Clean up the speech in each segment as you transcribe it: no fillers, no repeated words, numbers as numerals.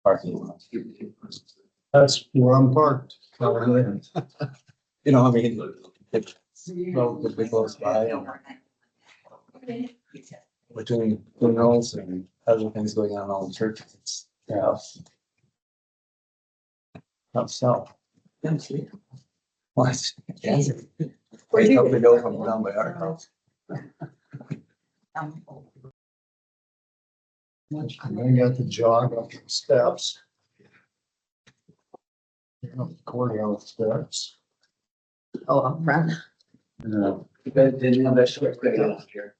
parking lot. That's where I'm parked. You know, I mean, it's relatively close by. Between funerals and other things going on in all the churches, it's tough. Tough sell. What? Yes. Wait till we go from down by our house. And then you got to jog up the steps. Courthouse steps. Oh, up front. You guys didn't have that short quick last year.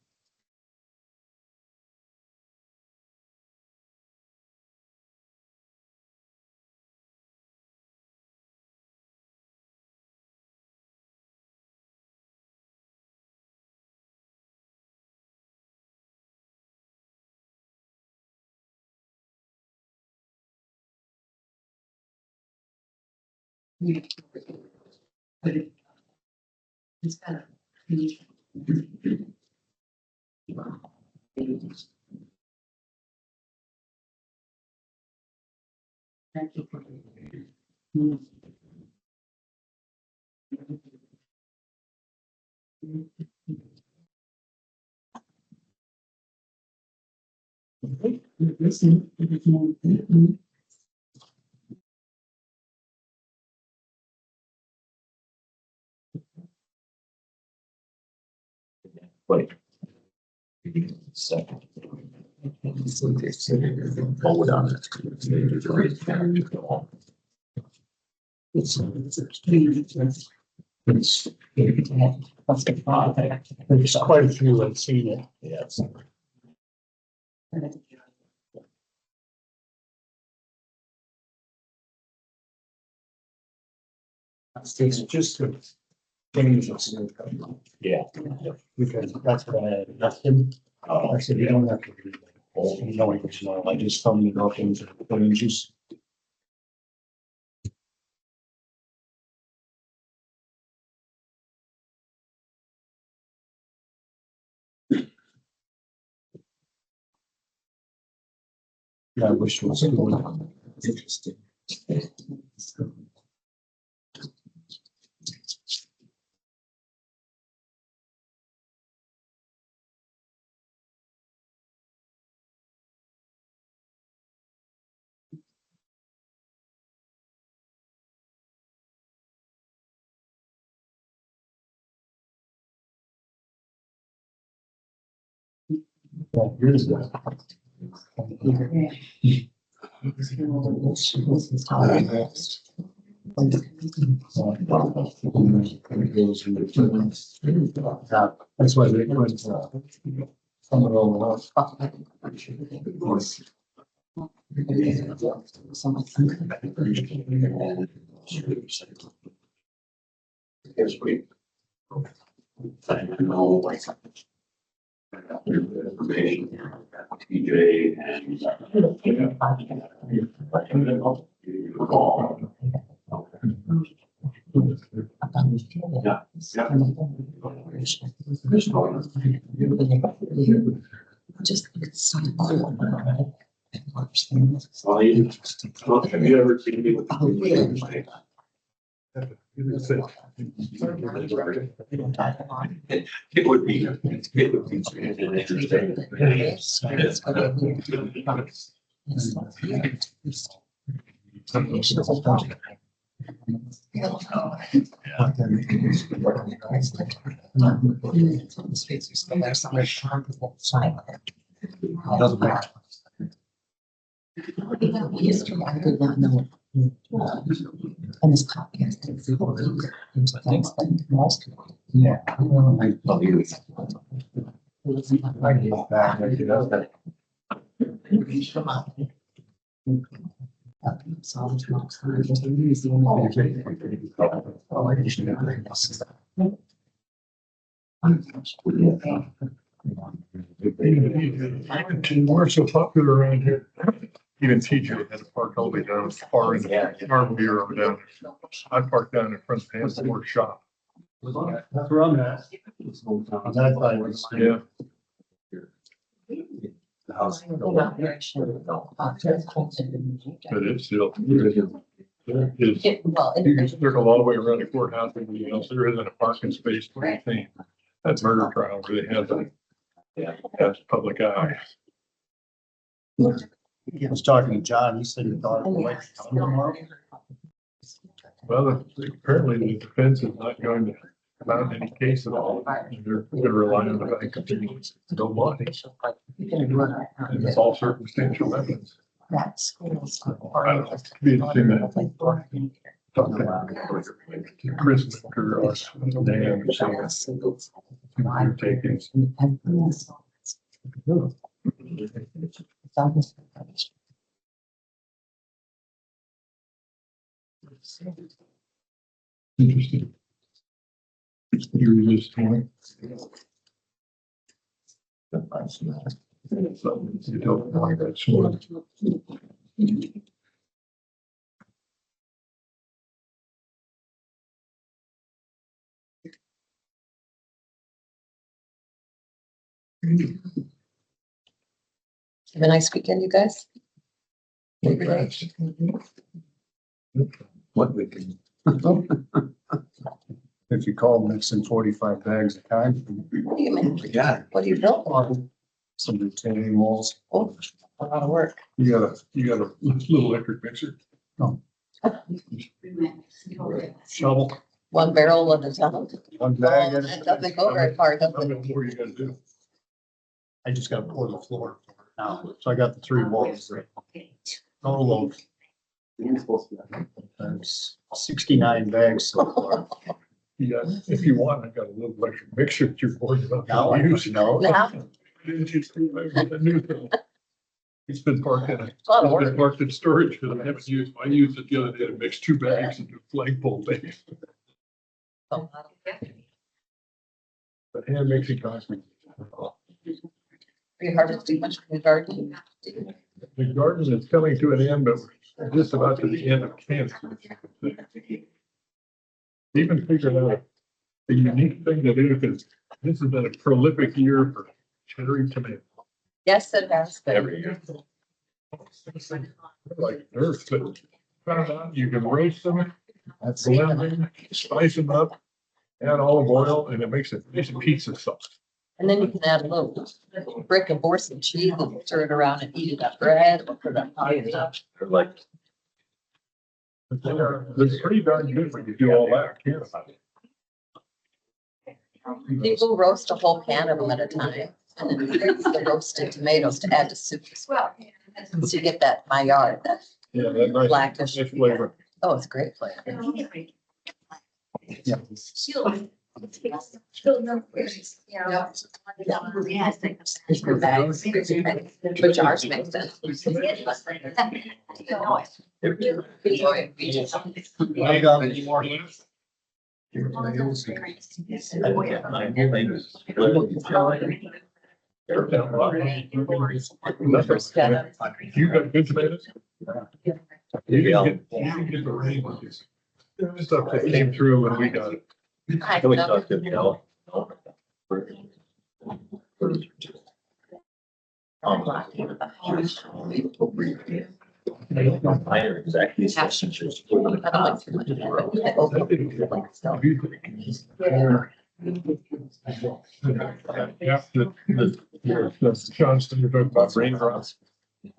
It's kind of. Thank you for. Wait. Second. Hold on. There's quite a few I've seen it. Yes. It's just a change of Yeah. because that's what I asked him. I said, you don't have to read it. You know, it's not, I just told you go things and just. Yeah, I wish it was cool. Interesting. Yeah, years ago. That's why they went. Someone all Here's we. I know, like. Information, TJ and. Yeah. Just, it's so cool. Well, have you ever seen me with? Oh, really? It would be. Doesn't make. I did not know. And this podcast is. Yeah. I believe it. I get back, I get up. We're so popular around here. Even TJ had to park all the way down far in the farm beer over down there. I parked down in front of the Hansel shop. That's where I'm at. On that side. Yeah. The house. But it's still, it's, Well, you can circle all the way around the courthouse and everything else. There isn't a parking space for anything. That murder trial where they had the, that's public eye. I was talking to John, he said he thought it was tomorrow. Well, apparently the defense is not going to mount any case at all. And they're going to rely on the fact that they don't want it. And it's all circumstantial evidence. That school's. I don't know. Be interesting to talk to Chris or Dan or something. Your take is. Interesting. You resist one. You don't want that sort. Have a nice weekend, you guys. What we can. If you call mixing 45 bags a time, What do you mean? Yeah. What do you build? some retaining walls. Oh, a lot of work. You got a little electric mixer, shovel. One barrel at a time. One bag at a That doesn't go very far, does How it? many more you gotta do? I just gotta pour the floor now. So I got the 3 walls. Total of 69 bags so far. Yeah, if you want, I got a little electric mixer that you're bored about. Now I know. Now, A new thing. It's been parked in, it's a lot of it's been work. parked in storage because I haven't used, I used it the other day to mix 2 bags into a flagpole base. But hand mixing costs me. Are you harvesting much from the garden? The garden is coming to an end, but we're just about to the end of cancer. Even figured out a unique thing to do because this has been a prolific year for cherry tomato. Yes, it has been. Every year. Like earth, but found out you can roast them, blend them, spice them up, add olive oil, and it makes a nice pizza sauce. And then you can add a little brick of Borson cheese and stir it around and eat it up bread or put it on pie. They're like. They're pretty darn good when you do all that. People roast a whole can of them at a time and then freeze the roasted tomatoes to add to soup as well. So you get that Maillard, that, Yeah, that nice, Blackish. nice flavor. oh, it's great flavor. Yeah. But jars make sense. I got any more? You got good tomatoes? You can get the rain with this. Stuff that came through when we got it. I Can we love talk to Bill? I hear exactly. I don't like too much. I overlook stuff. Yeah, the Johnston, you're talking about raindrops. As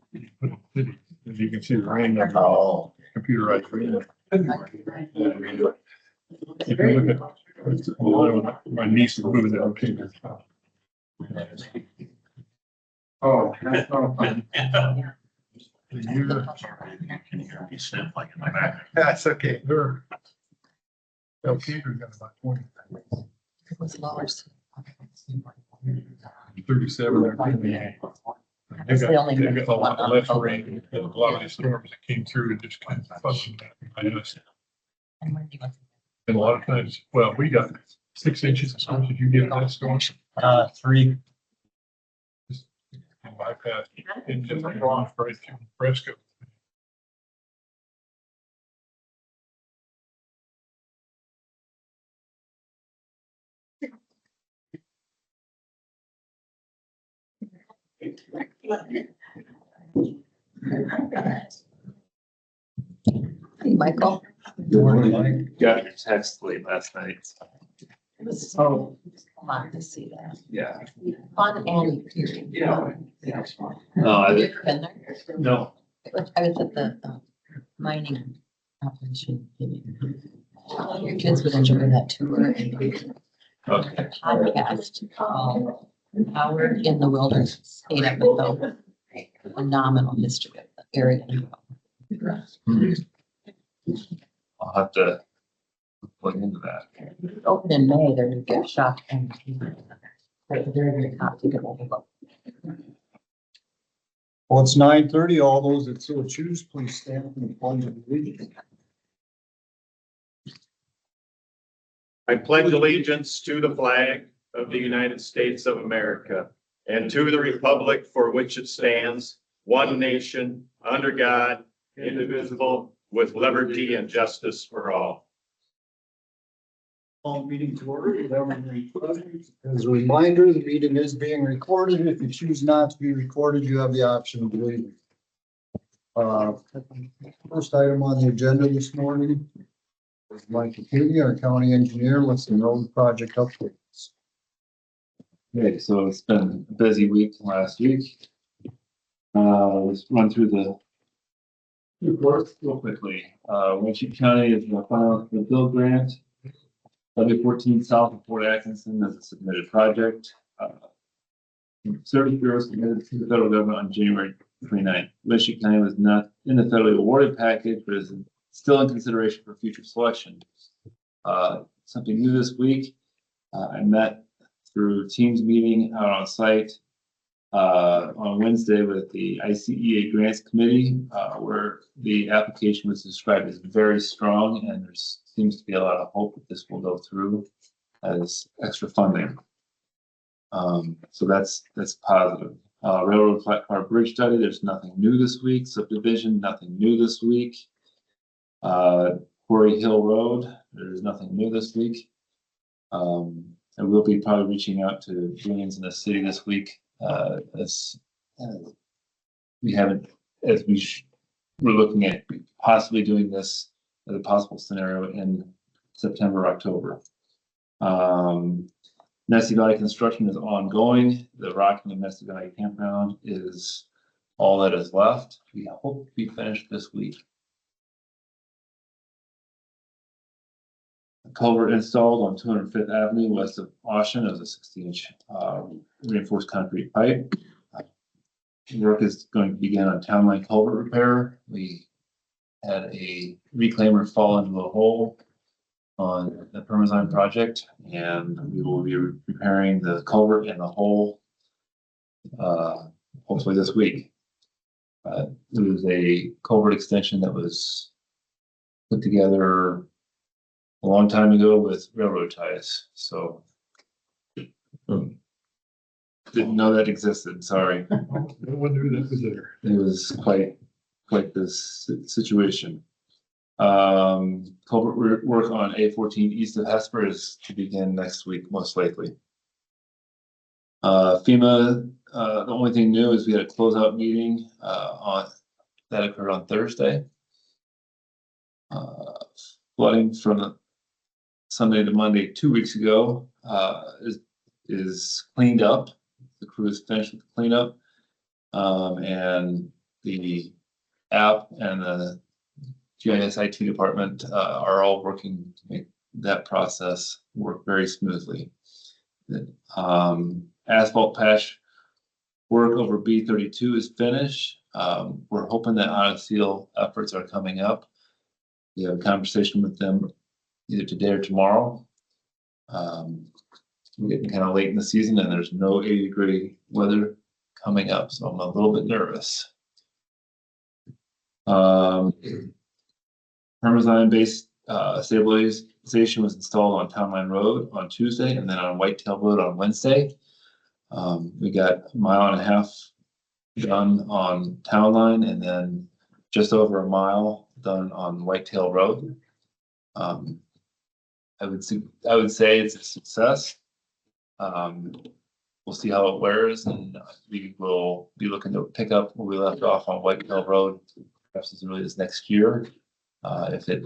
you can see the rain on Oh. the computerized rain. If you look at, my niece is moving down to. Oh. That's okay. They're. Okay, we got about 20. It was lowers. 37. That's the only They've got a lot one less on- rain, and a lot of the storms that came through and just kind of fussing that. I just, And when do you want- and a lot of times, well, we got 6 inches of snow. Did you get that storm? 3. Just bypass and just off right through Fresco. Hey, Michael. Good morning, Mike. Got your text late last night. It was Oh, fun to see that. Yeah. Fun and period. Yeah. Yeah. No, Have you ever been there? no. I was at the mining operation. Your kids would enjoy that tour and Okay. a podcast called Howard in the Wilderness, ate up with the phenomenal history of the area. I'll have to look into that. Open in May, their new gift shop and they're very hot to get hold of. well, it's 9:30. All those that so choose, please stand for the pledge of allegiance. I pledge allegiance to the flag of the United States of America and to the republic for which it stands, one nation, under God, indivisible, with liberty and justice for all. All meeting to order. As a reminder, the meeting is being recorded. If you choose not to be recorded, you have the option of leaving. First item on the agenda this morning is Mike Kueny, our county engineer, with some road project updates. Okay, so it's been a busy week last week. Let's run through the reports real quickly. Winneshiek County is the final for the build grant. W14 south of Fort Atkinson is a submitted project. Service Bureau submitted to the federal government on January 29th. Winneshiek County was not in the federally awarded package, but is still in consideration for future selection. Something new this week, I met through Teams meeting out on site on Wednesday with the ICEA Grants Committee, where the application was described as very strong, and there seems to be a lot of hope that this will go through as extra funding. So that's positive. Railroad flat car bridge study, there's nothing new this week. Subdivision, nothing new this week. Quarry Hill Road, there's nothing new this week. I will be probably reaching out to unions in the city this week, as we haven't, as we're looking at possibly doing this as a possible scenario in September, October. Nessie Valley construction is ongoing. The rocking of Nessie Valley campground is all that is left. We hope to be finished this week. Culvert installed on 205th Avenue west of Austin as a 60-inch reinforced concrete pipe. Work is going to begin on town line culvert repair. We had a reclaimer fall into the hole on the Permazyme project, and we will be repairing the culvert in the hole hopefully this week. It was a culvert extension that was put together a long time ago with railroad ties, so didn't know that existed, sorry. No one knew that was there. It was quite this situation. Culvert work on A14 east of Hesper is to begin next week, most likely. FEMA, the only thing new is we had a closeout meeting that occurred on Thursday. Flooding from Sunday to Monday 2 weeks ago is cleaned up. The crew is finished with the cleanup, and the app and the GIS IT department are all working to make that process work very smoothly. Asphalt patch work over B32 is finished. We're hoping that out of seal efforts are coming up. We have a conversation with them either today or tomorrow. We're getting kind of late in the season and there's no 80-degree weather coming up, so I'm a little bit nervous. Permazyme based stabilization was installed on Town Line Road on Tuesday and then on Whitetail Road on Wednesday. We got 1.5 miles done on Town Line and then just over 1 mile done on Whitetail Road. I would say it's a success. we'll see how it wears, and we will be looking to pick up where we left off on White Hill Road, perhaps as early as next year, if it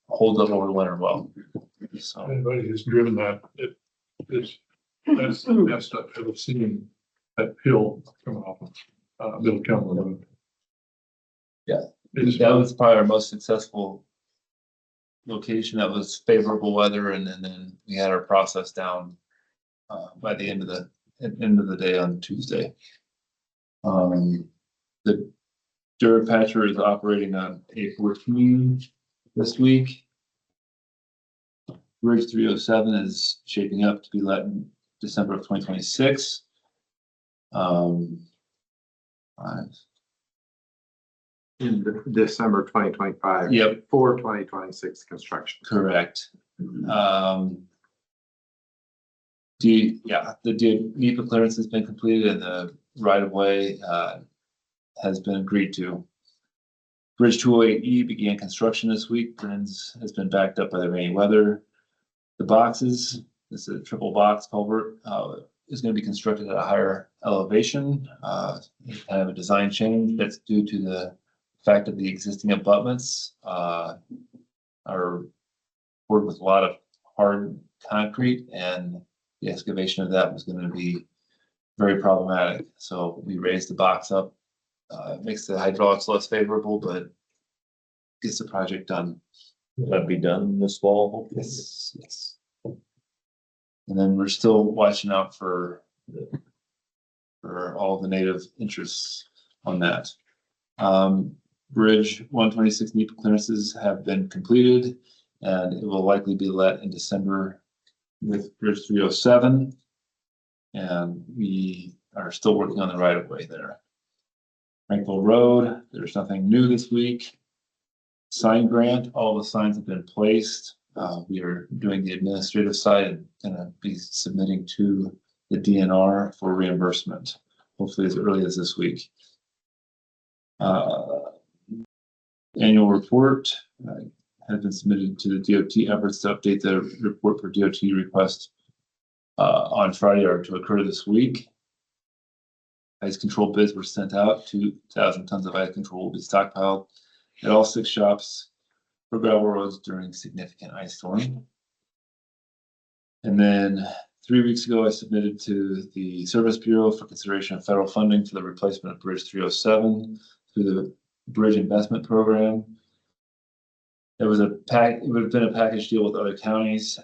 holds up over the winter well. So, Anybody who's driven that, that's stuff I've seen that hill coming off of, Middle Campbell Road. Yeah. It's, that was probably our most successful location. That was favorable weather, and then we had our process down by the end of the day on Tuesday. The Durapatcher is operating on A14 this week. Bridge 307 is shaping up to be let in December of 2026. In December 2025. Yep. For 2026 construction. Correct. The NEPA clearance has been completed and the right of way has been agreed to. Bridge 208E began construction this week. Burns has been backed up by the rainy weather. The boxes, this is a triple box culvert, is going to be constructed at a higher elevation. Kind of a design change that's due to the fact that the existing abutments are poured with a lot of hard concrete, and the excavation of that was going to be very problematic. So we raised the box up. It makes the hydraulics less favorable, but gets the project done. Will that be done this fall? Yes. And then we're still watching out for all the native interests on that. Bridge 126 NEPA clearances have been completed, and it will likely be let in December with Bridge 307. And we are still working on the right of way there. Frankville Road, there's nothing new this week. Sign grant, all the signs have been placed. We are doing the administrative side and gonna be submitting to the DNR for reimbursement, hopefully as early as this week. Annual report has been submitted to the DOT. Efforts to update the report for DOT request on Friday are to occur this week. Ice control bids were sent out. 2,000 tons of ice control will be stockpiled at all 6 shops for gravel roads during significant ice storm. And then 3 weeks ago, I submitted to the Service Bureau for consideration of federal funding for the replacement of Bridge 307 through the Bridge Investment Program. It would have been a package deal with other counties.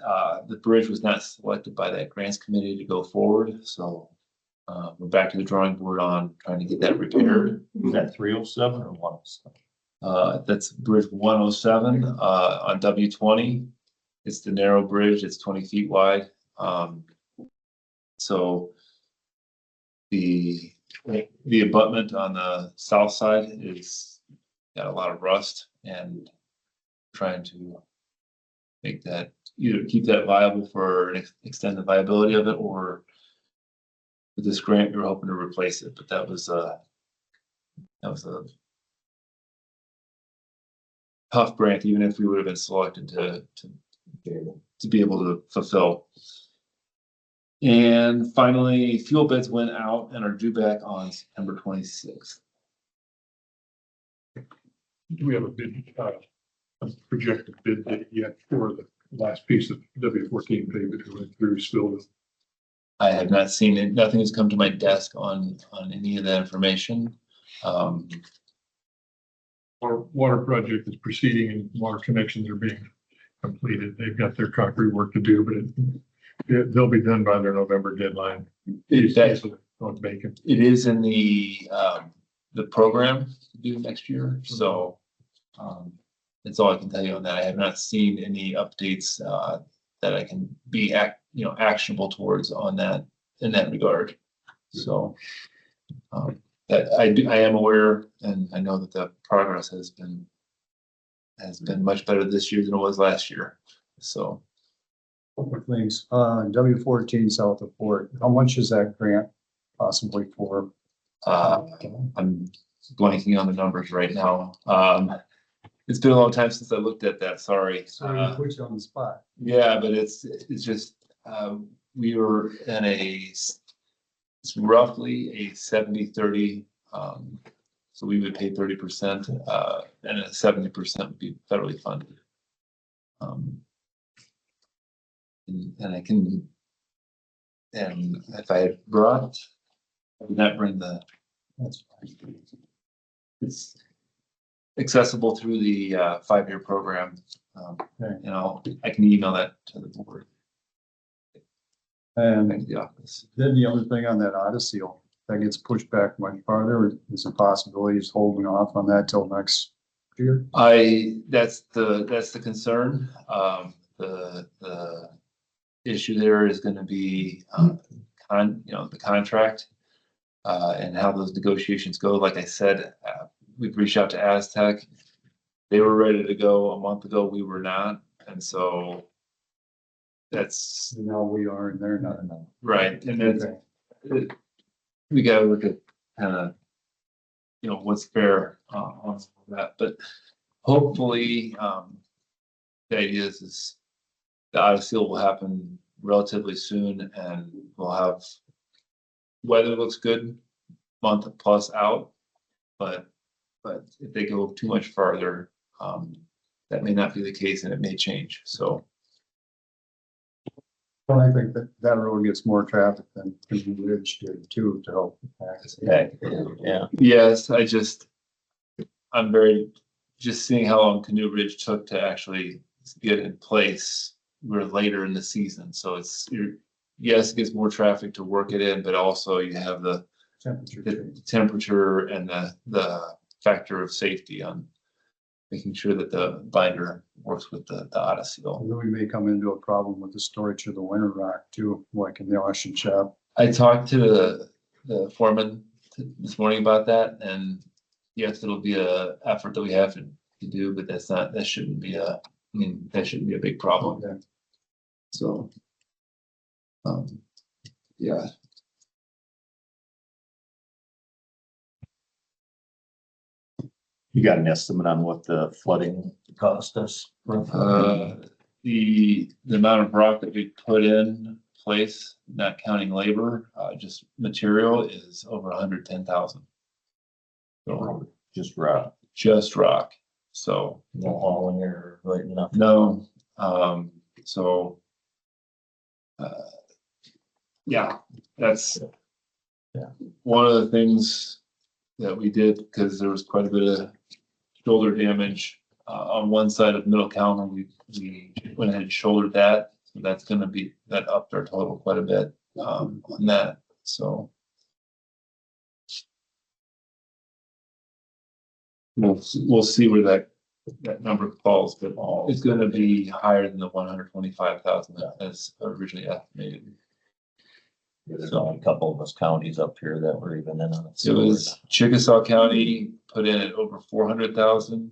The bridge was not selected by that grants committee to go forward, so we're back to the drawing board on trying to get that repaired. Is that 307 or 107? That's Bridge 107 on W20. It's the narrow bridge. It's 20 feet wide. So the abutment on the south side is got a lot of rust, and trying to make that, either keep that viable for and extend the viability of it, or with this grant we were hoping to replace it. But that was a tough grant, even if we would have been selected to be able to fulfill. And finally, fuel bids went out and are due back on September 26th. Do we have a projected bid date yet for the last piece of W14 pavement who went through Spillville? I have not seen it. Nothing has come to my desk on any of that information. Our water project is proceeding and water connections are being completed. They've got their concrete work to do, but they'll be done by their November deadline. On Bacon. It is in the program to do next year. So that's all I can tell you on that. I have not seen any updates that I can be actionable towards on that in that regard. So that I am aware, and I know that the progress has been much better this year than it was last year. So Couple of things, W14 south of Fort, how much is that grant possibly for? I'm blanking on the numbers right now. It's been a long time since I looked at that. Sorry. Sorry to put you on the spot. Yeah, but it's just we were in it's roughly a 70-30. So we would pay 30%, and a 70% would be federally funded. And I can, and if I had brought, I would not bring that's fine. It's accessible through the 5-year program. You know, I can email that to the board. And Back to the office. then the other thing on that Odyssey, that gets pushed back much farther, is a possibility of holding off on that till next year. That's the concern. The issue there is gonna be, the contract, and how those negotiations go. Like I said, we've reached out to Aztec. They were ready to go a month ago. We were not. And so that's Now we are, and they're not. right. And then Okay. we gotta look at kind of, what's fair on that. But hopefully, the idea is the Odyssey will happen relatively soon, and we'll have weather looks good, month plus out. But if they go too much farther, that may not be the case, and it may change. So Well, I think that road gets more traffic than Kueny Ridge did too, to help. Yeah, yes, I'm very, just seeing how long Canoe Ridge took to actually get in place. We're later in the season, so yes, it gets more traffic to work it in, but also you have the temperature and the factor of safety on making sure that the binder works with the Odyssey. Then we may come into a problem with the storage of the winter rock too, like in the Austin shop. I talked to the foreman this morning about that, and yes, it'll be a effort that we have to do, but that shouldn't be a big problem. Okay. So, yeah. you got an estimate on what the flooding cost us? The amount of rock that we put in place, not counting labor, just material, is over 110,000. So Just rock, just rock. So no hauling or like nothing? no, so yeah, that's one of the things that we did, because there was quite a bit of shoulder damage on one side of Middle Calhoun. We went ahead and shouldered that. So that's going to be, that upped our total quite a bit on that. So we'll see where that number falls, but it's going to be higher than the 125,000 as originally estimated. There's only a couple of us counties up here that were even in on it. It was Chickasaw County put in at over 400,000,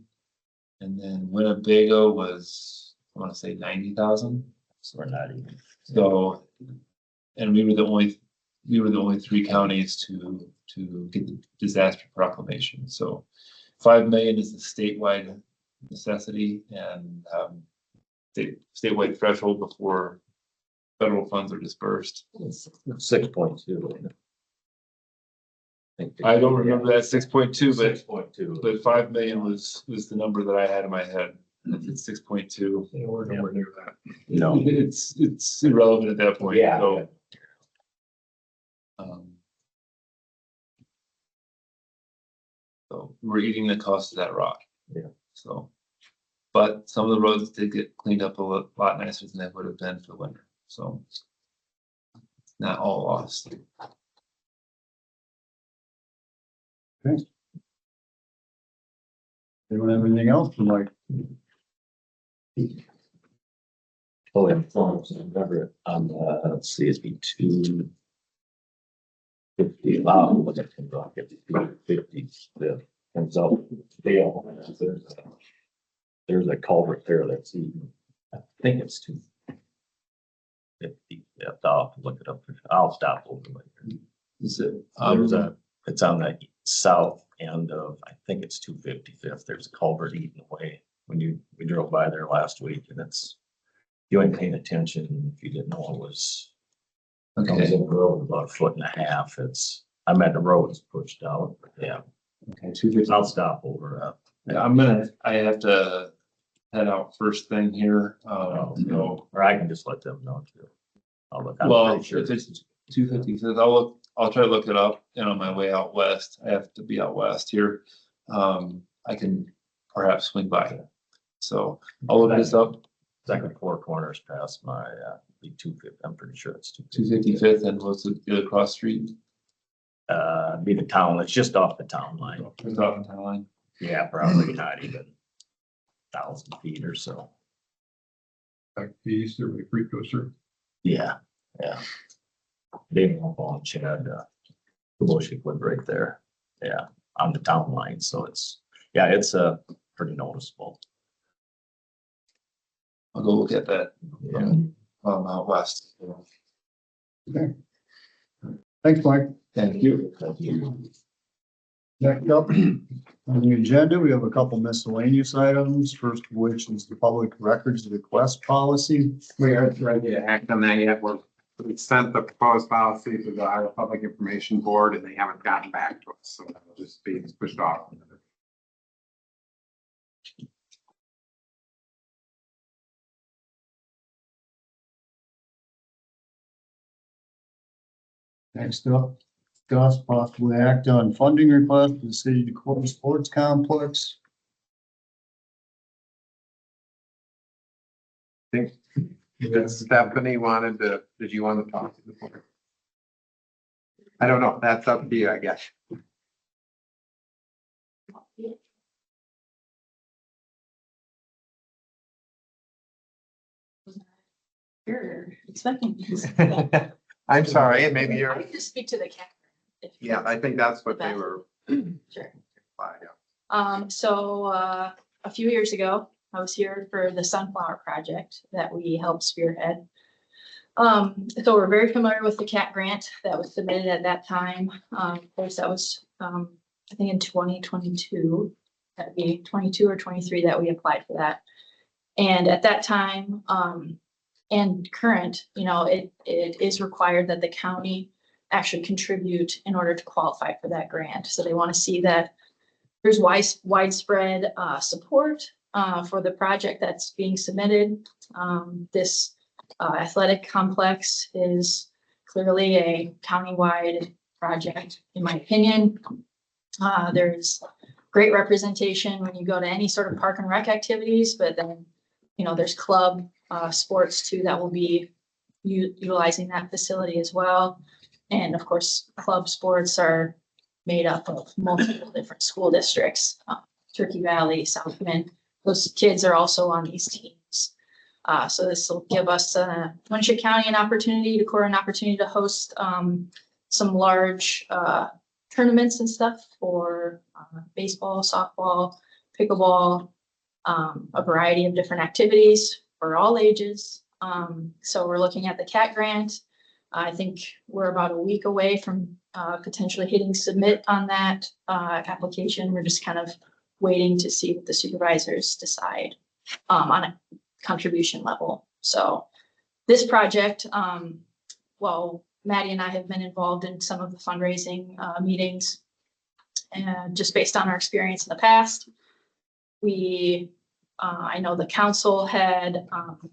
and then Winnebago was, I want to say 90,000. So we're not even. So, and we were the only 3 counties to get the disaster proclamation. So 5 million is the statewide necessity, and statewide threshold before federal funds are dispersed. 6.2. I don't remember that 6.2, 6.2. but 5 million was the number that I had in my head. It's 6.2. Yeah, we're nowhere near that. No. It's irrelevant at that point. Yeah. So, so we're eating the cost of that rock. Yeah. So, but some of the roads did get cleaned up a lot nicer than they would have been for the winter. So not all lost. Anyone have anything else to like? Oh, yeah, remember, let's see, it'd be 250, wow, look at him, rock, it's 250, the, comes out, Dale, there's a culvert there that's even, I think it's 250, yeah, I'll have to look it up, I'll stop over later. Is it, It's on the south end of, I think it's 255th, there's a culvert eaten away, we drove by there last week, and you ain't paying attention if you didn't know it was Comes Okay, in the road about 1.5 foot. I meant the road is pushed out, but yeah, okay, 250. I'll stop over. Yeah, I have to head out first thing here, so, Or I can just let them know too. I'm well, pretty sure if it's 255, I'll try to look it up, and on my way out west, I have to be out west here. I can perhaps swing by. So I'll look this up, Second four corners past my, be 250, I'm pretty sure it's 255th, and what's the other cross street? Be the town, it's just off the town line. It's off in town line. Yeah, probably not even 1,000 feet or so. Back east, there where the creek goes through. Yeah, yeah. They won't on Chad, Winneshiek would right there. Yeah, on the town line, so it's pretty noticeable. I'll go look at that, Yeah. out west. Thanks, Mike. Thank you. Next up on the agenda, we have a couple miscellaneous items, first of which is the public records request policy. We aren't ready to act on that yet. We sent the proposed policy to the Iowa Public Information Board and they haven't gotten back to us, so that'll just be pushed off. Next up, discuss possibly act on funding request for the city Decorah Sports Complex. I think Stephanie did you want to talk to the board? I don't know. That's up to you, I guess. You're expecting. I'm sorry, maybe I you're, can just speak to the cat. yeah, I think that's what they were. Sure. Yeah. So, a few years ago, I was here for the sunflower project that we helped spearhead. So we're very familiar with the CAT grant that was submitted at that time. Of course, that was, I think in 2022, that'd be 22 or 23 that we applied for that. And at that time, and current, it is required that the county actually contribute in order to qualify for that grant. So they want to see that there's widespread support for the project that's being submitted. This athletic complex is clearly a countywide project, in my opinion. There's great representation when you go to any sort of park and rec activities, but then, there's club sports too that will be utilizing that facility as well. And of course, club sports are made up of multiple different school districts, Turkey Valley, South Bend. Those kids are also on these teams. So this will give us Winneshiek County an opportunity to host some large tournaments and stuff for baseball, softball, pickleball, a variety of different activities for all ages. So we're looking at the CAT grant. I think we're about a week away from potentially hitting submit on that application. We're just kind of waiting to see what the supervisors decide on a contribution level. So this project, well, Maddie and I have been involved in some of the fundraising meetings, and just based on our experience in the past, I know the council had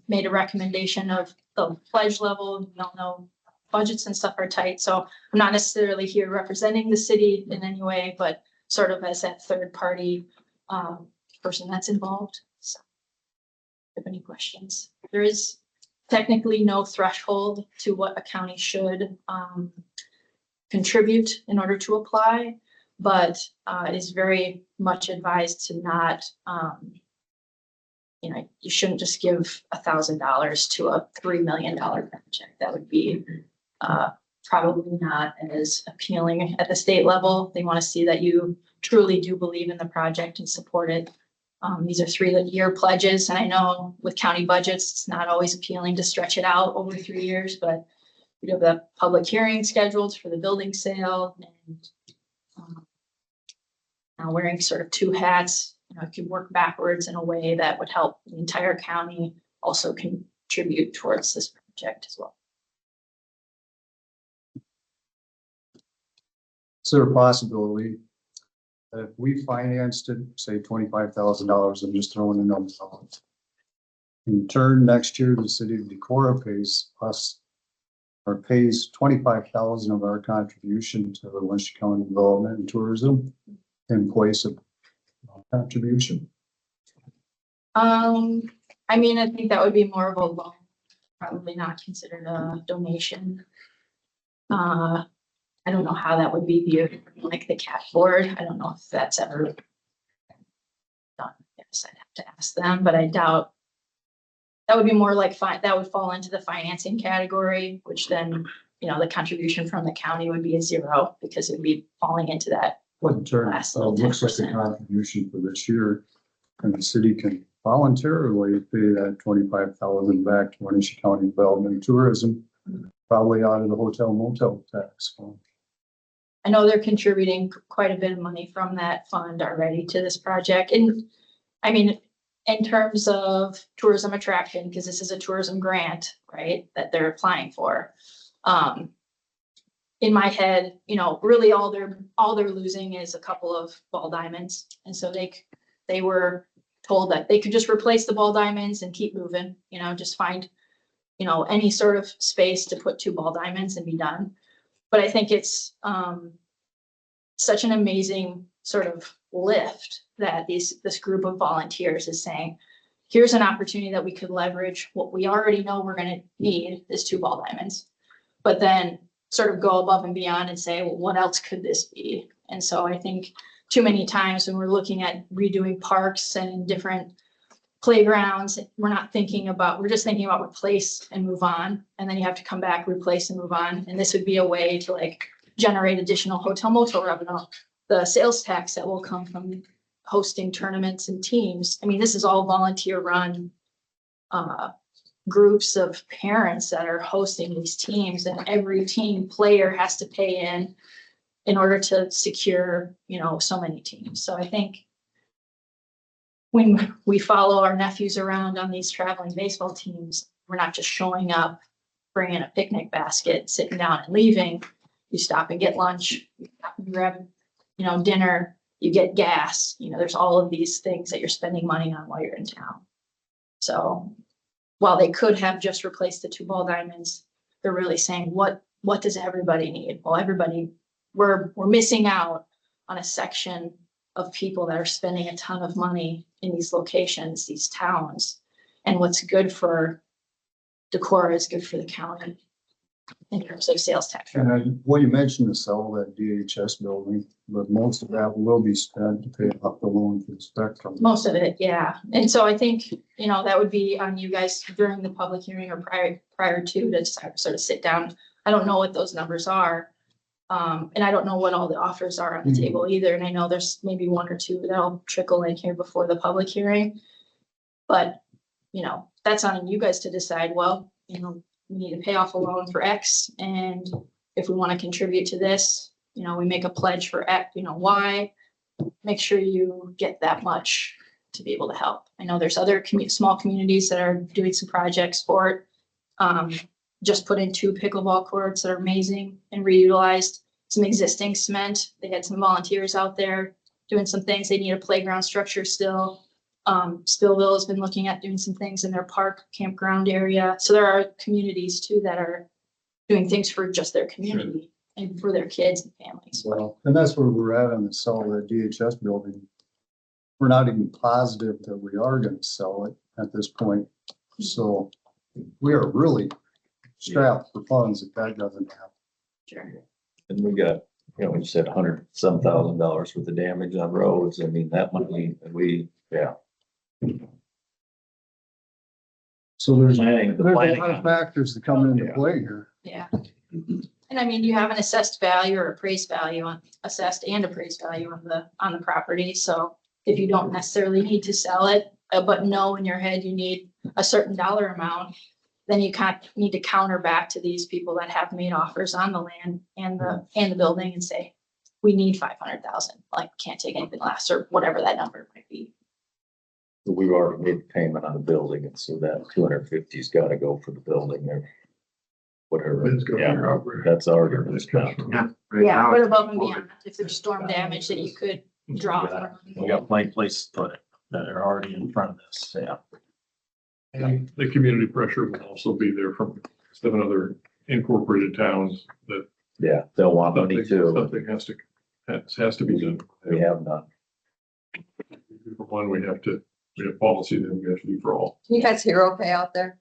made a recommendation of the pledge level. We all know budgets and stuff are tight, so I'm not necessarily here representing the city in any way, but sort of as that third party person that's involved. So, if you have any questions, there is technically no threshold to what a county should contribute in order to apply, but it is very much advised to not, you shouldn't just give $1,000 to a $3 million project. That would be probably not as appealing at the state level. They want to see that you truly do believe in the project and support it. These are 3-year pledges, and I know with county budgets, it's not always appealing to stretch it out over 3 years, but we have the public hearing scheduled for the building sale, and now wearing sort of two hats, it could work backwards in a way that would help the entire county also contribute towards this project as well. Is there a possibility that if we financed it, say $25,000, I'm just throwing a number out. In turn, next year, the city of Decorah pays us or pays 25,000 of our contribution to the Winneshiek County Development and Tourism in place of contribution. I mean, I think that would be more of a loan, probably not considered a donation. I don't know how that would be viewed, like the cat board. I don't know if that's ever done. Yes, I'd have to ask them, but I doubt. That would be more like that would fall into the financing category, which then, you know, the contribution from the county would be a zero because it'd be falling into that. But in turn, Last it little looks like the 10%. contribution for this year, and the city can voluntarily pay that 25,000 back to Winneshiek County Development and Tourism, probably out of the hotel motel tax fund. I know they're contributing quite a bit of money from that fund already to this project. And I mean, in terms of tourism attraction, because this is a tourism grant, right, that they're applying for. In my head, you know, really all they're losing is a couple of ball diamonds. And so they were told that they could just replace the ball diamonds and keep moving, you know, just find, you know, any sort of space to put 2 ball diamonds and be done. But I think it's such an amazing sort of lift that this group of volunteers is saying, here's an opportunity that we could leverage what we already know we're going to need is 2 ball diamonds, but then sort of go above and beyond and say, well, what else could this be? And so I think too many times when we're looking at redoing parks and different playgrounds, we're just thinking about replace and move on. And then you have to come back, replace and move on. And this would be a way to like generate additional hotel motel revenue, the sales tax that will come from hosting tournaments and teams. I mean, this is all volunteer run groups of parents that are hosting these teams, and every team player has to pay in order to secure, you know, so many teams. So I think when we follow our nephews around on these traveling baseball teams, we're not just showing up, bringing a picnic basket, sitting down and leaving. You stop and get lunch, you stop and grab, you know, dinner, you get gas, you know, there's all of these things that you're spending money on while you're in town. So while they could have just replaced the 2 ball diamonds, they're really saying, what does everybody need? Well, we're missing out on a section of people that are spending a ton of money in these locations, these towns. And what's good for Decorah is good for the county in terms of sales tax. And what you mentioned to sell that DHS building, but most of that will be spent to pay off the loan for the spectrum. Most of it, yeah. And so I think, you know, that would be on you guys during the public hearing or prior to sort of sit down. I don't know what those numbers are. And I don't know what all the offers are on the table either. And I know there's maybe 1 or 2 that'll trickle in here before the public hearing. But, you know, that's on you guys to decide, well, you know, we need to pay off a loan for X. And if we want to contribute to this, you know, we make a pledge for X, you know, Y, make sure you get that much to be able to help. I know there's other small communities that are doing some projects for it. Just put in 2 pickleball courts that are amazing and reutilized some existing cement. They had some volunteers out there doing some things. They need a playground structure still. Spillville has been looking at doing some things in their park campground area. So there are communities too that are doing things for just their community and for their kids and families. Well, and that's where we're at on the sell of that DHS building. We're not even positive that we are going to sell it at this point. So we are really strapped for funds if that doesn't happen. Sure. And we got, you know, we said $100,000 worth of damage on roads. I mean, that money, yeah. So there's Planning, a lot of factors that come into play here. Yeah. And I mean, you have an assessed value or appraised value on assessed and appraised value on the property. So if you don't necessarily need to sell it, but know in your head you need a certain dollar amount, then you kind of need to counter back to these people that have made offers on the land and the building and say, we need 500,000, like can't take anything less or whatever that number might be. We've already made the payment on the building, and so that 250's got to go for the building or whatever. It's gonna be Yeah, over. that's already been spent. Yeah. Right Yeah, now, but it's above and beyond, if there's storm damage that you could draw from. We got plenty of places to put it that are already in front of this, yeah. And the community pressure will also be there from 7 other incorporated towns that Yeah, they'll want money something, too. something has to be done. We have none. For one, we have policy that we have to do for all. Can you guys hear okay out there?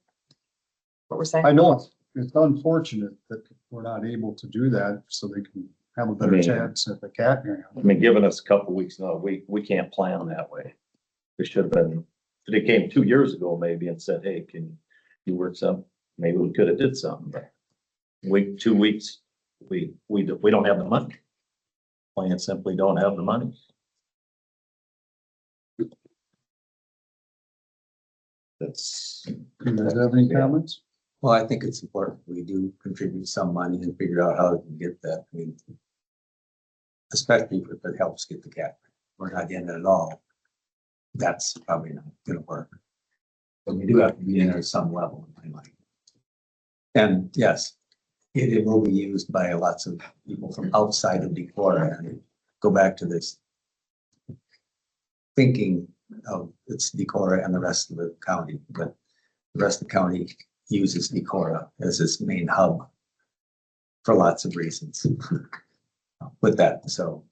What we're saying? I know it's unfortunate that we're not able to do that so they can have a better mean- chance at the cat grant. I mean, giving us a couple weeks, no, we can't plan that way. We should have been, they came 2 years ago maybe and said, hey, can you work some? Maybe we could have did something, but 2 weeks, we don't have the money. Plain and simply don't have the money. That's, Do you guys have any comments? Well, I think it's important. We do contribute some money and figure out how we can get that. I mean, especially if it helps get the cat. We're not in it at all. That's probably not gonna work. But we do have to be in there at some level in my mind. And yes, it will be used by lots of people from outside of Decorah, and go back to this thinking of it's Decorah and the rest of the county, but the rest of the county uses Decorah as its main hub for lots of reasons. With that, so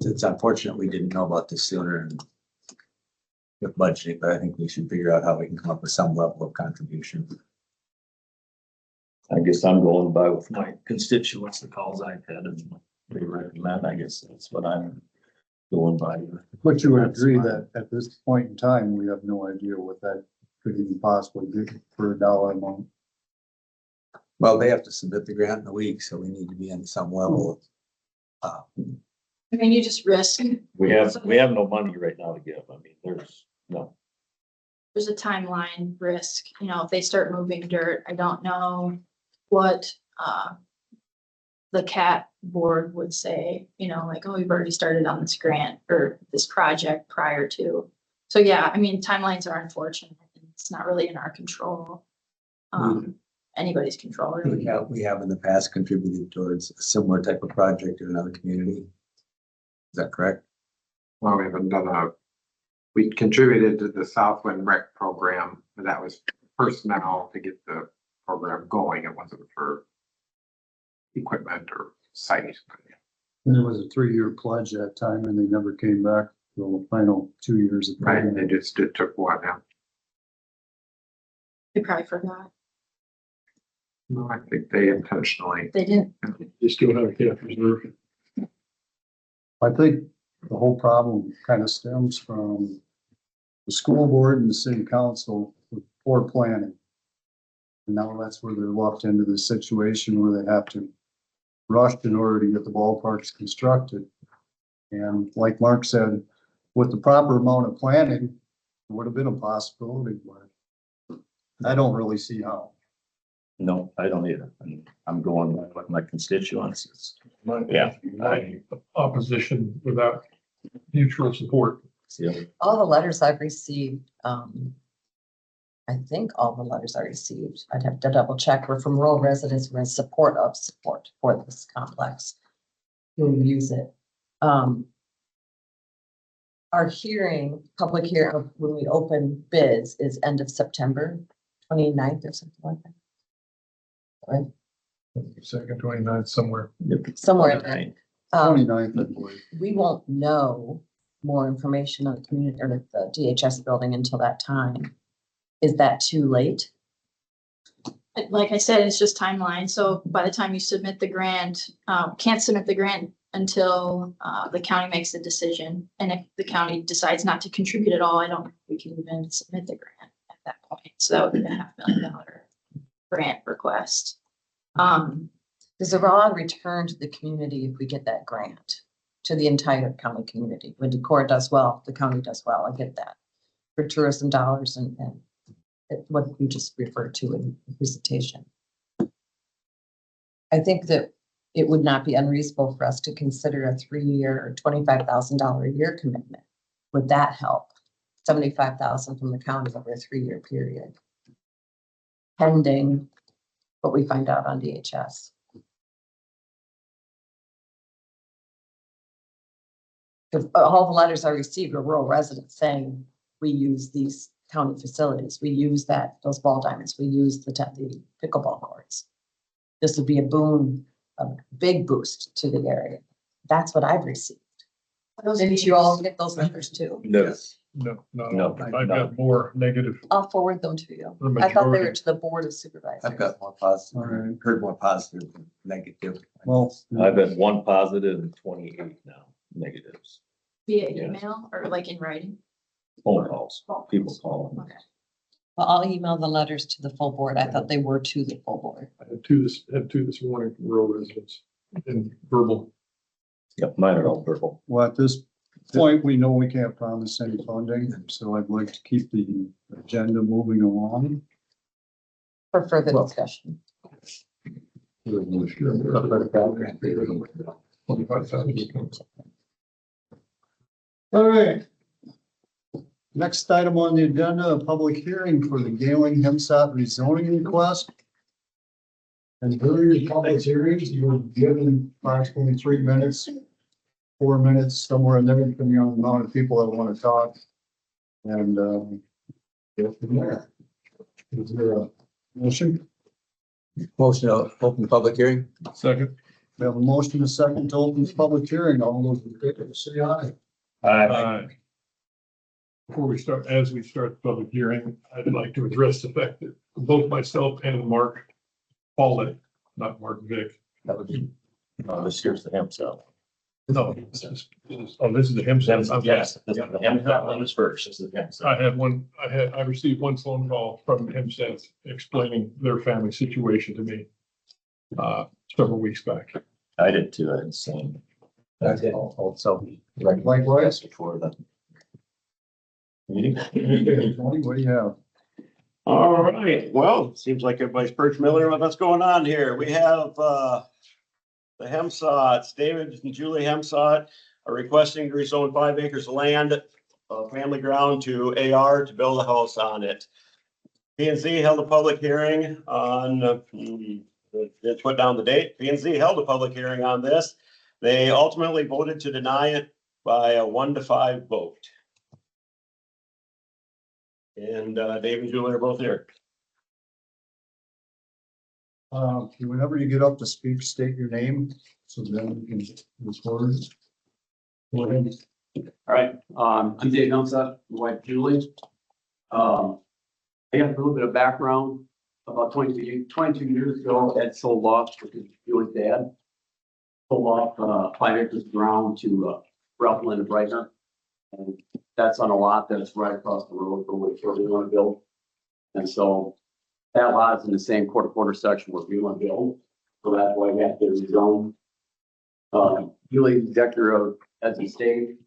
it's unfortunate we didn't know about this sooner and with budgeting, but I think we should figure out how we can come up with some level of contribution. I guess I'm going by with my constituents, the calls I've had and they recommend, I guess that's what I'm going by. But you would That's agree fine. that at this point in time, we have no idea what that could even possibly do for a dollar amount. Well, they have to submit the grant in a week, so we need to be in some level of, I mean, you just risk, We have no money right now to give. I mean, there's no. there's a timeline risk, you know, if they start moving dirt, I don't know what, the CAT board would say, you know, like, oh, we've already started on this grant or this project prior to. So yeah, I mean, timelines are unfortunate. It's not really in our control. Anybody's control, really. we have in the past contributed towards a similar type of project in another community. Is that correct? well, we haven't done we contributed to the Southwind Rec program, and that was personnel to get the program going. It wasn't for equipment or site. And it was a 3-year pledge that time and they never came back for the final 2 years of. Right, and it took one out. They probably forgot. No, I think they intentionally. They didn't. You still have a cash reserve. I think the whole problem kind of stems from the school board and the city council with poor planning. And now that's where they're locked into this situation where they have to rush in order to get the ballparks constructed. And like Mark said, with the proper amount of planning, it would have been a possibility, but I don't really see how. No, I don't either. I'm going by what my constituents is. Yeah. Opposition without mutual support. See, All the letters I've received, I think all the letters I received, I'd have to double check, were from rural residents who are in support for this complex. Who use it. Our public hearing, when we open bids is end of September 29th or something like that. Right, Second, 29th somewhere. somewhere in there. 29th, I believe. We won't know more information on the community or the DHS building until that time. Is that too late? Like I said, it's just timeline. So by the time you submit the grant, can't submit the grant until the county makes a decision. And if the county decides not to contribute at all, I don't think we can even submit the grant at that point. So that would be a $500,000 grant request. Because they're all returned to the community if we get that grant, to the entire county community. When Decorah does well, the county does well, I get that. For tourism dollars and what we just referred to in the presentation. I think that it would not be unreasonable for us to consider a 3-year or $25,000 a year commitment. Would that help? $75,000 from the county over a 3-year period. Pending what we find out on DHS. Because all the letters I received are rural residents saying, we use these county facilities, we use those ball diamonds, we use the pickleball courts. This would be a boon, a big boost to the area. That's what I've received. Didn't you all get those letters too? No. No, no, No, I've got more negative. I'll forward them to you. The I thought they were majority. to the Board of Supervisors. I've got more positive, All right. heard more positive than negative. Well, I've been one positive and 28 now negatives. Via Yes. email or like in writing? Phone calls, people calling. Okay. Well, I'll email the letters to the full board. I thought they were to the full board. I had two this morning from rural residents in verbal. Yep, mine are all verbal. well, at this point, we know we can't promise any funding, so I'd like to keep the agenda moving along. For further discussion. 25,000. All right. Next item on the agenda, a public hearing for the Gehling Hemesath rezoning request. And during the public hearings, you were given approximately 3 minutes, 4 minutes, somewhere in there, depending on the amount of people that want to talk. And, go from there. Is there a motion? Motion to open the public hearing? Second. We have a motion, a second to open the public hearing. All those in favor, say aye. Before we start, as we start the public hearing, I'd like to address the fact that both myself and Mark Paulett, not Mark Vick. That would be, this here's the Hemesath. No, this is the Hemesath. Yes, this is the Hemesath one is first. This is the Hemesath. I received one phone call from Hemesath explaining their family situation to me several weeks back. I did too. I had the same. That's also. Likewise. Before the meeting. Tony, what do you have? All right, well, seems like everybody's pretty familiar with what's going on here. We have, the Hemesaths, David and Julie Hemesath are requesting to rezone 5 acres of land, family ground to AR to build a house on it. P and Z held a public hearing on, let's put down the date. P and Z held a public hearing on this. They ultimately voted to deny it by a 1-5 vote. And, Dave and Julie are both here. Whenever you get up to speak, state your name, so then we can record. Go ahead. All right, I'm Dave Hemesath, my wife Julie. I got a little bit of background. About 22 years ago, Ed sold off, which is Julie's dad. Sold off 5 acres of ground to Ralph and Linda Breitner. And that's on a lot that's right across the road from where we want to build. And so that lot is in the same quarter section where we want to build. So that's why we have to rezone. Julie, executor of Ed's estate,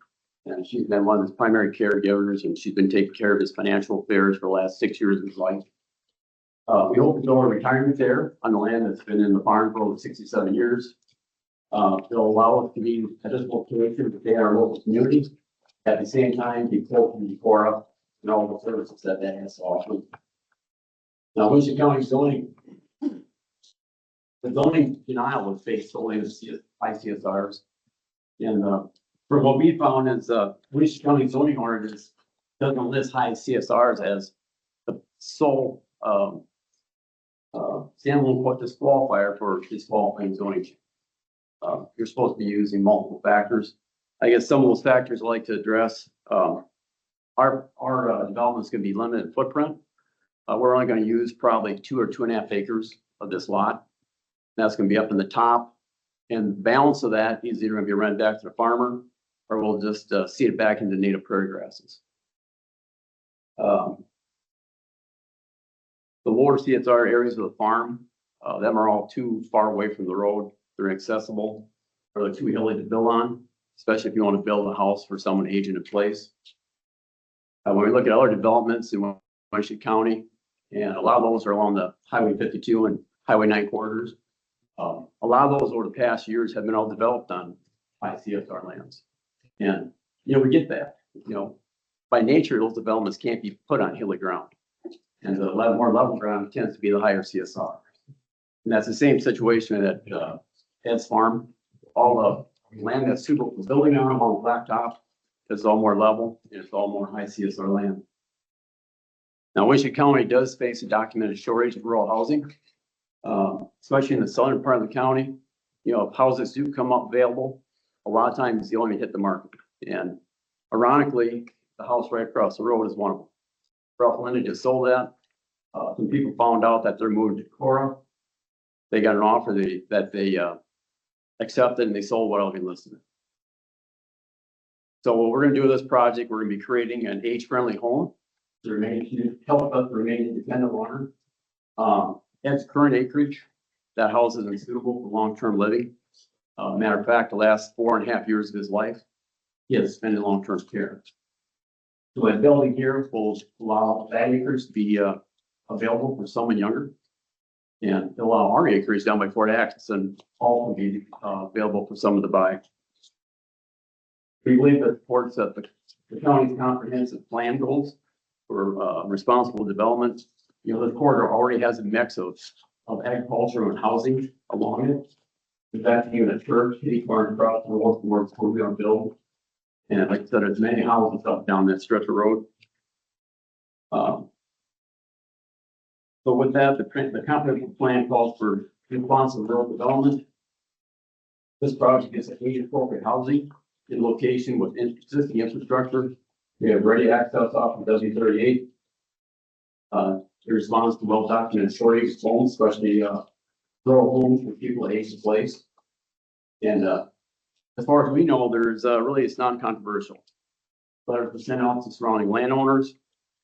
and she's been one of his primary caregivers, and she's been taking care of his financial affairs for the last 6 years of his life. We opened door retirement there on the land that's been in the farm for over 67 years. They'll allow us to be at this location to pay our local community. At the same time, be close to Decorah and all the services that has to offer. Now, Winneshiek County zoning, the zoning denial was based solely on ICSRs. And from what we found is Winneshiek County zoning ordinance doesn't list high CSRs as the sole standalone disqualifier for disqualifying zoning. You're supposed to be using multiple factors. I guess some of those factors I like to address. Our development's gonna be limited in footprint. We're only gonna use probably 2 or 2.5 acres of this lot. That's gonna be up in the top. And the balance of that is either gonna be rented back to the farmer, or we'll just seed it back into native prairie grasses. The lower CSR areas of the farm, them are all too far away from the road. They're inaccessible, or they're too hilly to build on, especially if you want to build a house for someone aging in place. When we look at other developments in Winneshiek County, and a lot of those are along the Highway 52 and Highway 9 corridors. A lot of those over the past years have been all developed on high CSR lands. And, we get that, by nature, those developments can't be put on hilly ground. And the more level ground tends to be the higher CSR. And that's the same situation at Ed's farm. All the Land that's suitable for building on along blacktop, it's all more level, and it's all more high CSR land. Now, Winneshiek County does face a documented shortage of rural housing, especially in the southern part of the county. You know, if houses do come up available, a lot of times they only hit the market. And ironically, the house right across the road is one of them. Ralph Linda just sold that. Some people found out that they're moving to Decorah. They got an offer that they accepted, and they sold what I'll be listed. So what we're gonna do with this project, we're gonna be creating an age-friendly home to help us remain independent longer. Its current acreage, that house isn't suitable for long-term living. Matter of fact, the last 4.5 years of his life, he has spent in long-term care. So that building here will allow that acres to be available for someone younger. And allow our acreage down by Fort Access and all will be available for someone to buy. We believe that supports that the county's comprehensive plan goals for responsible development. You know, the corridor already has a mix of agriculture and housing along it. In fact, even a church, kitty barn across the road from where we're going to build. And like I said, there's many houses up down that stretch of road. So with that, the comprehensive plan calls for responsible rural development. This project is age appropriate housing in location with existing infrastructure. We have ready access off of W38. It responds to well documented shortage of homes, especially rural homes for people age in place. And as far as we know, there's really, it's non-controversial. Letters were sent out to surrounding landowners.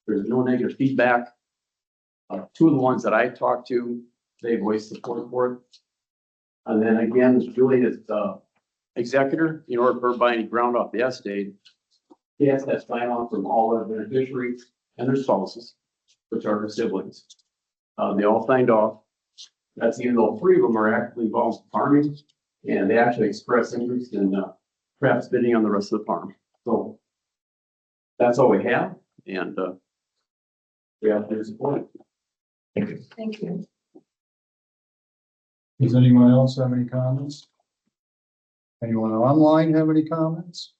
There's no negative feedback. Two of the ones that I talked to, they voiced support for it. And then again, Julie is executor, in order for everybody to ground off the estate. He has that sign off from all of their beneficiaries and their spouses, which are her siblings. They all signed off. That's even though 3 of them are actively involved in farming, and they actually express interest in perhaps bidding on the rest of the farm. So that's all we have, and we have their support. Thank you. Does anyone else have any comments? Anyone online have any comments?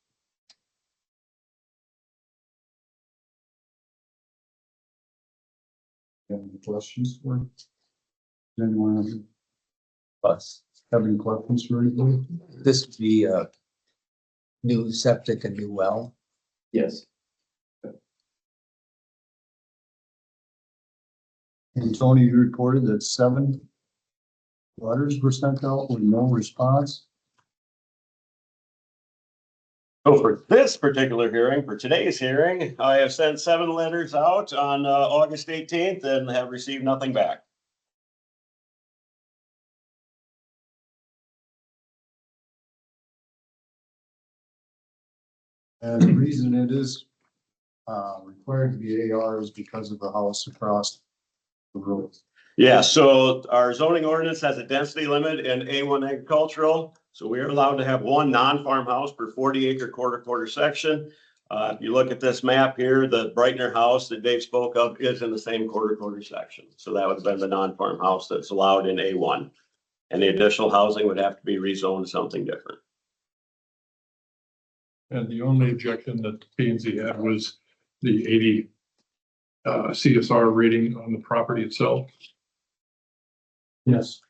Any questions for? Does anyone have any questions for anybody? This would be a new septic and new well. Yes. And Tony, you reported that 7 letters were sent out with no response. So for this particular hearing, for today's hearing, I have sent 7 letters out on August 18th and have received nothing back. And the reason it is required to be AR is because of the house across the road. Yeah, so our zoning ordinance has a density limit in A1 agricultural. So we are allowed to have 1 non-farm house per 40-acre quarter section. If you look at this map here, the Breitner house that Dave spoke of is in the same quarter section. So that would have been the non-farm house that's allowed in A1. And the additional housing would have to be rezoned to something different. And the only objection that P and Z had was the 80 CSR rating on the property itself. Yes.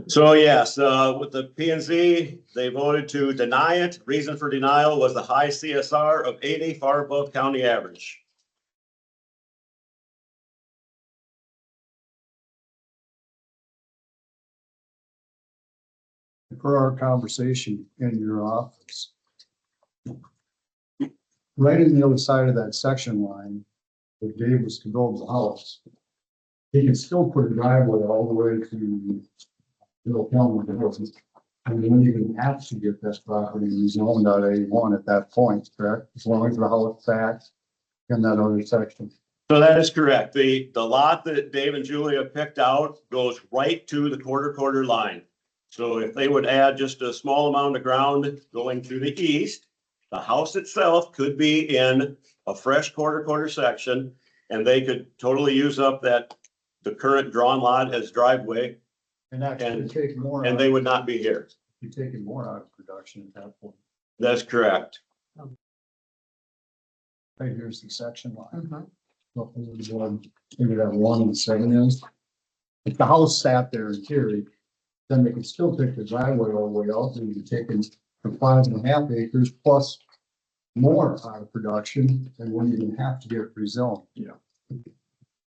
So yes, with the P and Z, they voted to deny it. Reason for denial was the high CSR of 80, far above county average. For our conversation in your office, right in the other side of that section line, where Dave was to build the house, he can still put a driveway all the way to Little Kelman. And then you can actually get this property rezoned out A1 at that point, correct? As long as the house back in that other section. So that is correct. The lot that Dave and Julia picked out goes right to the quarter line. So if they would add just a small amount of ground going to the east, the house itself could be in a fresh quarter section, and they could totally use up the current drawn lot as driveway, And actually take more. and they would not be here. You're taking more out of production at that point. That's correct. Right here's the section line. Mhm. Maybe that 1 and 7 is. If the house sat there in theory, then they could still take the driveway all the way out, and you're taking the 5.5 acres plus more out of production, and wouldn't even have to get rezoned.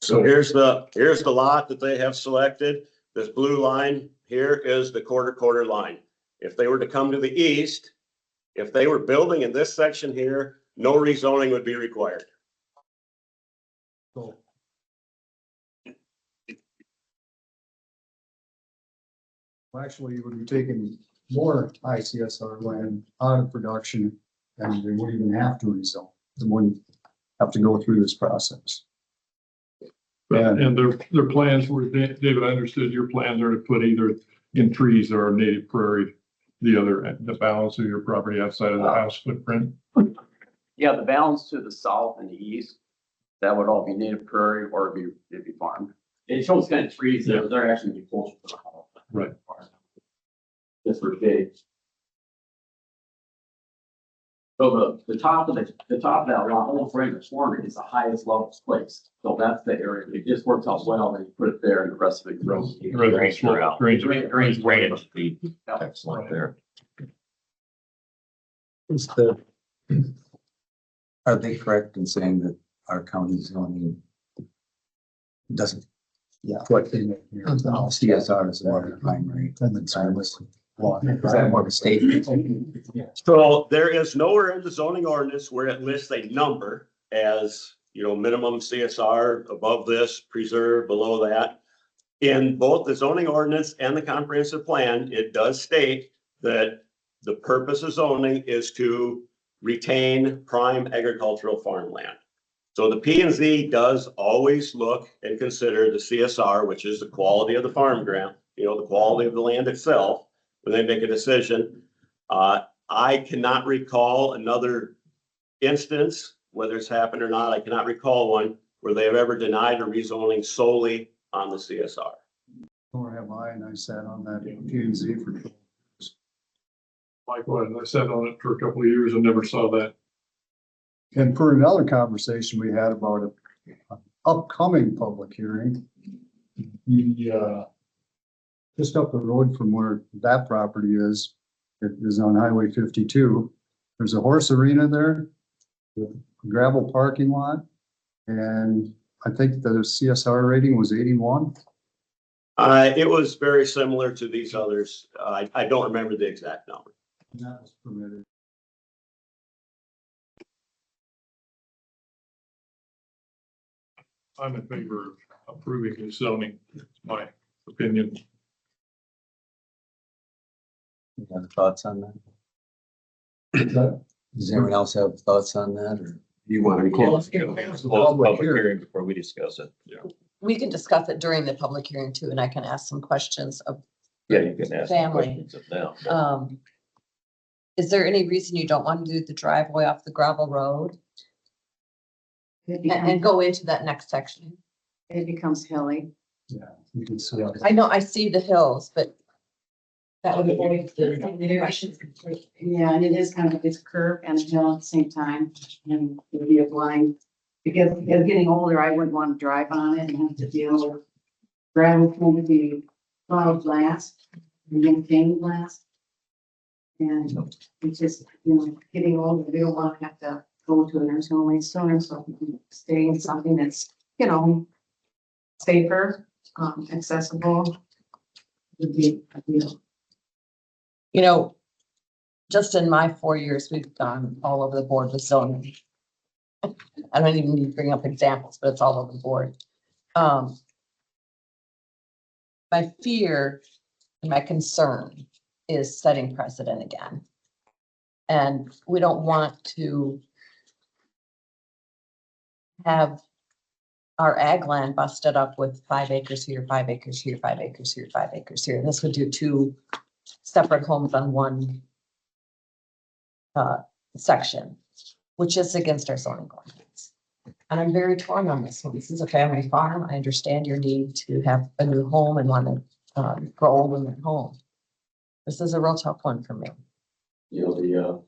So here's the lot that they have selected. This blue line here is the quarter line. If they were to come to the east, if they were building in this section here, no rezoning would be required. So well, actually, you would be taking more ICSR land out of production, and they wouldn't even have to rezone. They wouldn't have to go through this process. And their plans were, David, I understood your plans are to put either in trees or native prairie, the balance of your property outside of the house footprint. Yeah, the balance to the south and the east, that would all be native prairie or it'd be farmed. It shows kind of trees there, they're actually be closer to the house. Right. Just for shade. So the top of that lot, almost right in the corner is the highest level place. So that's the area. It just works out well and you put it there and the rest of it grows. Drains throughout. Drains right into the excellent there. Is are they correct in saying that our county zoning doesn't put in CSR as more of a primary? Is that more of a statement? So there is nowhere in the zoning ordinance where it lists a number as, minimum CSR above this, preserve below that. In both the zoning ordinance and the comprehensive plan, it does state that the purpose of zoning is to retain prime agricultural farmland. So the P and Z does always look and consider the CSR, which is the quality of the farm ground, the quality of the land itself, when they make a decision. I cannot recall another instance, whether it's happened or not, I cannot recall one where they have ever denied a rezoning solely on the CSR. Nor have I, and I sat on that P&Z for. Likewise, I sat on it for a couple of years and never saw that. And for another conversation we had about an upcoming public hearing, just up the road from where that property is, it is on Highway 52. There's a horse arena there, with a gravel parking lot, and I think the CSR rating was 81. It was very similar to these others. I don't remember the exact number. And that was permitted. I'm in favor of approving the zoning, my opinion. You have thoughts on that? Does anyone else have thoughts on that, or? You want to? Close the public hearing before we discuss it. We can discuss it during the public hearing too, and I can ask some questions of, Yeah, you can ask some Family. questions of them. is there any reason you don't want to do the driveway off the gravel road and go into that next section? It becomes hilly. Yeah, you can see. I know, I see the hills, but that would avoid the. Yeah, and it is kind of, it's a curve and a hill at the same time, and it would be a blind. Because as getting older, I wouldn't want to drive on it and have to deal with gravel going to be plowed last, and then painted last. And it's just, getting older, we don't want to have to go to a nursing home any sooner, so we can stay in something that's, safer, accessible. Would be ideal. Just in my 4 years, we've gone all over the board with zoning. I don't even need to bring up examples, but it's all over the board. My fear and my concern is setting precedent again. And we don't want to have our ag land busted up with 5 acres here, 5 acres here, 5 acres here, 5 acres here. This would do 2 separate homes on one section, which is against our zoning ordinance. And I'm very torn on this one. This is a family farm. I understand your need to have a new home and want to grow old in that home. This is a real tough one for me. You know,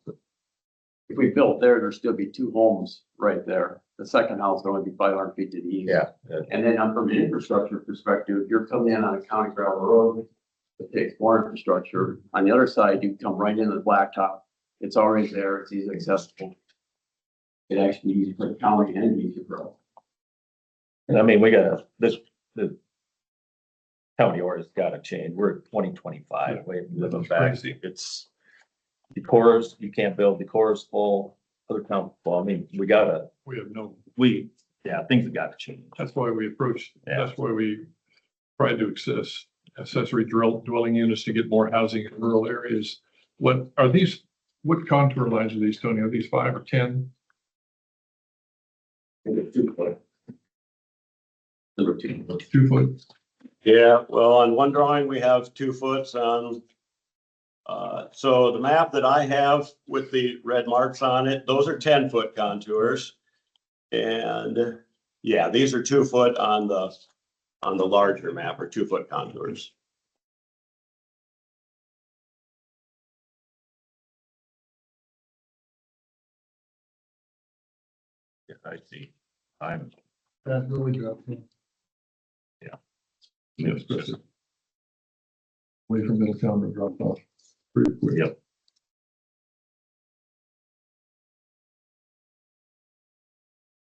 if we built there, there'd still be two homes right there. The second house would only be 500 feet to the east. Yeah. And then from an infrastructure perspective, if you're coming in on a county gravel road, it takes more infrastructure. On the other side, you come right into the blacktop. It's already there. It's easily accessible. It actually easy for the county and easy for us. And I mean, the county orders gotta change. We're at 2025, we living That's back. crazy. It's Decorah's, you can't build, Decorah's full, other towns full. I mean, We have no, things have gotta change. that's why we approached, Yeah. that's why we tried to accessory dwelling units to get more housing in rural areas. What are these, what contour lines are these, Tony? Are these 5 or 10? It's 2 foot. Number 2. 2 foot? Yeah, well, on one drawing, we have 2 foots on. So the map that I have with the red marks on it, those are 10-foot contours. And yeah, these are 2 foot on the larger map, or 2 foot contours. Yeah, I see. I'm, That's really good. Yeah, especially away from Middletown to drop off pretty quick. Yep.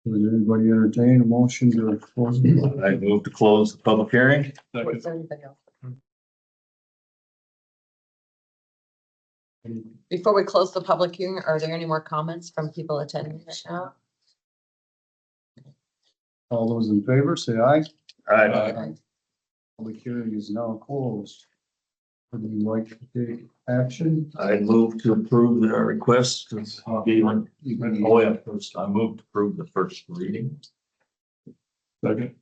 Would anybody entertain a motion to close? I move to close the public hearing. What's everybody else? Before we close the public hearing, are there any more comments from people attending right now? All those in favor, say aye. Aye. Public hearing is now closed. Would you like to take action? I move to approve the request of Gehling. Oh, yeah, first, I move to approve the first reading. Second.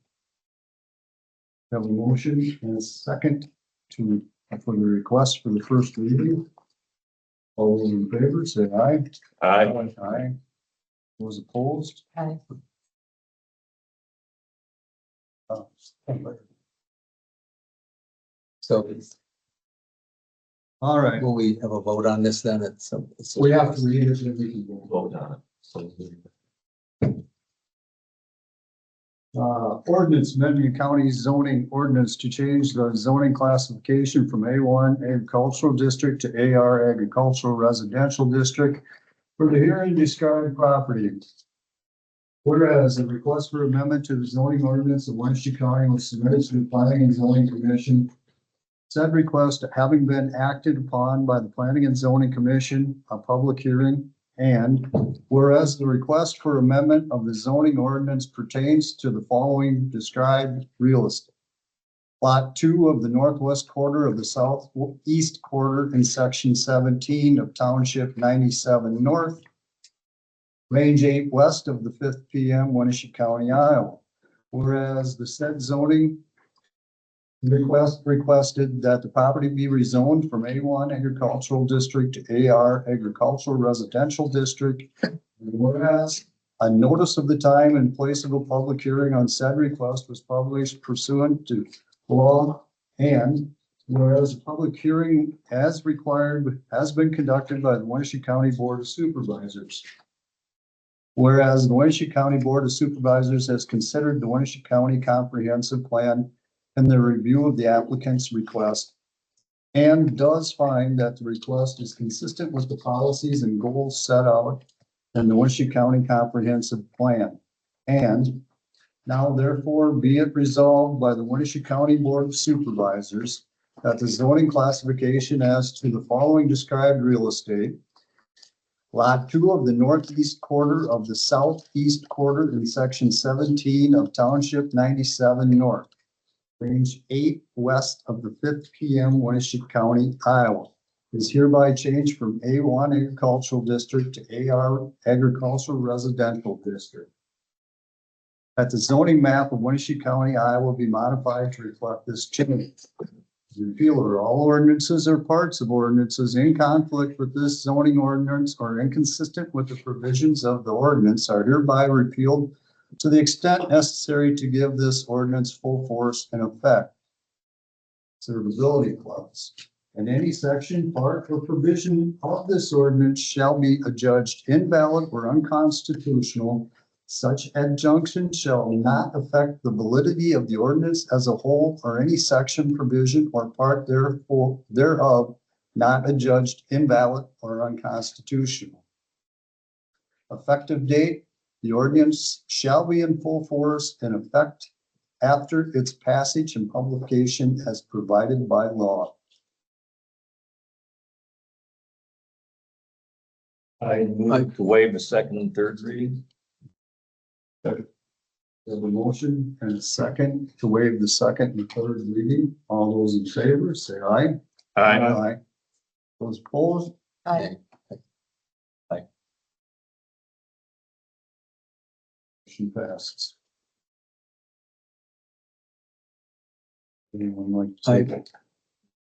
Have a motion and a second for the request for the first reading. All those in favor, say aye. Aye. Aye. Those opposed? Aye. So All right, will we have a vote on this then? we have to read it, then we can go. Vote on it. So, Ordinance amending county zoning ordinance to change the zoning classification from A1 agricultural district to AR agricultural residential district for the herein described property. Whereas a request for amendment to the zoning ordinance of Winneshiek County was submitted to the Planning and Zoning Commission. Said request having been acted upon by the Planning and Zoning Commission, a public hearing. And whereas the request for amendment of the zoning ordinance pertains to the following described real estate. Lot 2 of the northwest quarter of the southeast quarter in section 17 of township 97 north. Range 8 west of the 5th PM, Winneshiek County, Iowa. Whereas the said zoning requested that the property be rezoned from A1 agricultural district to AR agricultural residential district. Whereas a notice of the time and place of a public hearing on said request was published pursuant to law. And whereas a public hearing as required has been conducted by the Winneshiek County Board of Supervisors. Whereas the Winneshiek County Board of Supervisors has considered the Winneshiek County Comprehensive Plan and the review of the applicant's request and does find that the request is consistent with the policies and goals set out in the Winneshiek County Comprehensive Plan. And now therefore be it resolved by the Winneshiek County Board of Supervisors that the zoning classification as to the following described real estate. Lot 2 of the northeast quarter of the southeast quarter in section 17 of township 97 north. Range 8 west of the 5th PM, Winneshiek County, Iowa, is hereby changed from A1 agricultural district to AR agricultural residential district. That the zoning map of Winneshiek County, Iowa be modified to reflect this change. Repealer, all ordinances or parts of ordinances in conflict with this zoning ordinance or inconsistent with the provisions of the ordinance are hereby repealed to the extent necessary to give this ordinance full force and effect. Observability clause. and any section, part, or provision of this ordinance shall be adjudged invalid or unconstitutional. Such adjunction shall not affect the validity of the ordinance as a whole or any section, provision, or part thereof not adjudged invalid or unconstitutional. Effective date, the ordinance shall be in full force and effect after its passage and publication as provided by law. I move to waive the second and third reading. There's a motion and a second to waive the second and third reading. All those in favor, say aye. Aye. Those opposed? I, Motion passes. Anyone like to say that?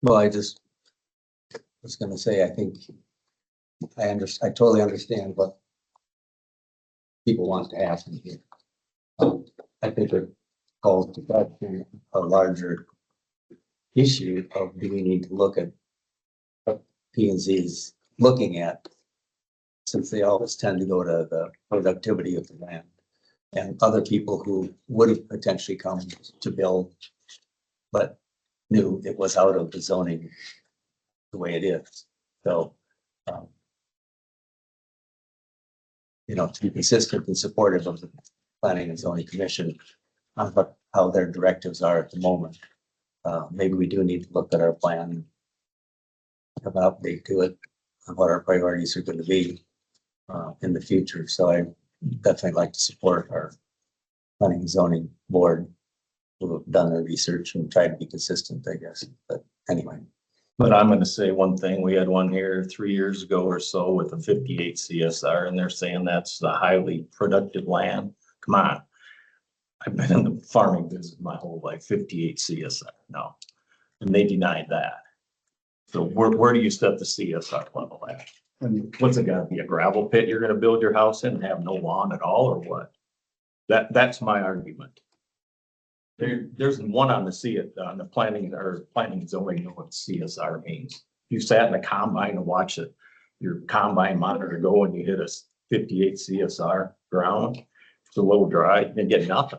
Well, I just was gonna say, I think I totally understand what people want to happen here. I think it calls to question a larger issue of, do we need to look at what P and Z's looking at? Since they always tend to go to the productivity of the land, and other people who would have potentially come to build, but knew it was out of the zoning the way it is. So, to be consistent and supportive of the Planning and Zoning Commission on how their directives are at the moment. Maybe we do need to look at our plan, have an update to it, on what our priorities are going to be in the future. So I definitely like to support our Planning and Zoning Board who have done their research and tried to be consistent, I guess. But anyway. But I'm gonna say one thing, we had one here 3 years ago or so with a 58 CSR, and they're saying that's the highly productive land. Come on. I've been in the farming business my whole life, 58 CSR, no. And they denied that. So where do you set the CSR level at? And What's it gotta be, a gravel pit you're gonna build your house in and have no lawn at all, or what? That's my argument. There's one on the planning and zoning, know what CSR means. You sat in a combine and watch your combine monitor go and you hit a 58 CSR ground, it's a low dry, and get nothing.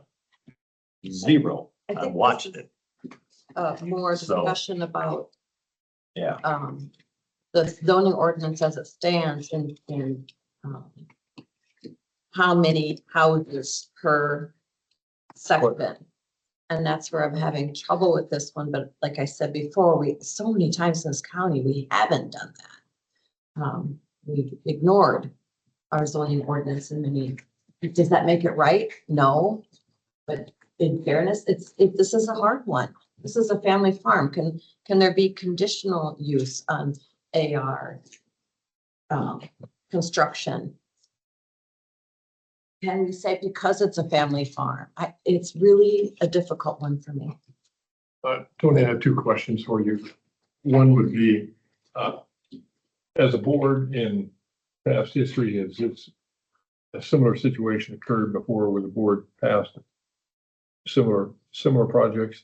Zero. I I think watched this it. more So- discussion about, Yeah. the zoning ordinance as it stands and, how many houses per section. And that's where I'm having trouble with this one, but like I said before, so many times in this county, we haven't done that. We've ignored our zoning ordinance and does that make it right? No. But in fairness, this is a hard one. This is a family farm. Can there be conditional use on AR? Construction? Can we say because it's a family farm? It's really a difficult one for me. Tony, I have two questions for you. One would be, as a board in past history, has this a similar situation occurred before where the board passed similar projects?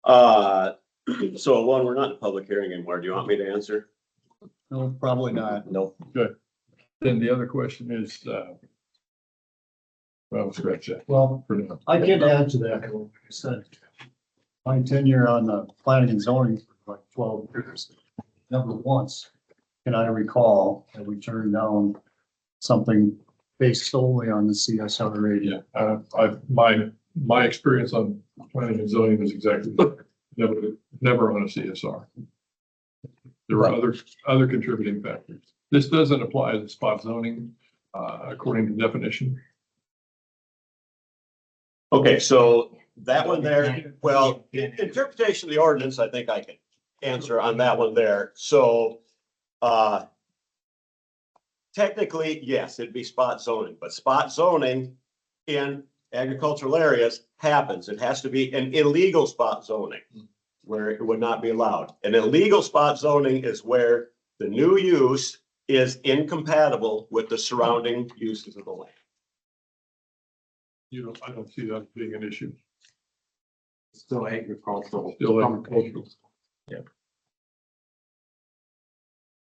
So one, we're not in public hearing anymore. Do you want me to answer? no, probably not. Nope. Good. Then the other question is, well, scratch that Well, for now. I can add to that. Like I said, my tenure on the planning and zoning for like 12 years, never once can I recall that we turned down something based solely on the CSR rating. Yeah, my experience on planning and zoning was exactly never on a CSR. There were other contributing factors. This doesn't apply to spot zoning, according to definition. Okay, so that one there, well, interpretation of the ordinance, I think I can answer on that one there. So, technically, yes, it'd be spot zoning, but spot zoning in agricultural areas happens. It has to be an illegal spot zoning where it would not be allowed. An illegal spot zoning is where the new use is incompatible with the surrounding uses of the land. I don't see that being an issue. Still agricultural. Still agricultural. Yeah.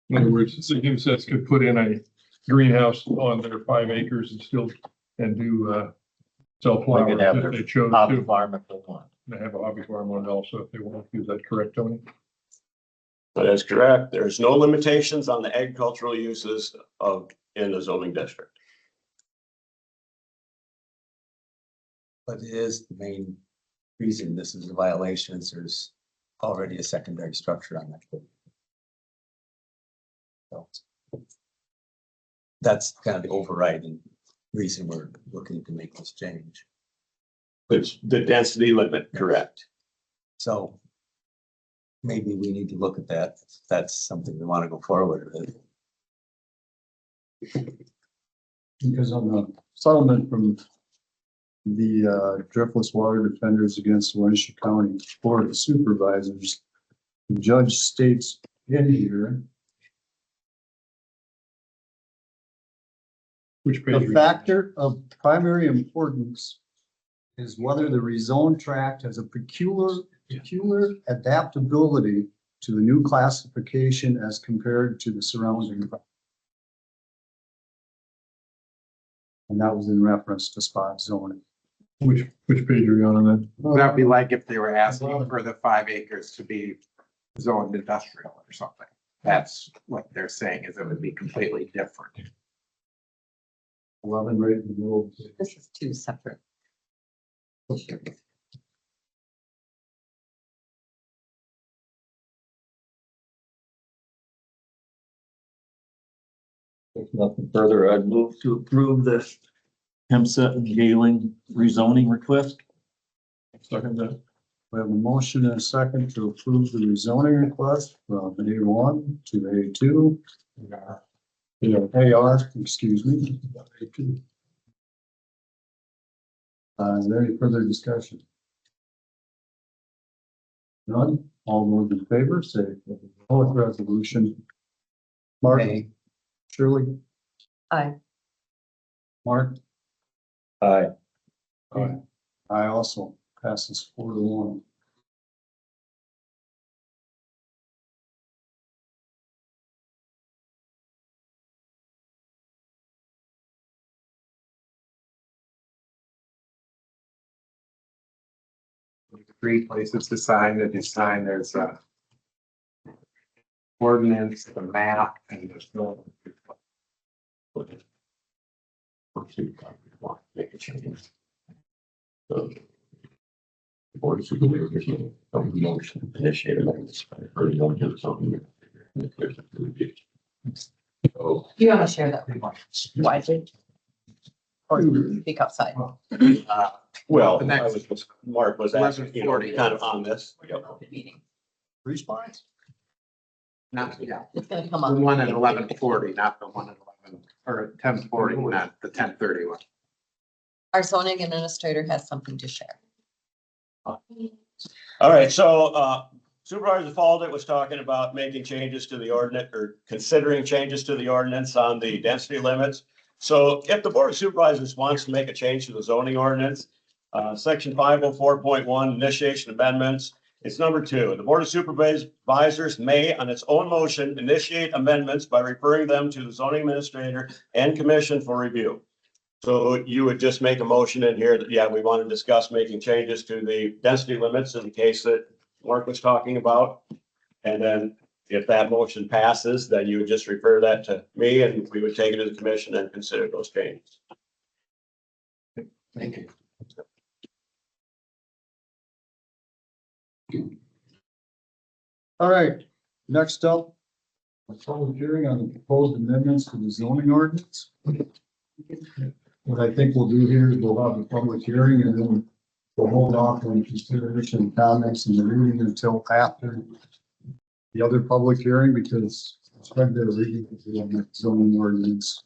In other words, the Hemesath could put in a greenhouse on their 5 acres and still, and do, sell They flowers could have if their they chose hobby to. farm if they want. They have a hobby farm on it also if they want to. Is that correct, Tony? That is correct. There's no limitations on the agricultural uses in the zoning district. But it is the main reason this is a violation is there's already a secondary structure on that. So that's kind of the overriding reason we're looking to make this change. Which the density limit, correct? So maybe we need to look at that. If that's something we want to go forward with. Because on the settlement from the driftless water defenders against Winneshiek County Board of Supervisors, the judge states in here, Which page? the factor of primary importance is whether the rezoned tract has a peculiar adaptability to the new classification as compared to the surrounding. And that was in reference to spot zoning. Which page are you on that? That'd be like if they were asking for the 5 acres to be zoned industrial or something. That's what they're saying, is it would be completely different. 11 right in the middle. This is two separate. If nothing further, I'd move to approve the Hemesath and Gehling rezoning request. Second that. We have a motion and a second to approve the rezoning request from A1 to A2. AR, excuse me. Is there any further discussion? None? All those in favor, say vote resolution. Mark, Nay. Shirley, Aye. Mark, Aye. I also passes 4-1. Three places to sign. That you sign, there's a ordinance, the map, and there's no. Make a change. Board of Supervisors, motion, initiate amendments, or you don't do something. So, You want to share that widely? Or speak outside? Well, The next- Mark was asking, you know, kind of on this. Meeting. Three spots? not, yeah, It's gonna come the up. one at 11:40, not the one at 11, or at 10:40, not the 10:30 one. Our zoning administrator has something to share. All right, so Supervisor Faldet was talking about making changes to the ordinance or considering changes to the ordinance on the density limits. So if the Board of Supervisors wants to make a change to the zoning ordinance, section 504.1 initiation amendments, it's number 2. The Board of Supervisors may, on its own motion, initiate amendments by referring them to the zoning administrator and commission for review. So you would just make a motion in here that, yeah, we want to discuss making changes to the density limits in the case that Mark was talking about. And then if that motion passes, then you would just refer that to me and we would take it to the commission and consider those changes. Thank you. All right, next up, a public hearing on the proposed amendments to the zoning ordinance. What I think we'll do here is we'll have a public hearing and then we'll hold off on consideration and comments and the reading until after the other public hearing, because it's regular reading of the zoning ordinance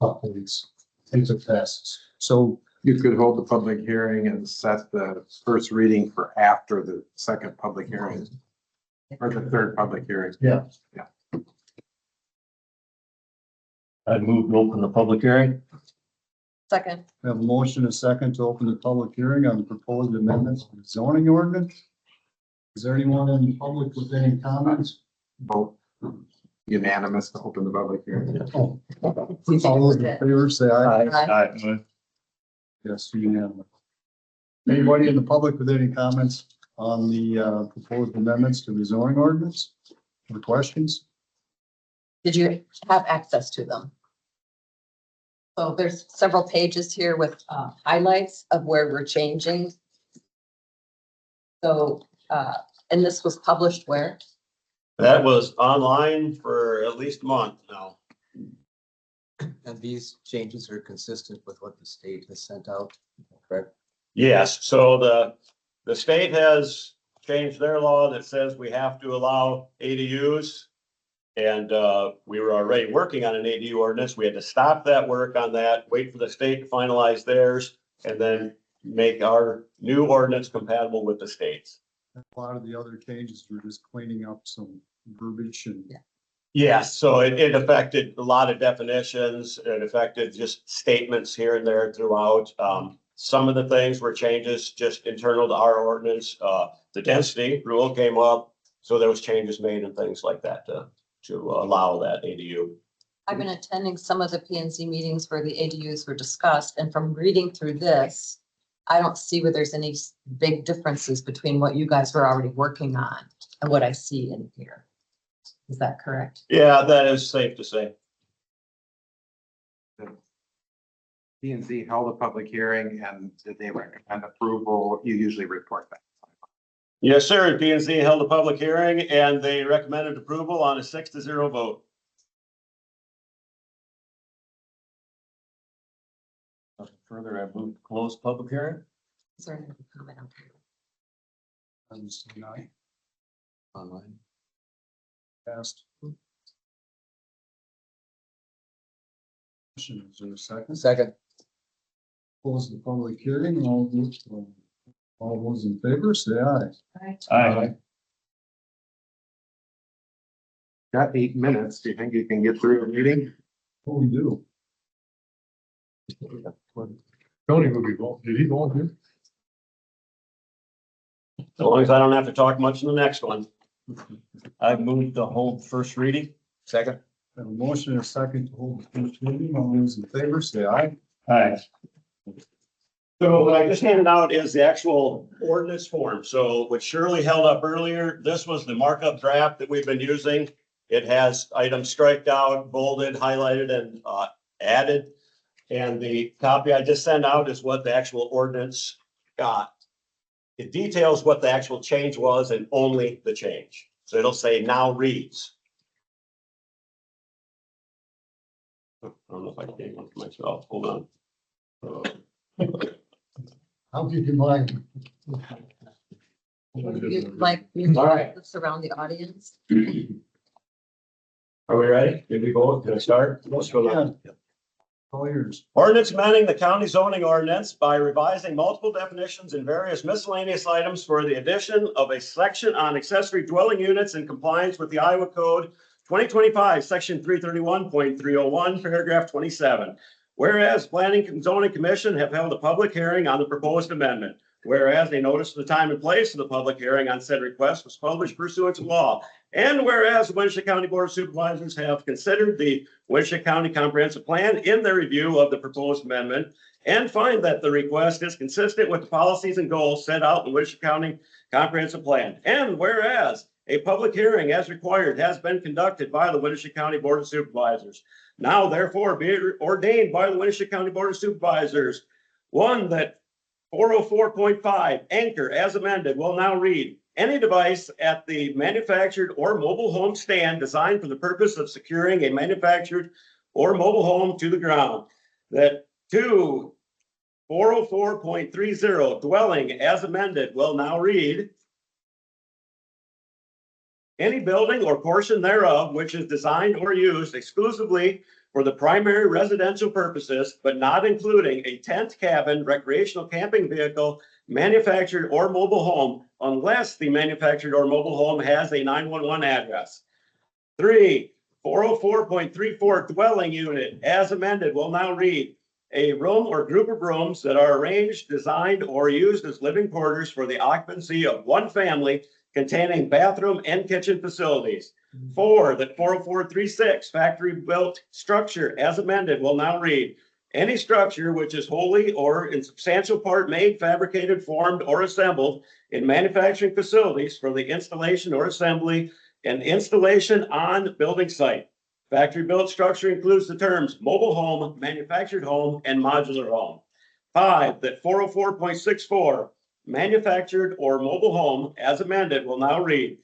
updates, things that passes. So You could hold the public hearing and set the first reading for after the second public hearing, or the third public hearing. yeah, I'd move to open the public hearing. Second, we have a motion, a second to open the public hearing on the proposed amendments to the zoning ordinance. Is there anyone in the public with any comments? Vote unanimous to open the public hearing. All those in favor, say aye. Aye. Yes, unanimous. Anybody in the public with any comments on the proposed amendments to the zoning ordinance or questions? Did you have access to them? So there's several pages here with highlights of where we're changing. So, and this was published where? That was online for at least a month now. And these changes are consistent with what the state has sent out, correct? Yes, so the state has changed their law that says we have to allow ADUs. And we were already working on an ADU ordinance. We had to stop that work on that, wait for the state to finalize theirs, and then make our new ordinance compatible with the state's. A lot of the other changes were just cleaning up some verbiage and. Yes, so it affected a lot of definitions. It affected just statements here and there throughout. Some of the things were changes just internal to our ordinance. The density rule came up, so there was changes made and things like that to allow that ADU. I've been attending some of the P and Z meetings where the ADUs were discussed, and from reading through this, I don't see where there's any big differences between what you guys were already working on and what I see in here. Is that correct? Yeah, that is safe to say. P and Z held a public hearing and did they recommend approval? You usually report that. Yes, sir. P and Z held a public hearing and they recommended approval on a 6-0 vote. Nothing further, I move to close public hearing. Is there any comment on that? Online. Passed. Is there a second? Second. Close the public hearing. All those in favor, say aye. Aye. Got 8 minutes. Do you think you can get through a meeting? What we do? Tony will be, did he volunteer? As long as I don't have to talk much in the next one. I move to hold first reading. Second. Have a motion and a second to hold the first reading. All those in favor, say aye. Aye. So what I just handed out is the actual ordinance form. So what Shirley held up earlier, this was the markup draft that we've been using. It has items striked out, bolded, highlighted, and added. And the copy I just sent out is what the actual ordinance got. It details what the actual change was and only the change. So it'll say now reads. I don't know if I can get one for myself. Hold on. I'll give you mine. Would you like me All right. to surround the audience? Are we ready? Did we vote? Can I start? Let's go. Yeah. All yours. Ordinance amending the county zoning ordinance by revising multiple definitions in various miscellaneous items for the addition of a section on accessory dwelling units in compliance with the Iowa Code 2025, section 331.301, paragraph 27. Whereas Planning and Zoning Commission have held a public hearing on the proposed amendment. Whereas a notice of the time and place of the public hearing on said request was published pursuant to law. And whereas the Winneshiek County Board of Supervisors have considered the Winneshiek County Comprehensive Plan in their review of the proposed amendment and find that the request is consistent with the policies and goals set out in the Winneshiek County Comprehensive Plan. And whereas a public hearing as required has been conducted by the Winneshiek County Board of Supervisors. Now therefore be it ordained by the Winneshiek County Board of Supervisors, one, that 404.5 anchor as amended will now read, any device at the manufactured or mobile home stand designed for the purpose of securing a manufactured or mobile home to the ground. That 2, 404.30 dwelling as amended will now read, any building or portion thereof which is designed or used exclusively for the primary residential purposes, but not including a tent, cabin, recreational camping vehicle, manufactured or mobile home, unless the manufactured or mobile home has a 911 address. 3, 404.34 dwelling unit as amended will now read, a room or group of rooms that are arranged, designed, or used as living quarters for the occupancy of one family containing bathroom and kitchen facilities. 4, that 40436 factory built structure as amended will now read, any structure which is wholly or in substantial part made, fabricated, formed, or assembled in manufacturing facilities for the installation or assembly and installation on building site. Factory built structure includes the terms mobile home, manufactured home, and modular home. 5, that 404.64 manufactured or mobile home as amended will now read,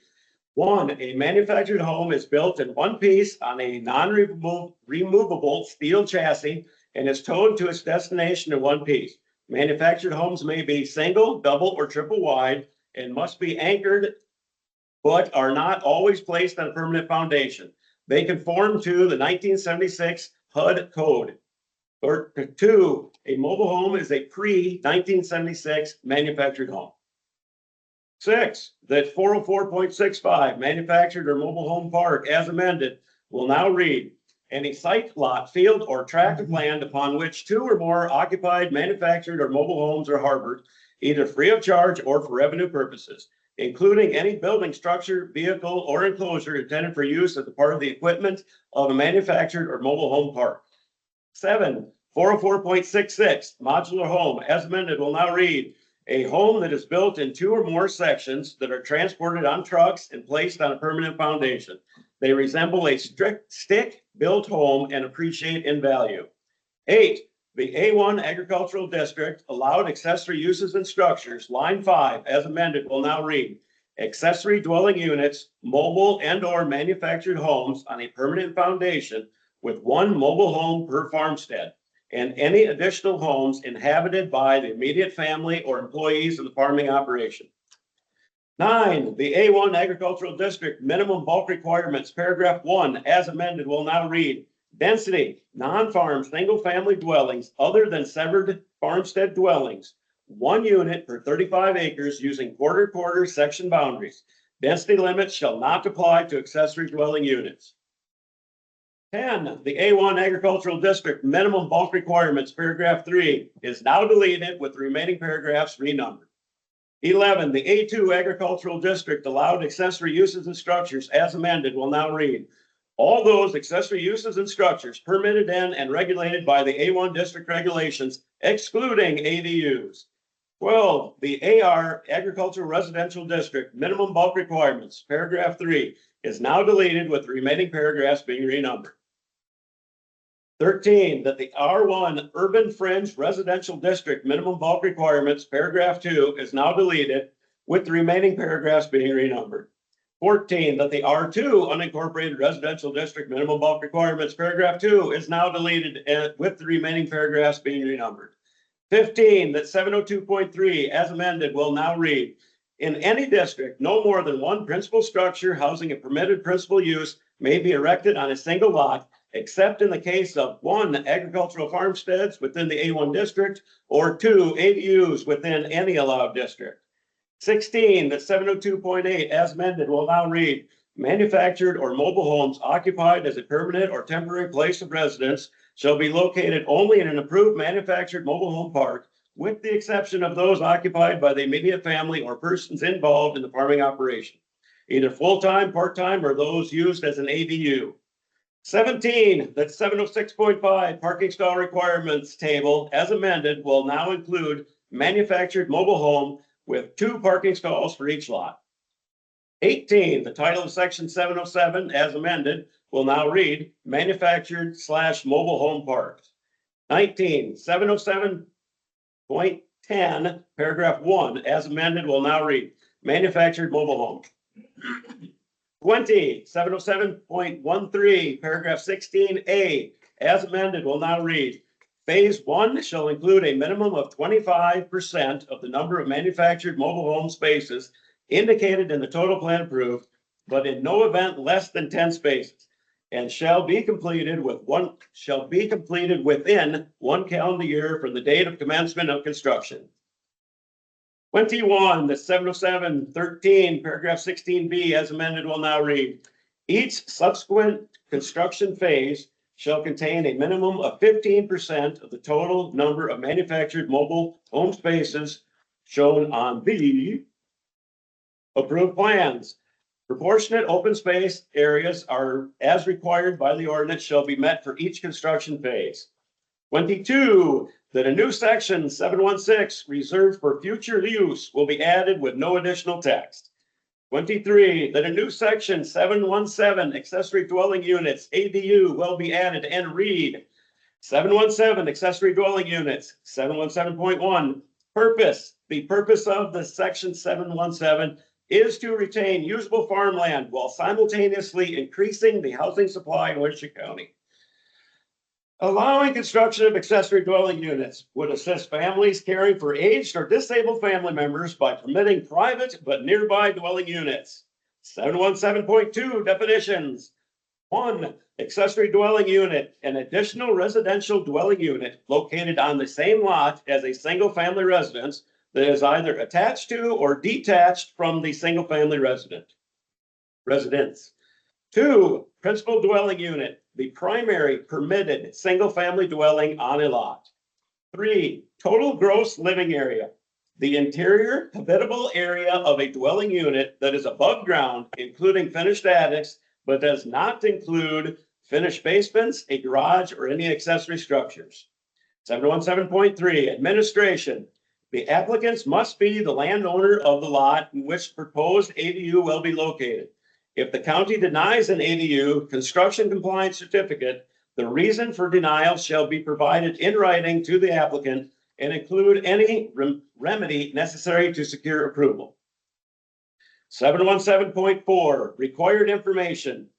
1, a manufactured home is built in one piece on a non-removable steel chassis and is towed to its destination in one piece. Manufactured homes may be single, double, or triple wide and must be anchored, but are not always placed on a permanent foundation. They conform to the 1976 HUD code. Or 2, a mobile home is a pre-1976 manufactured home. 6, that 404.65 manufactured or mobile home park as amended will now read, any site, lot, field, or tract of land upon which 2 or more occupied, manufactured, or mobile homes are harbored, either free of charge or for revenue purposes, including any building, structure, vehicle, or enclosure intended for use as a part of the equipment of a manufactured or mobile home park. 7, 404.66 modular home as amended will now read, a home that is built in 2 or more sections that are transported on trucks and placed on a permanent foundation. They resemble a stick-built home and appreciate in value. 8, the A1 agricultural district allowed accessory uses and structures, line 5 as amended will now read, accessory dwelling units, mobile and or manufactured homes on a permanent foundation with 1 mobile home per farmstead, and any additional homes inhabited by the immediate family or employees of the farming operation. 9, the A1 agricultural district minimum bulk requirements, paragraph 1 as amended will now read, density, non-farm, single-family dwellings other than severed farmstead dwellings, 1 unit per 35 acres using quarter section boundaries. Density limits shall not apply to accessory dwelling units. 10, the A1 agricultural district minimum bulk requirements, paragraph 3 is now deleted with the remaining paragraphs renumbered. 11, the A2 agricultural district allowed accessory uses and structures as amended will now read, all those accessory uses and structures permitted in and regulated by the A1 district regulations, excluding ADUs. 12, the AR agricultural residential district minimum bulk requirements, paragraph 3 is now deleted with the remaining paragraphs being renumbered. 13, that the R1 urban fringe residential district minimum bulk requirements, paragraph 2 is now deleted with the remaining paragraphs being renumbered. 14, that the R2 unincorporated residential district minimum bulk requirements, paragraph 2 is now deleted with the remaining paragraphs being renumbered. 15, that 702.3 as amended will now read, in any district, no more than 1 principal structure housing a permitted principal use may be erected on a single lot, except in the case of 1 agricultural farmsteads within the A1 district or 2 ADUs within any allowed district. 16, that 702.8 as amended will now read, manufactured or mobile homes occupied as a permanent or temporary place of residence shall be located only in an approved manufactured mobile home park, with the exception of those occupied by the immediate family or persons involved in the farming operation, either full-time, part-time, or those used as an ADU. 17, that 706.5 parking stall requirements table as amended will now include manufactured mobile home with 2 parking stalls for each lot. 18, the title of section 707 as amended will now read manufactured/mobile home parks. 19, 707.10 paragraph 1 as amended will now read manufactured mobile home. 20, 707.13 paragraph 16A as amended will now read, phase 1 shall include a minimum of 25% of the number of manufactured mobile home spaces indicated in the total plan approved, but in no event less than 10 spaces, and shall be completed within 1 calendar year from the date of commencement of construction. 21, the 707.13 paragraph 16B as amended will now read, each subsequent construction phase shall contain a minimum of 15% of the total number of manufactured mobile home spaces shown on the approved plans. Proportionate open space areas are, as required by the ordinance, shall be met for each construction phase. 22, that a new section 716 reserved for future use will be added with no additional text. 23, that a new section 717 accessory dwelling units ADU will be added and read. 717 accessory dwelling units, 717.1, purpose. The purpose of the section 717 is to retain usable farmland while simultaneously increasing the housing supply in Winneshiek County. Allowing construction of accessory dwelling units would assist families caring for aged or disabled family members by permitting private but nearby dwelling units. 717.2 definitions. 1, accessory dwelling unit, an additional residential dwelling unit located on the same lot as a single-family residence that is either attached to or detached from the single-family residence. 2, principal dwelling unit, the primary permitted single-family dwelling on a lot. 3, total gross living area, the interior habitable area of a dwelling unit that is above ground, including finished attics, but does not include finished basements, a garage, or any accessory structures. 717.3, administration. The applicants must be the landowner of the lot in which proposed ADU will be located. If the county denies an ADU construction compliance certificate, the reason for denial shall be provided in writing to the applicant and include any remedy necessary to secure approval. 717.4, required information.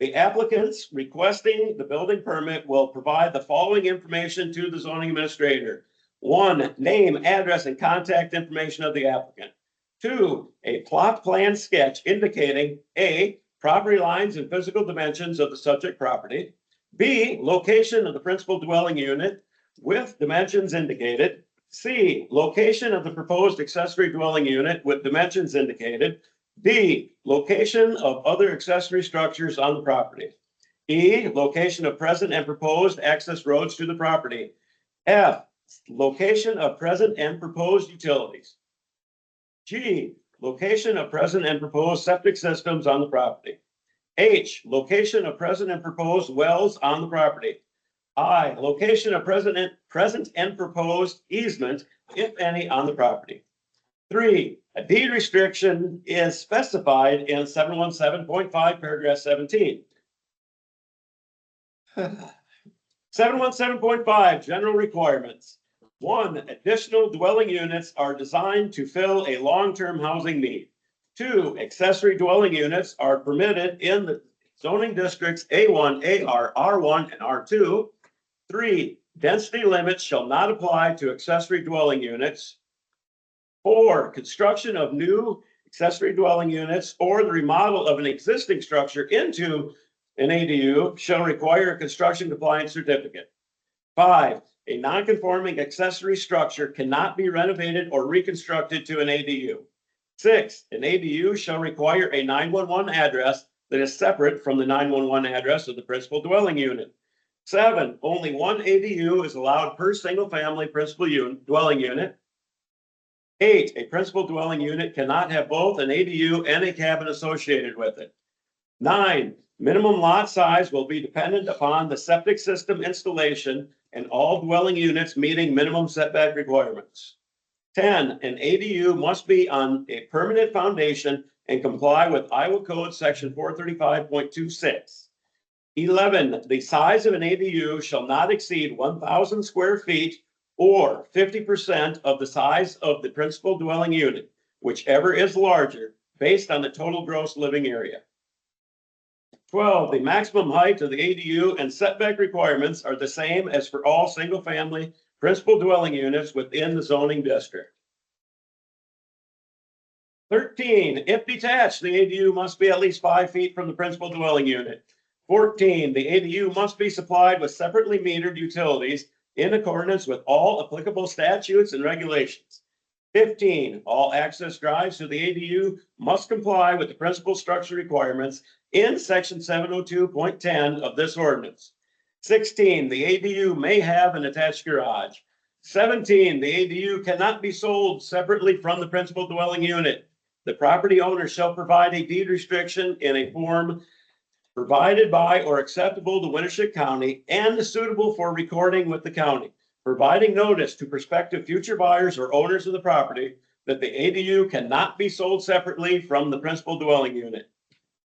The applicants requesting the building permit will provide the following information to the zoning administrator. 1, name, address, and contact information of the applicant. 2, a plot plan sketch indicating A, property lines and physical dimensions of the subject property. B, location of the principal dwelling unit with dimensions indicated. C, location of the proposed accessory dwelling unit with dimensions indicated. D, location of other accessory structures on the property. E, location of present and proposed access roads to the property. F, location of present and proposed utilities. G, location of present and proposed septic systems on the property. H, location of present and proposed wells on the property. I, location of present and proposed easement, if any, on the property. 3, a deed restriction is specified in 717.5, paragraph 17. 717.5, general requirements. 1, additional dwelling units are designed to fill a long-term housing need. 2, accessory dwelling units are permitted in the zoning districts A1, AR, R1, and R2. 3, density limits shall not apply to accessory dwelling units. 4, construction of new accessory dwelling units or the remodel of an existing structure into an ADU shall require a construction compliance certificate. 5, a non-conforming accessory structure cannot be renovated or reconstructed to an ADU. 6, an ADU shall require a 911 address that is separate from the 911 address of the principal dwelling unit. 7, only one ADU is allowed per single-family principal dwelling unit. 8, a principal dwelling unit cannot have both an ADU and a cabin associated with it. 9, minimum lot size will be dependent upon the septic system installation and all dwelling units meeting minimum setback requirements. 10, an ADU must be on a permanent foundation and comply with Iowa Code section 435.26. 11, the size of an ADU shall not exceed 1,000 square feet or 50% of the size of the principal dwelling unit, whichever is larger, based on the total gross living area. 12, the maximum height of the ADU and setback requirements are the same as for all single-family principal dwelling units within the zoning district. 13, if detached, the ADU must be at least 5 feet from the principal dwelling unit. 14, the ADU must be supplied with separately metered utilities in accordance with all applicable statutes and regulations. 15, all access drives to the ADU must comply with the principal structure requirements in section 702.10 of this ordinance. 16, the ADU may have an attached garage. 17, the ADU cannot be sold separately from the principal dwelling unit. the property owner shall provide a deed restriction in a form provided by or acceptable to Winneshiek County and suitable for recording with the county, providing notice to prospective future buyers or owners of the property that the ADU cannot be sold separately from the principal dwelling unit.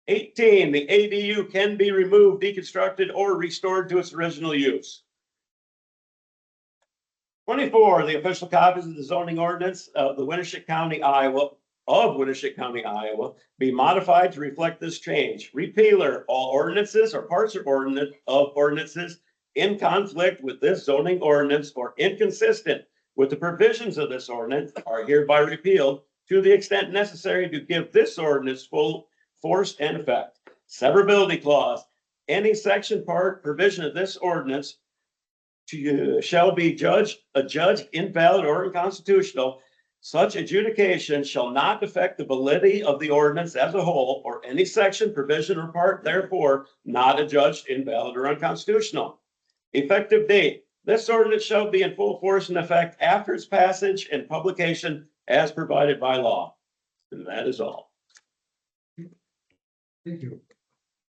18, the ADU can be removed, deconstructed, or restored to its original use. 24, the official copies of the zoning ordinance of the Winneshiek County, Iowa, be modified to reflect this change. Repealer, all ordinances or parts of ordinances in conflict with this zoning ordinance or inconsistent with the provisions of this ordinance are hereby repealed to the extent necessary to give this ordinance full force and effect. Severability clause, any section, part, provision of this ordinance shall be adjudged invalid or unconstitutional. Such adjudication shall not affect the validity of the ordinance as a whole or any section, provision, or part therefore not adjudged invalid or unconstitutional. Effective date. This ordinance shall be in full force and effect after its passage and publication as provided by law. And that is all. Thank you.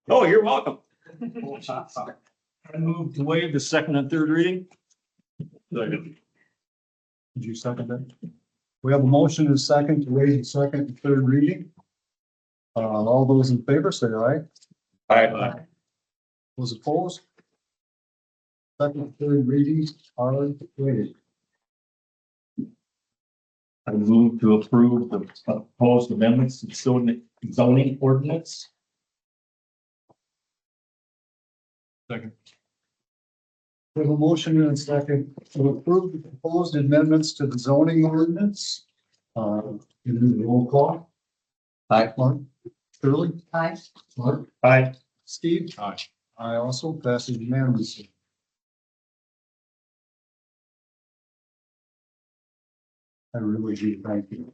Oh, you're welcome. I move to waive the second and third reading. Second. Did you second that? We have a motion and a second to waive the second and third reading. All those in favor say aye. Aye. Those opposed? Second and third readings are waived. I move to approve the proposed amendments to zoning ordinance. Second. We have a motion and a second to approve the proposed amendments to the zoning ordinance. In the roll call. Aye. Mark, Shirley, Aye. Mark, Aye. Steve. Aye. I also passes unanimously. I really do thank you.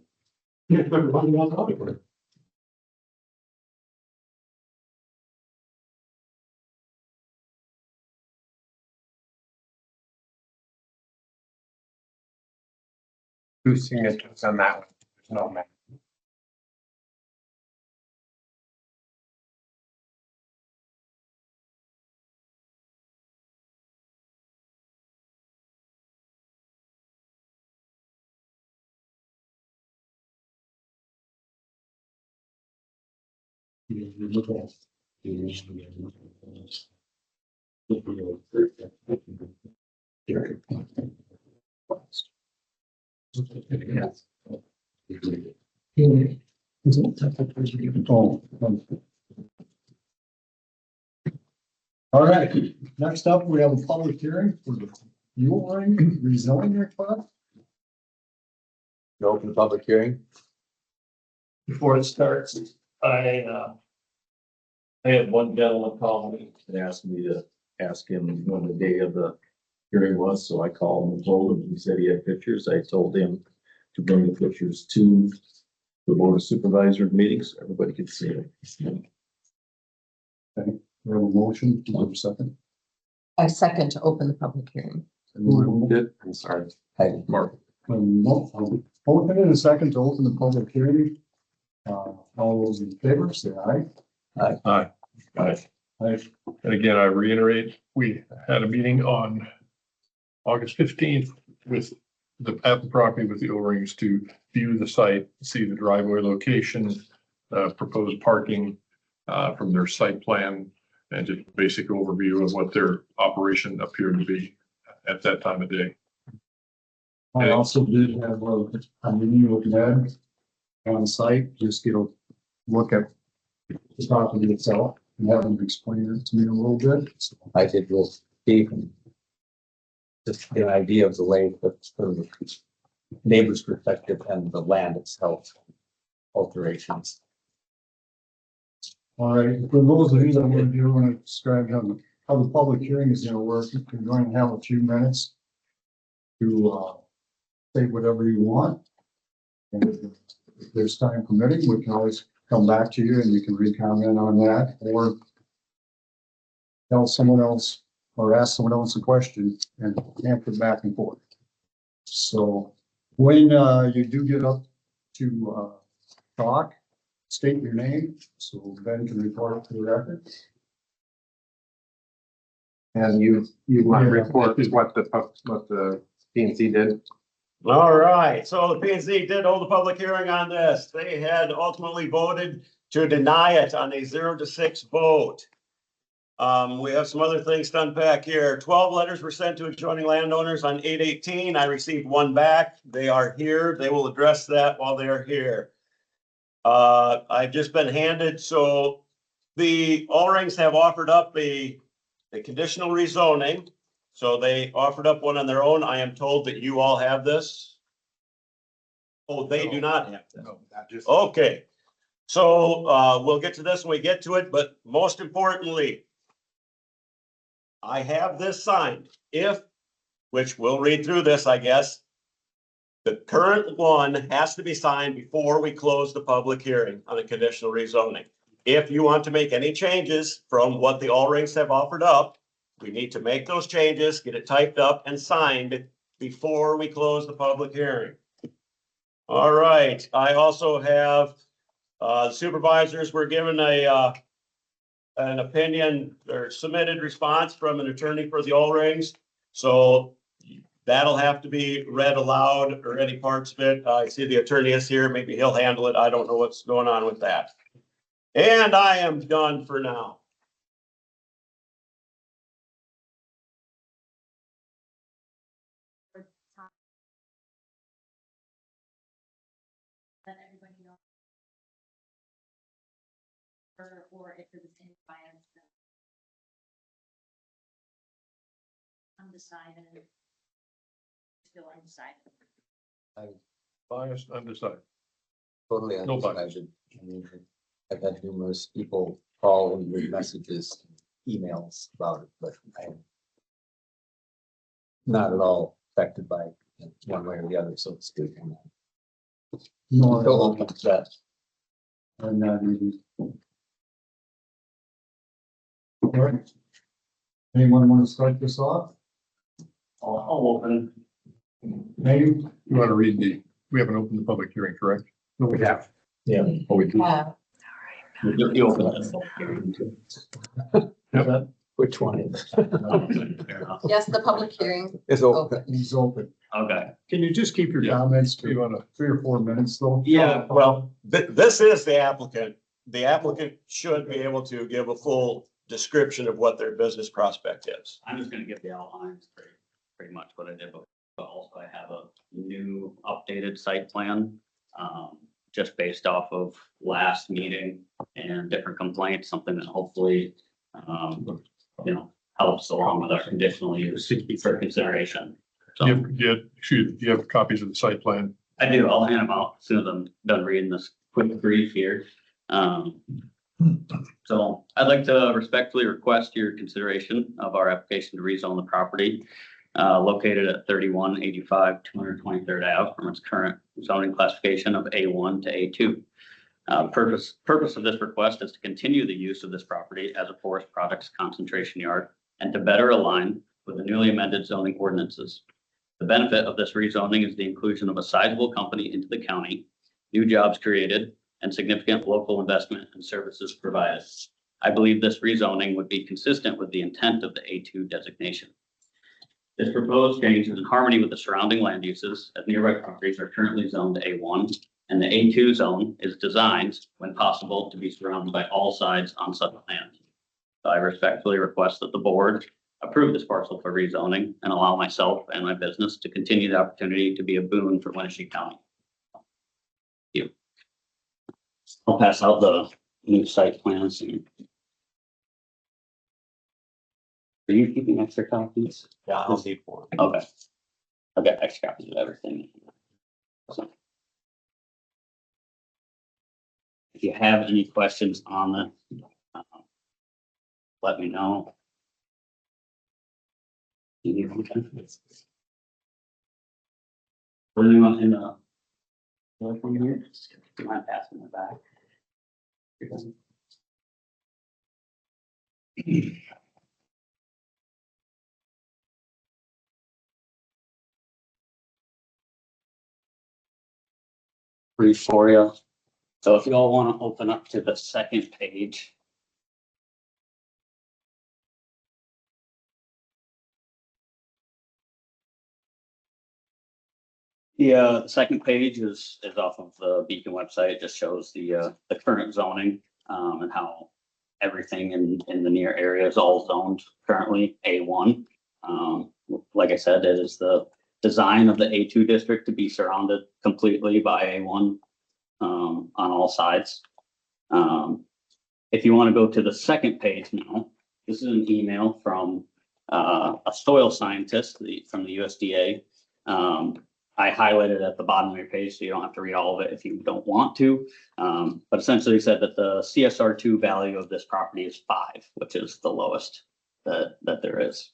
Two signatures on that one. There's no man. All right, next up, we have a public hearing for the Ulring rezoning request. You open the public hearing. Before it starts, I had one gentleman call me and asked me to ask him when the day of the hearing was, so I called him and told him. He said he had pictures. I told him to bring the pictures to the Board of Supervisors meetings, so everybody could see it. Okay, we have a motion, do we have a second? I second to open the public hearing. I'm sorry. Hey, Mark. Motion in a second to open the public hearing. All those in favor, say aye. Aye. Aye. And again, I reiterate, we had a meeting on August 15th with at the property with the Ulrings to view the site, see the driveway location, proposed parking from their site plan, and just basic overview of what their operation appeared to be at that time of day. I also did have a meeting with Ned on site, just get a look at the property itself and have him explain it to me a little bit. So, I did with Steve. And just get an idea of the way that from the neighbor's perspective and the land itself alterations. all right, for those of you that want to describe how the public hearing is gonna work, you're going to have a few minutes to say whatever you want. And if there's time permitting, we can always come back to you and you can re-comment on that, or tell someone else or ask someone else a question and answer back and forth. So when you do get up to talk, state your name, so Ben can report to the record. And you want to report what the P and Z did? All right, so the P and Z did hold a public hearing on this. They had ultimately voted to deny it on a 0-6 vote. We have some other things to unpack here. 12 letters were sent to adjoining landowners on 8/18. I received one back. They are here. They will address that while they are here. I've just been handed, so the Ulrings have offered up a conditional rezoning. So they offered up one on their own. I am told that you all have this. Oh, they do not have this. No, not just. Okay, so we'll get to this when we get to it, but most importantly, I have this signed. Which we'll read through this, I guess. The current one has to be signed before we close the public hearing on the conditional rezoning. If you want to make any changes from what the Ulrings have offered up, we need to make those changes, get it typed up and signed before we close the public hearing. All right, I also have, supervisors were given an opinion or submitted response from an attorney for the Ulrings. So that'll have to be read aloud or any parts of it. I see the attorney is here. Maybe he'll handle it. I don't know what's going on with that. And I am done for now. Let everybody know. Or if it was in bias. Undecided. Still undecided. Biased, undecided. Totally No bias. undecided. I mean, I've had numerous people call and leave messages, emails about it, but I'm not at all affected by it one way or the other, so it's good. No, So open to that. I'm not really. All right. Anyone want to start this off? I'll open. Name? You want to read we haven't opened the public hearing, correct? No, we have. Yeah. Oh, we do. You open it. Which one? Yes, the public hearing Is open. He's open. Okay. Can you just keep your Yeah. comments You to want to 3 or 4 minutes though? Yeah. Well, this is the applicant. The applicant should be able to give a full description of what their business prospect is. I'm just gonna give the outlines, pretty much what I did, but also I have a new updated site plan. Just based off of last meeting and different complaints, something that hopefully, helps along with our conditional use for consideration. So do you have copies of the site plan? I do, I'll hand them out as soon as I'm done reading this quick brief here. So I'd like to respectfully request your consideration of our application to rezone the property located at 3185 223rd Ave from its current zoning classification of A1 to A2. Purpose of this request is to continue the use of this property as a forest products concentration yard and to better align with the newly amended zoning ordinances. The benefit of this rezoning is the inclusion of a sizable company into the county, new jobs created, and significant local investment and services provided. I believe this rezoning would be consistent with the intent of the A2 designation. This proposed change is in harmony with the surrounding land uses, as nearby properties are currently zoned to A1, and the A2 zone is designed, when possible, to be surrounded by all sides on such land. So I respectfully request that the board approve this parcel for rezoning and allow myself and my business to continue the opportunity to be a boon for Winneshiek County. Thank you. I'll pass out the new site plans. Are you keeping extra copies? Yeah, I'll need one. Okay. I've got extra copies of everything. So, if you have any questions on the, let me know. You need one? Anyone in the? From here? Do you mind passing it back? Brief for you. So if you all want to open up to the second page. The second page is off of the Beacon website. It just shows the current zoning, and how everything in the near area is all zoned currently A1. Like I said, it is the design of the A2 district to be surrounded completely by A1, on all sides. If you want to go to the second page now, this is an email from a soil scientist from the USDA. I highlighted at the bottom of your page, so you don't have to read all of it if you don't want to. But essentially said that the CSR2 value of this property is 5, which is the lowest that there is.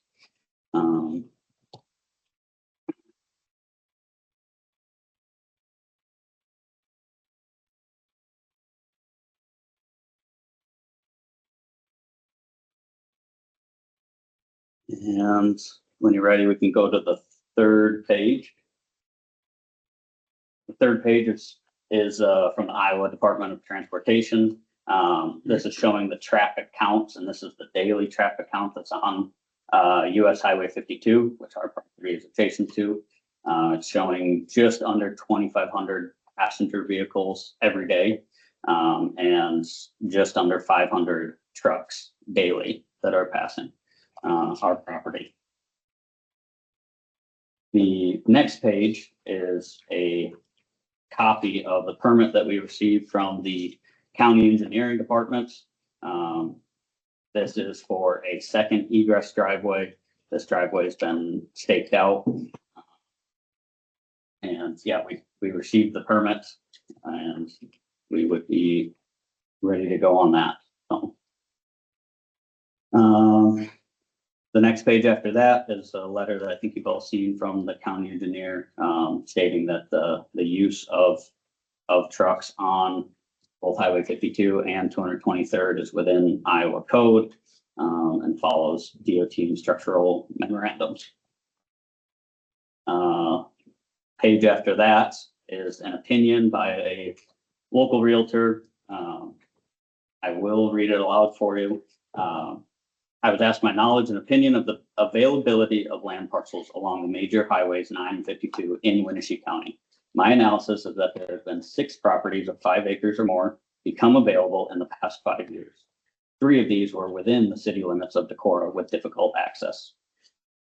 And when you're ready, we can go to the third page. The third page is from the Iowa Department of Transportation. This is showing the traffic counts, and this is the daily traffic count that's on US Highway 52, which our property is adjacent to. It's showing just under 2,500 passenger vehicles every day, and just under 500 trucks daily that are passing our property. The next page is a copy of the permit that we received from the county engineering department. This is for a second egress driveway. This driveway has been staked out. And yeah, we received the permit, and we would be ready to go on that. So, the next page after that is a letter that I think you've all seen from the county engineer, stating that the use of trucks on both Highway 52 and 223rd is within Iowa code, and follows DOT instructional memorandums. Page after that is an opinion by a local realtor. I will read it aloud for you. I was asked my knowledge and opinion of the availability of land parcels along the major highways 9 and 52 in Winneshiek County. My analysis is that there have been 6 properties of 5 acres or more become available in the past 5 years. 3 of these were within the city limits of Decorah with difficult access.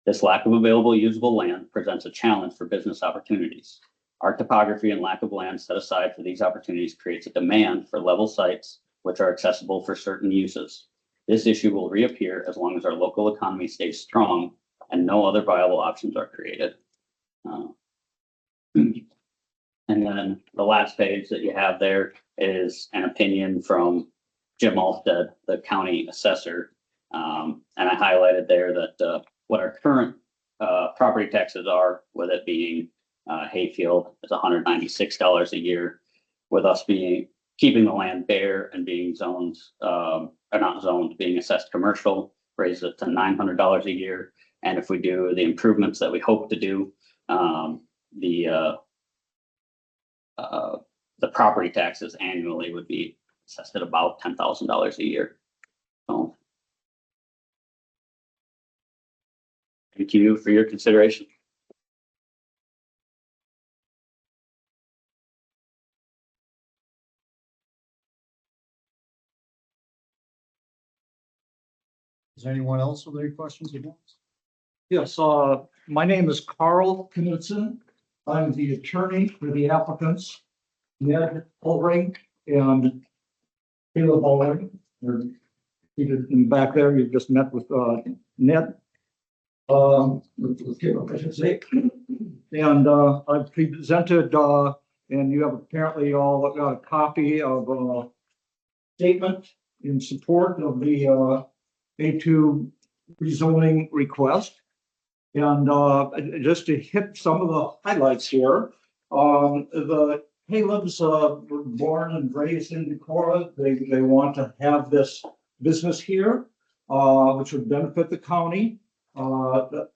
This lack of available usable land presents a challenge for business opportunities. Our topography and lack of land set aside for these opportunities creates a demand for level sites which are accessible for certain uses. This issue will reappear as long as our local economy stays strong and no other viable options are created. And then the last page that you have there is an opinion from Jim Alstead, the county assessor. And I highlighted there that what our current property taxes are, with it being hayfield, is $196 a year, with us keeping the land bare and being zoned, or not zoned, being assessed commercial, raise it to $900 a year. And if we do the improvements that we hope to do, the property taxes annually would be assessed at about $10,000 a year. So, thank you for your consideration. Is there anyone else with any questions or comments? Yes, my name is Carl Knudsen. I'm the attorney for the applicants, Ned Ulring and Caleb Ulring. They're seated in the back there. You just met with Ned. With Caleb, I should say. And I've presented, and you have apparently all got a copy of a statement in support of the A2 rezoning request. And just to hit some of the highlights here, the Caleb's were born and raised in Decorah. They want to have this business here, which would benefit the county. The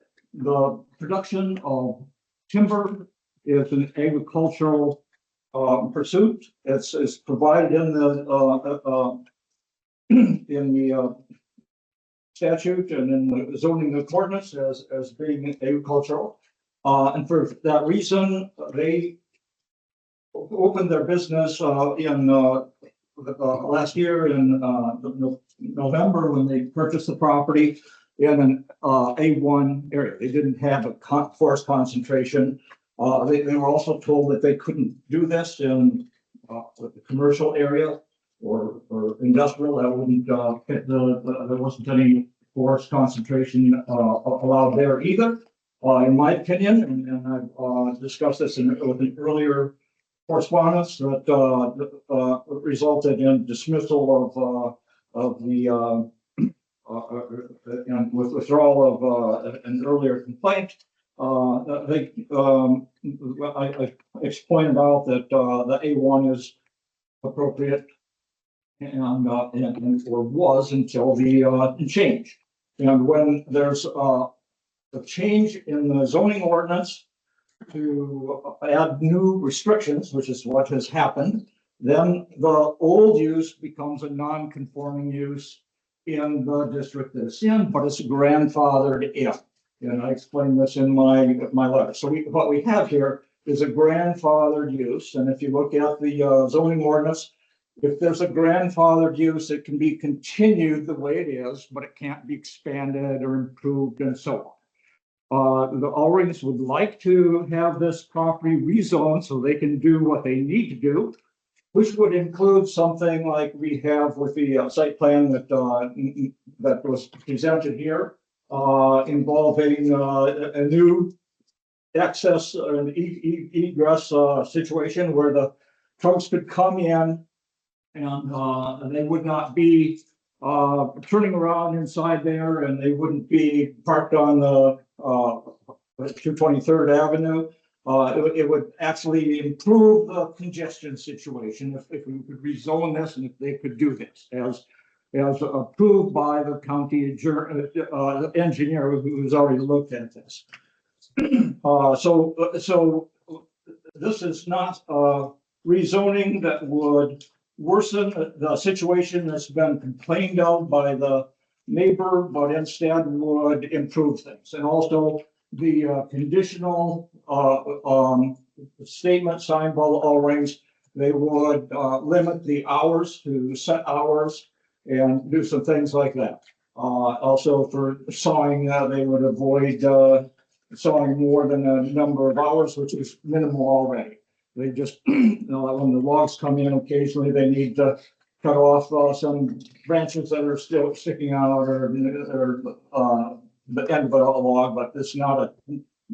production of timber is an agricultural pursuit. It's provided in the statute and in the zoning ordinance as being agricultural. And for that reason, they opened their business in last year in November when they purchased the property in an A1 area. They didn't have a forest concentration. They were also told that they couldn't do this in the commercial area or industrial. That wouldn't there wasn't any forest concentration allowed there either. In my opinion, and I've discussed this with an earlier correspondence that resulted in dismissal of the and with withdrawal of an earlier complaint. I explained about that the A1 is appropriate and or was until the change. And when there's a change in the zoning ordinance to add new restrictions, which is what has happened, then the old use becomes a non-conforming use in the district that it's in, but it's grandfathered in. And I explained this in my letter. So what we have here is a grandfathered use. And if you look at the zoning ordinance, if there's a grandfathered use, it can be continued the way it is, but it can't be expanded or improved and so on. The Ulrings would like to have this property rezoned so they can do what they need to do, which would include something like we have with the site plan that was presented here, involving a new access and egress situation where the trucks could come in and they would not be turning around inside there, and they wouldn't be parked on the 223rd Avenue. It would actually improve the congestion situation if we could rezone this and if they could do this as approved by the county engineer who's already looked at this. So this is not rezoning that would worsen the situation that's been complained of by the neighbor, but instead would improve things. And also the conditional statement signed by the Ulrings, they would limit the hours to set hours and do some things like that. Also for sawing, they would avoid sawing more than a number of hours, which is minimal already. They just, when the logs come in occasionally, they need to cut off some branches that are still sticking out or the end of a log, but it's not a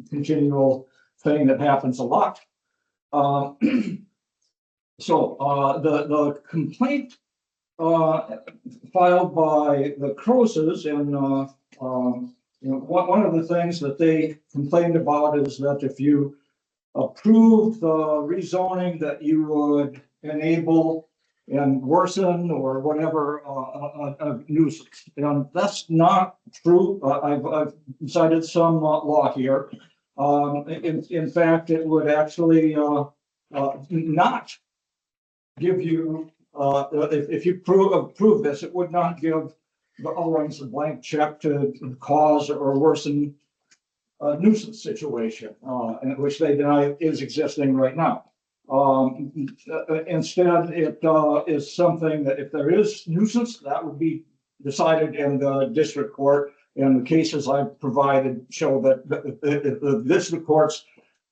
continual thing that happens a lot. So the complaint filed by the Crosses, and one of the things that they complained about is that if you approve the rezoning, that you would enable and worsen or whatever a nuisance. And that's not true. I've cited some law here. In fact, it would actually not give you, if you approve this, it would not give the Ulrings a blank check to cause or worsen a nuisance situation, which they deny is existing right now. Instead, it is something that if there is nuisance, that would be decided in the district court. And the cases I've provided show that the district courts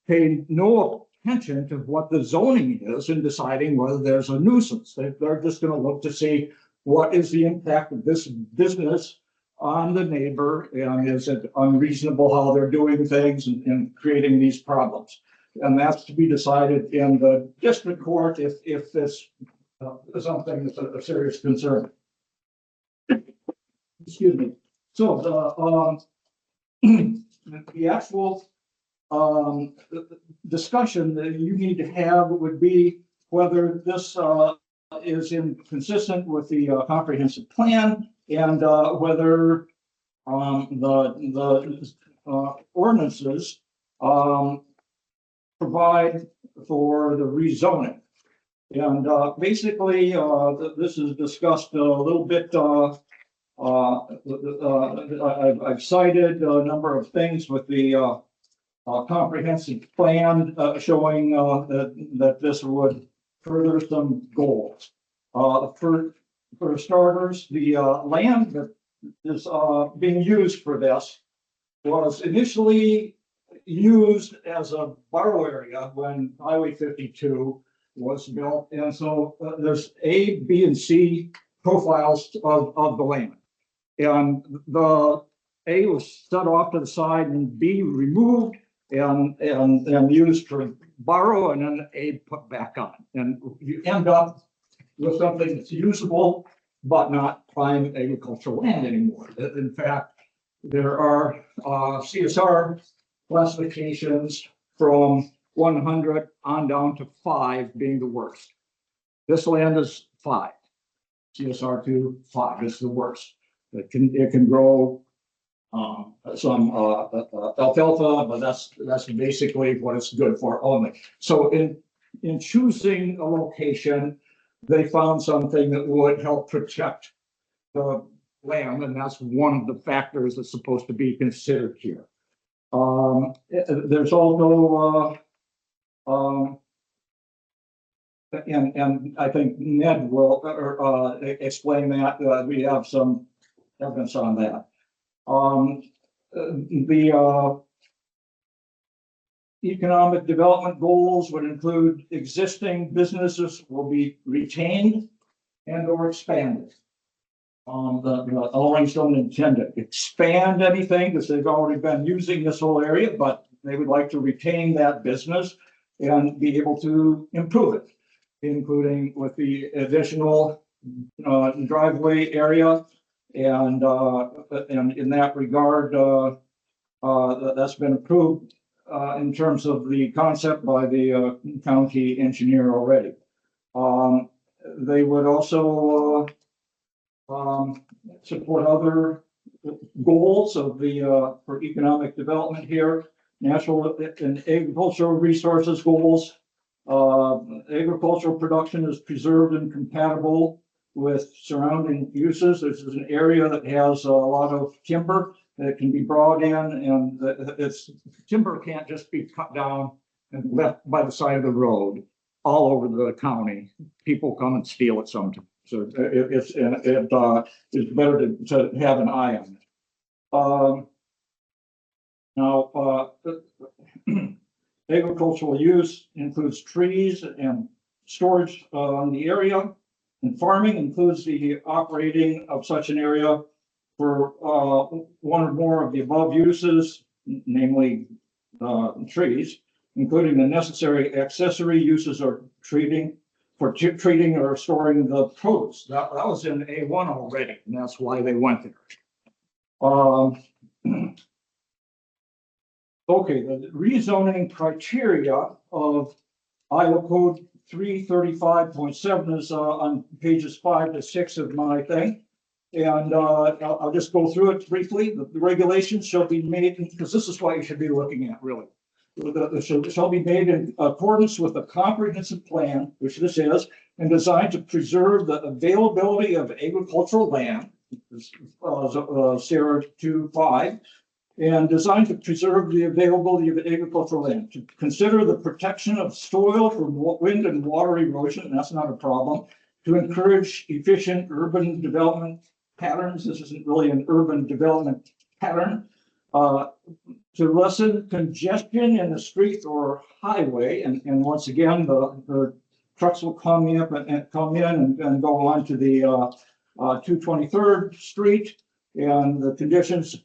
pay no attention to what the zoning is in deciding whether there's a nuisance. They're just going to look to see what is the impact of this business on the neighbor, and is it unreasonable how they're doing things and creating these problems. And that's to be decided in the district court if this is something that's a serious concern. Excuse me. So the actual discussion that you need to have would be whether this is consistent with the comprehensive plan, and whether the ordinances provide for the rezoning. And basically, this is discussed a little bit. I've cited a number of things with the comprehensive plan showing that this would further some goals. For starters, the land that is being used for this was initially used as a borrow area when Highway 52 was built. And so there's A, B, and C profiles of the land. And the A was set off to the side and B removed and used for borrow, and then A put back on. And you end up with something that's usable, but not prime agricultural land anymore. In fact, there are CSR classifications from 100 on down to 5 being the worst. This land is 5. CSR 2, 5 is the worst. It can grow some alfalfa, but that's basically what it's good for only. So in choosing a location, they found something that would help protect the land, and that's one of the factors that's supposed to be considered here. There's also and I think Ned will explain that. We have some evidence on that. The economic development goals would include existing businesses will be retained and or expanded. The Ulring don't intend to expand anything because they've already been using this whole area, but they would like to retain that business and be able to improve it, including with the additional driveway area. And in that regard, that's been approved in terms of the concept by the county engineer already. They would also support other goals of the for economic development here, natural and agricultural resources goals. Agricultural production is preserved and compatible with surrounding uses. This is an area that has a lot of timber that can be brought in, and it's timber can't just be cut down and left by the side of the road all over the county. People come and steal it sometimes. So it's better to have an eye on it. Now, agricultural use includes trees and storage in the area, and farming includes the operating of such an area for one or more of the above uses, namely trees, including the necessary accessory uses or treating or storing the produce. That was in A1 already, and that's why they went there. Okay, the rezoning criteria of Iowa Code 335.7 is on pages 5 to 6 of my thing. And I'll just go through it briefly. The regulations shall be made, because this is what you should be looking at, really. Shall be made in accordance with a comprehensive plan, which this is, and designed to preserve the availability of agricultural land, Sarah 2.5, and designed to preserve the availability of agricultural land, to consider the protection of soil from wind and water erosion, and that's not a problem, to encourage efficient urban development patterns. This isn't really an urban development pattern. To lessen congestion in the street or highway, and once again, the trucks will come in and go on to the 223rd Street, and the conditions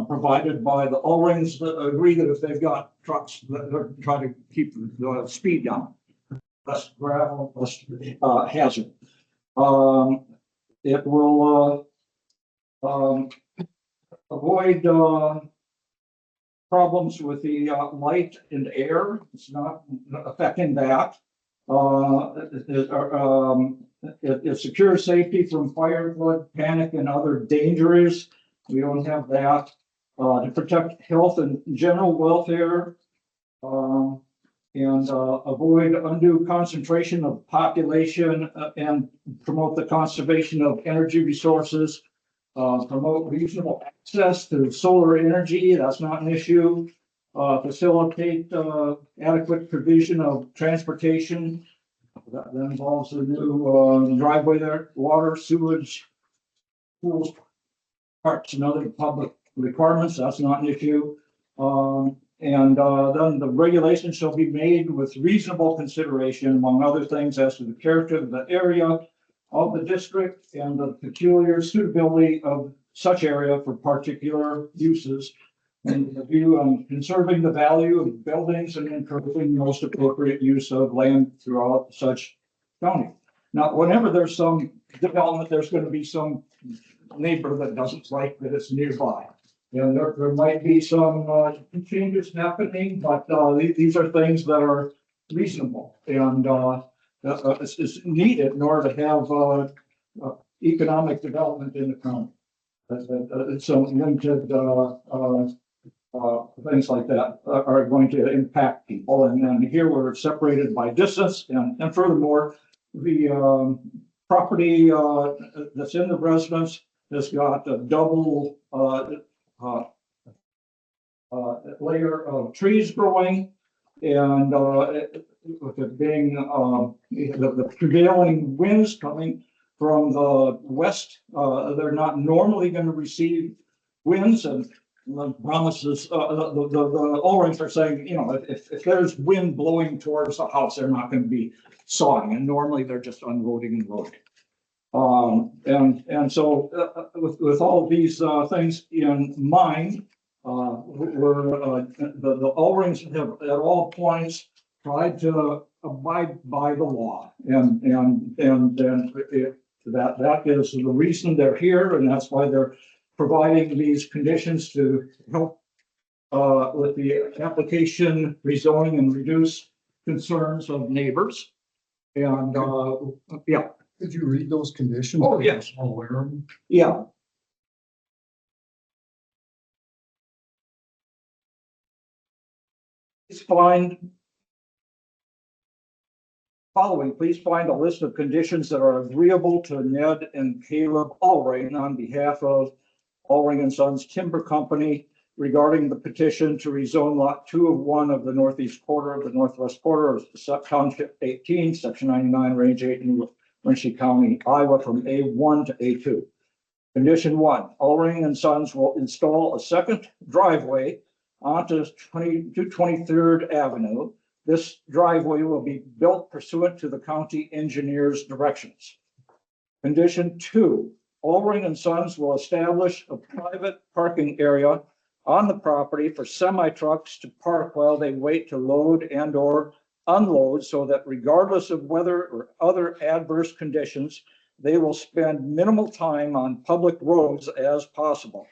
provided by the Ulrings agree that if they've got trucks, they're trying to keep the speed down. Less gravel, less hazard. It will avoid problems with the light and air. It's not affecting that. It secures safety from fire, flood, panic, and other dangers. We don't have that. To protect health and general welfare. and avoid undue concentration of population and promote the conservation of energy resources. Promote reasonable access to solar energy, that's not an issue. Facilitate adequate provision of transportation. That involves a new driveway there, water, sewage, schools, parks, and other public requirements, that's not an issue. Then the regulations shall be made with reasonable consideration, among other things, as to the character of the area of the district and the peculiar suitability of such area for particular uses. And the view on conserving the value of buildings and encouraging the most appropriate use of land throughout such county. Now, whenever there's some development, there's going to be some neighbor that doesn't like that it's nearby. And there might be some changes happening, but these are things that are reasonable and it's needed in order to have economic development in the county. So limited things like that are going to impact people. And here we're separated by distance. And furthermore, the property that's in the residence has got a double layer of trees growing. And with it being the prevailing winds coming from the west, they're not normally going to receive winds, and the promises, the Ulrings are saying, you know, if there's wind blowing towards the house, they're not going to be sawing, and normally they're just unloading and loading. And so with all of these things in mind, we're the Ulrings have at all points tried to abide by the law, and that is the reason they're here, and that's why they're providing these conditions to help with the application, rezoning, and reduce concerns of neighbors. And yeah. Did you read those conditions? Oh, yes. I'll wear them. Yeah. Please find a list of conditions that are agreeable to Ned and Caleb Ulring on behalf of Ulring and Sons Timber Company regarding the petition to rezone lot 2 of 1 of the northeast quarter of the northwest quarter of Township 18, Section 99, Range 8 in Winneshiek County, Iowa, from A1 to A2. Condition 1, Ulring and Sons will install a second driveway onto 23rd Avenue. This driveway will be built pursuant to the county engineer's directions. Condition 2, Ulring and Sons will establish a private parking area on the property for semi-trucks to park while they wait to load and or unload, so that regardless of weather or other adverse conditions, they will spend minimal time on public roads as possible.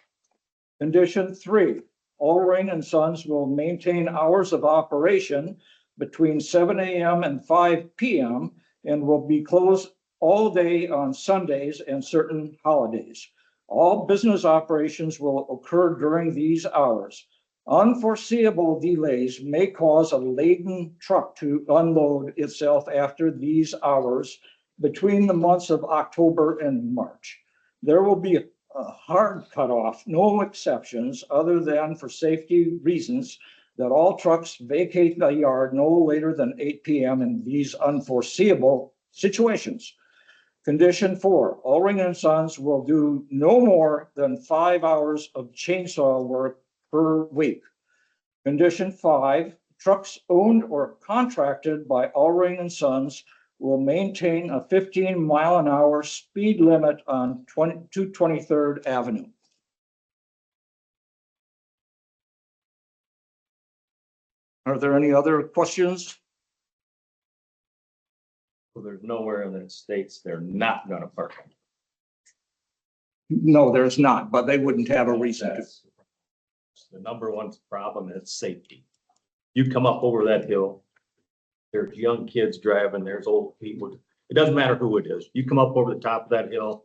Condition 3, Ulring and Sons will maintain hours of operation between 7 a.m. and 5 p.m. and will be closed all day on Sundays and certain holidays. All business operations will occur during these hours. Unforeseeable delays may cause a laden truck to unload itself after these hours between the months of October and March. There will be a hard cutoff, no exceptions other than for safety reasons, that all trucks vacate the yard no later than 8 p.m. in these unforeseeable situations. Condition 4, Ulring and Sons will do no more than 5 hours of chainsaw work per week. Condition 5, trucks owned or contracted by Ulring and Sons will maintain a 15-mile-an-hour speed limit on 23rd Avenue. Are there any other questions? So there's nowhere in the states they're not gonna park. No, there's not, but they wouldn't have a reason to. That's the number one problem is safety. You come up over that hill, there's young kids driving, there's old people. It doesn't matter who it is. You come up over the top of that hill,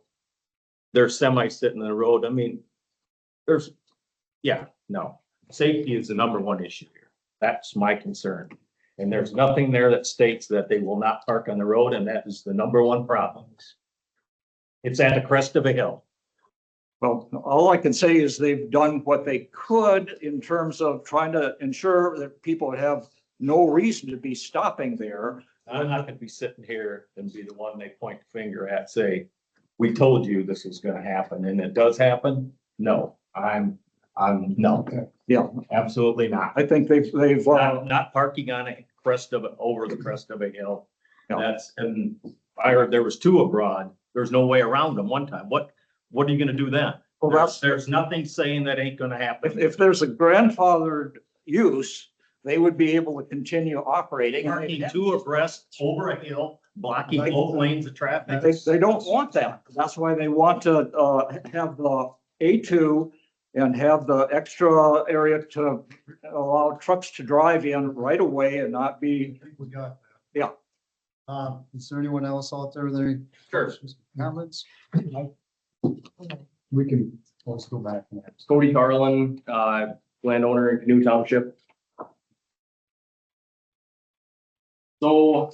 there's semis sitting in the road. I mean, no. Safety is the number one issue here. That's my concern. And there's nothing there that states that they will not park on the road, and that is the number one problem. It's at the crest of a hill. Well, all I can say is they've done what they could in terms of trying to ensure that people have no reason to be stopping there. I'm not gonna be sitting here and be the one they point the finger at, say, we told you this was gonna happen, and it does happen. No, no, Yeah, absolutely not. I think they've, Not parking on a crest of, over the crest of a hill. Yeah. That's, and I heard there was two abroad. There's no way around them one time. What are you gonna do then? well, that's, There's nothing saying that ain't gonna happen. if there's a grandfathered use, they would be able to continue operating. Parking two abreast over a hill, blocking both lanes of traffic. They don't want that. That's why they want to, have the A2 and have the extra area to allow trucks to drive in right away and not be, I think we got that. Yeah. Is there anyone else out there with any Sure. questions, comments? We can, let's go back. Cody Carlin, landowner in Canoe Township. So,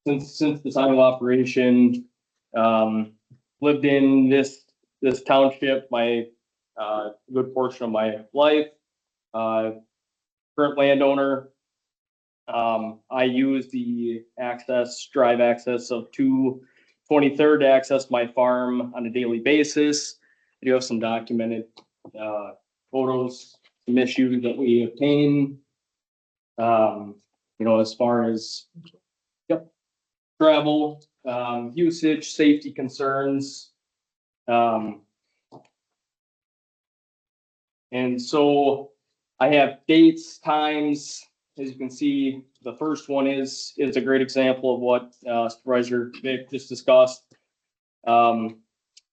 since the time of operation, lived in this township, my, good portion of my life. Current landowner. I use the drive access of 223rd to access my farm on a daily basis. I do have some documented, photos, some issues that we obtain. As far as, travel, usage, safety concerns. And so I have dates, times, as you can see, the first one is a great example of what, Supervisor Vic just discussed. Too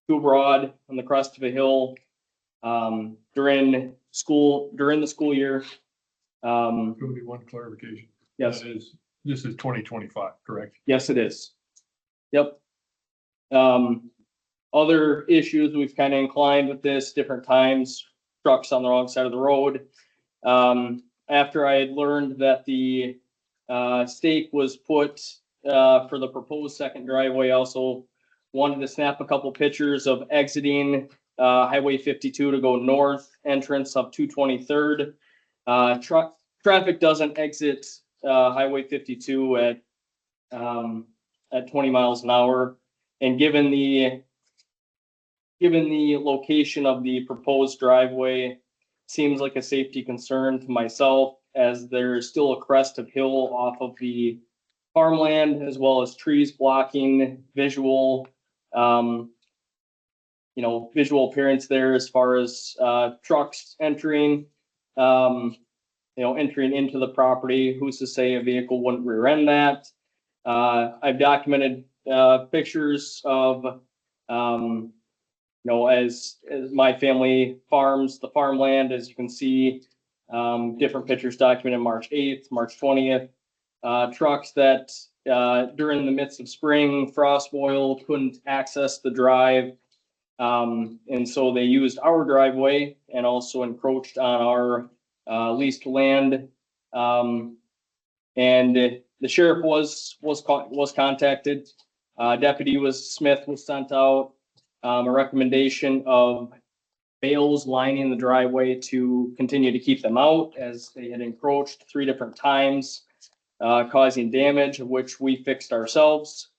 broad on the crest of a hill, during the school year. Cody, one clarification. Yes. This is 2025, correct? Yes, it is. Yep. Other issues, we've kind of inclined with this different times, trucks on the wrong side of the road. After I had learned that the stake was put for the proposed second driveway, I also wanted to snap a couple pictures of exiting Highway 52 to go north entrance of 223rd. Traffic doesn't exit Highway 52 at 20 miles an hour. And given the location of the proposed driveway, seems like a safety concern to myself, as there's still a crest of hill off of the farmland, as well as trees blocking visual, visual appearance there as far as trucks entering. Entering into the property. Who's to say a vehicle wouldn't rear end that? I've documented pictures of, as my family farms the farmland, as you can see, different pictures documented March 8th, March 20th. Trucks that during the midst of spring, frost boil, couldn't access the drive. And so they used our driveway and also encroached on our leased land. And the sheriff was contacted. Deputy Smith was sent out, a recommendation of bales lining the driveway to continue to keep them out, as they had encroached 3 different times, causing damage, of which we fixed ourselves.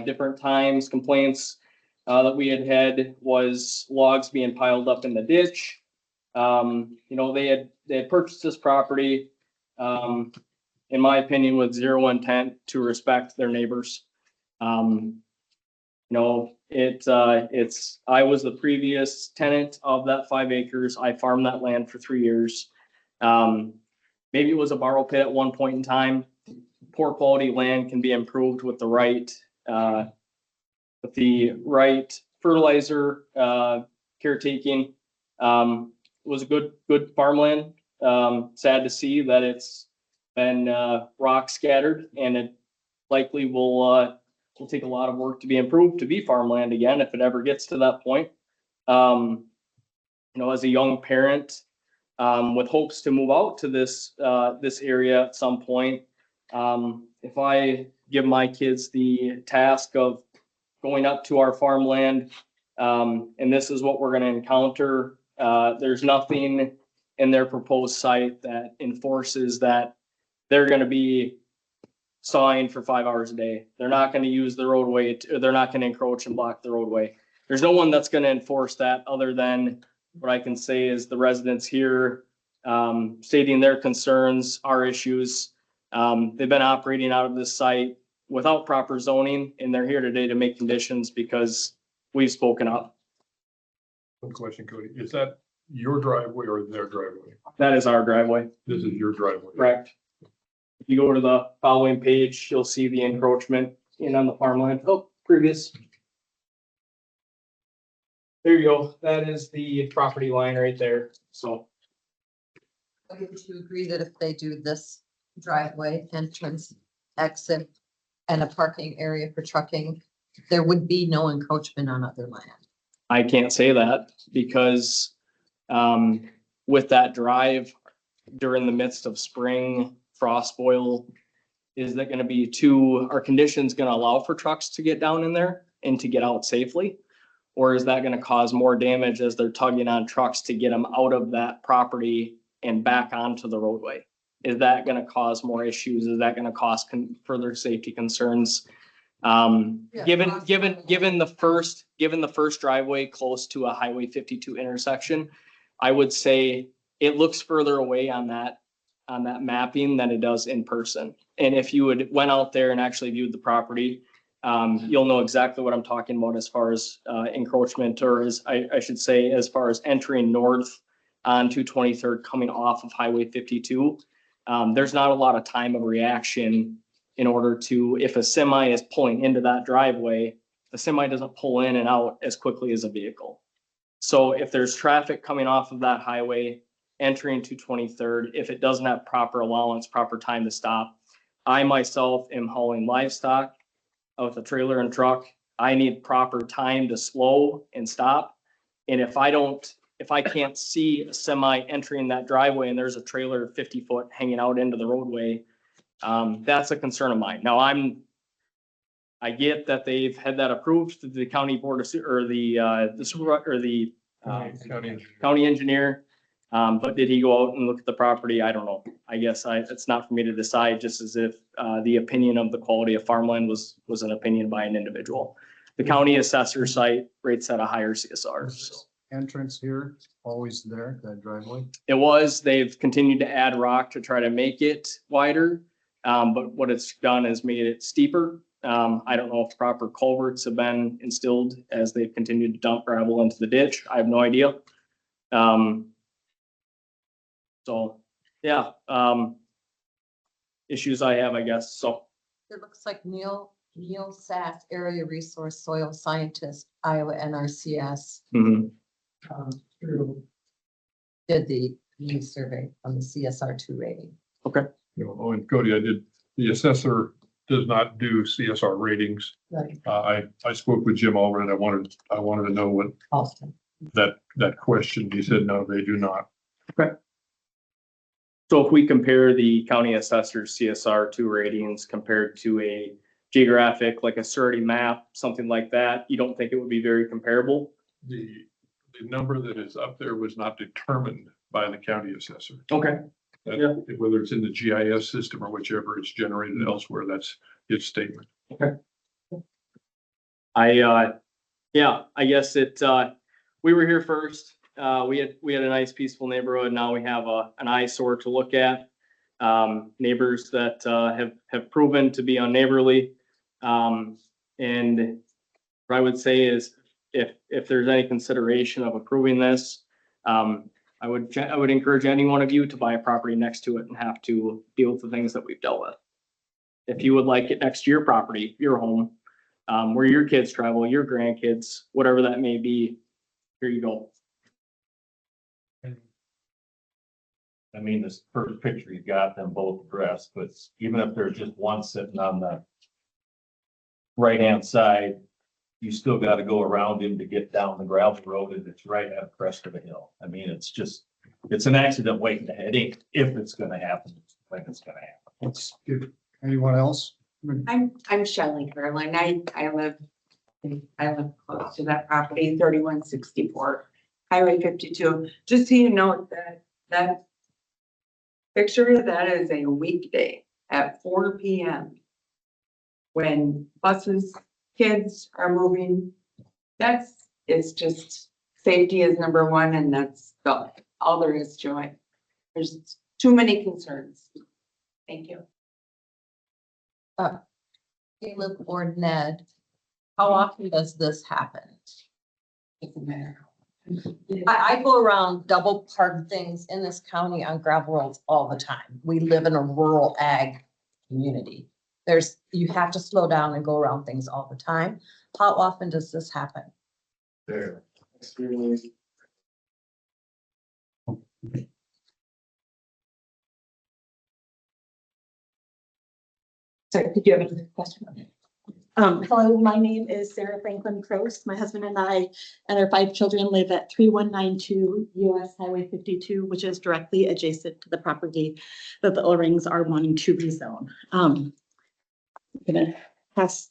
Different times, complaints that we had was logs being piled up in the ditch. They had purchased this property, in my opinion, with zero intent to respect their neighbors. I was the previous tenant of that 5 acres. I farmed that land for 3 years. Maybe it was a borrow pit at one point in time. Poor quality land can be improved with the right fertilizer, caretaking. It was a good farmland. Sad to see that it's been rock scattered, and it likely will take a lot of work to be improved to be farmland again, if it ever gets to that point. As a young parent, with hopes to move out to this area at some point. If I give my kids the task of going up to our farmland, and this is what we're gonna encounter, there's nothing in their proposed site that enforces that they're gonna be sawing for 5 hours a day. They're not gonna use the roadway, they're not gonna encroach and block the roadway. There's no one that's gonna enforce that other than what I can say is the residents here, stating their concerns, our issues. They've been operating out of this site without proper zoning, and they're here today to make conditions because we've spoken up. One question, Cody, is that your driveway or their driveway? That is our driveway. This is your driveway. Correct. If you go to the following page, you'll see the encroachment in on the farmland. Oh, previous. There you go. That is the property line right there. So Would you agree that if they do this driveway, entrance, exit, and a parking area for trucking, there would be no encroachment on other land? I can't say that because with that drive during the midst of spring frost boil, is that gonna be are conditions gonna allow for trucks to get down in there and to get out safely? Or is that gonna cause more damage as they're tugging on trucks to get them out of that property and back onto the roadway? Is that gonna cause more issues? Is that gonna cause further safety concerns? Given the first driveway close to a Highway 52 intersection, I would say it looks further away on that mapping than it does in person. And if you went out there and actually viewed the property, you'll know exactly what I'm talking about as far as encroachment, or I should say, as far as entering north onto 23rd coming off of Highway 52. There's not a lot of time of reaction in order to, if a semi is pulling into that driveway, the semi doesn't pull in and out as quickly as a vehicle. So if there's traffic coming off of that highway, entering to 23rd, if it doesn't have proper allowance, proper time to stop, I myself am hauling livestock with a trailer and truck. I need proper time to slow and stop. And if I can't see a semi entering that driveway and there's a trailer 50 foot hanging out into the roadway, that's a concern of mine. Now I get that they've had that approved to the county board or the county engineer. But did he go out and look at the property? I don't know. I guess it's not for me to decide, just as if the opinion of the quality of farmland was an opinion by an individual. The county assessor site rates at a higher CSR. So. Entrance here, always there, that driveway? They've continued to add rock to try to make it wider. But what it's done is made it steeper. I don't know if proper culverts have been instilled as they've continued to dump gravel into the ditch. I have no idea. So, yeah, issues I have, I guess, so. It looks like Neil Sass, Area Resource Soil Scientist, Iowa NRCS. Who did the new survey on the CSR2 rating. Okay. And Cody, the assessor does not do CSR ratings. Right. I spoke with Jim already. I wanted to know what Austin. that question. He said, no, they do not. Okay. So if we compare the county assessor's CSR2 ratings compared to a geographic, like a surety map, something like that, you don't think it would be very comparable? The number that is up there was not determined by the county assessor. Okay. Whether it's in the GIS system or whichever it's generated elsewhere, that's his statement. Okay. I guess we were here first. We had a nice peaceful neighborhood. Now we have an eyesore to look at. Neighbors that have proven to be unneighborly. And what I would say is if there's any consideration of approving this, I would encourage any one of you to buy a property next to it and have to deal with the things that we've dealt with. If you would like it next to your property, your home, where your kids travel, your grandkids, whatever that may be, here you go. I mean, this first picture, you got them both addressed, but even if there's just one sitting on the right-hand side, you still got to go around him to get down the gravel road, and it's right at the crest of a hill. I mean, it's just it's an accident waiting to happen. It ain't if it's gonna happen, it's when it's gonna happen. Let's give, anyone else? I'm Shelley Garland. I live close to that property, 3164 Highway 52. Just so you know, that picture of that is a weekday at 4 p.m. when buses, kids are moving. It's just safety is number one, and that's all there is to it. There's too many concerns. Thank you. Caleb or Ned, how often does this happen? Doesn't matter. I go around double park things in this county on gravel roads all the time. We live in a rural ag community. You have to slow down and go around things all the time. How often does this happen? There. Sorry, did you have another question? Hello, my name is Sarah Franklin Prost. My husband and I and our 5 children live at 3192 US Highway 52, which is directly adjacent to the property that the Ulrings are wanting to rezone. I'm gonna pass.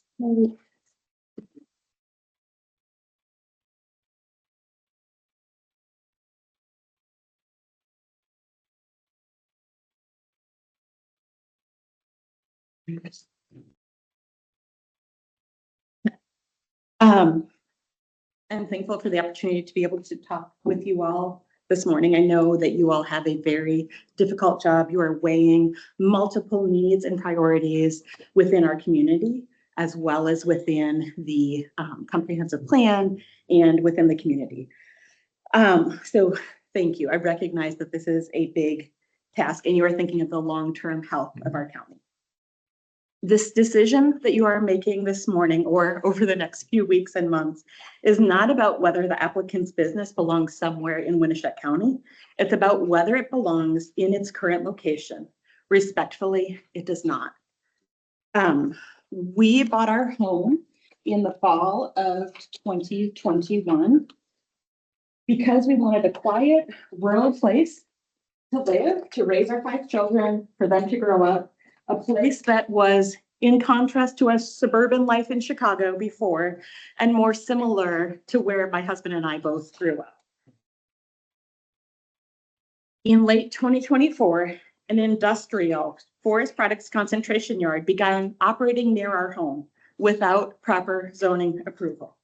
I'm thankful for the opportunity to be able to talk with you all this morning. I know that you all have a very difficult job. You are weighing multiple needs and priorities within our community, as well as within the comprehensive plan and within the community. So thank you. I recognize that this is a big task and you are thinking of the long-term health of our county. This decision that you are making this morning or over the next few weeks and months is not about whether the applicant's business belongs somewhere in Winneshiek County. It's about whether it belongs in its current location. Respectfully, it does not. We bought our home in the fall of 2021 because we wanted a quiet, rural place to live, to raise our 5 children, for them to grow up. A place that was in contrast to a suburban life in Chicago before and more similar to where my husband and I both grew up. In late 2024, an industrial forest products concentration yard began operating near our home without proper zoning approval.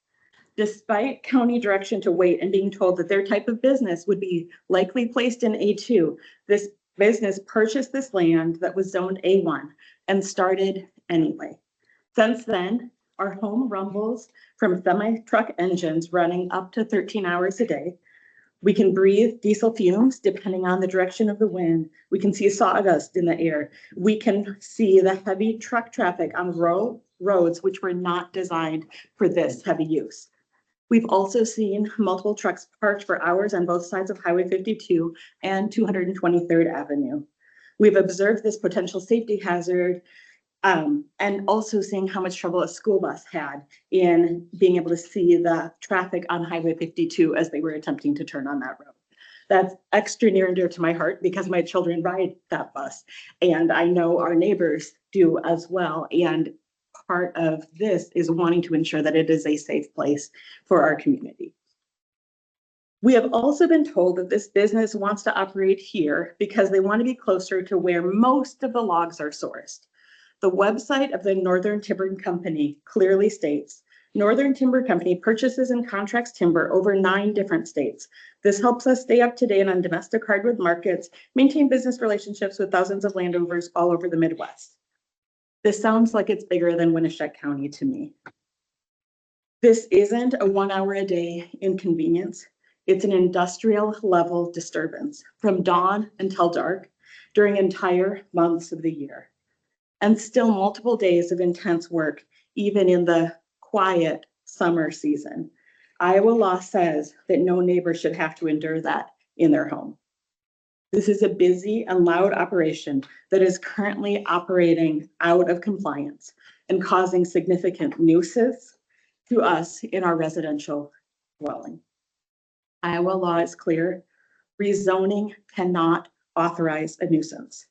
Despite county direction to wait and being told that their type of business would be likely placed in A2, this business purchased this land that was zoned A1 and started anyway. Since then, our home rumbles from semi-truck engines running up to 13 hours a day. We can breathe diesel fumes depending on the direction of the wind. We can see sawdust in the air. We can see the heavy truck traffic on roads which were not designed for this heavy use. We've also seen multiple trucks parked for hours on both sides of Highway 52 and 223rd Avenue. We've observed this potential safety hazard and also seeing how much trouble a school bus had in being able to see the traffic on Highway 52 as they were attempting to turn on that road. That's extra near and dear to my heart because my children ride that bus and I know our neighbors do as well. And part of this is wanting to ensure that it is a safe place for our community. We have also been told that this business wants to operate here because they want to be closer to where most of the logs are sourced. The website of the Northern Timber Company clearly states, Northern Timber Company purchases and contracts timber over 9 different states. This helps us stay up to date on domestic hardwood markets, maintain business relationships with thousands of landowners all over the Midwest. This sounds like it's bigger than Winneshiek County to me. This isn't a 1 hour a day inconvenience. It's an industrial level disturbance from dawn until dark during entire months of the year. And still multiple days of intense work, even in the quiet summer season. Iowa law says that no neighbor should have to endure that in their home. This is a busy and loud operation that is currently operating out of compliance and causing significant nuisance to us in our residential dwelling. Iowa law is clear. Rezoning cannot authorize a nuisance.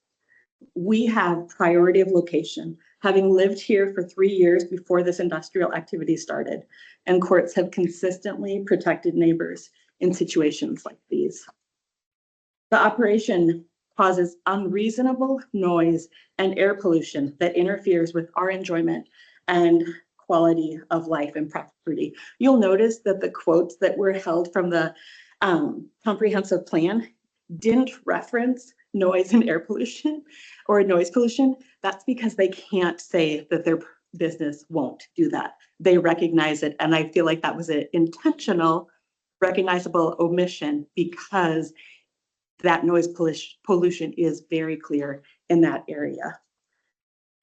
We have priority of location, having lived here for 3 years before this industrial activity started, and courts have consistently protected neighbors in situations like these. The operation causes unreasonable noise and air pollution that interferes with our enjoyment and quality of life and property. You'll notice that the quotes that were held from the comprehensive plan didn't reference noise and air pollution or noise pollution. That's because they can't say that their business won't do that. They recognize it. And I feel like that was an intentional, recognizable omission because that noise pollution is very clear in that area.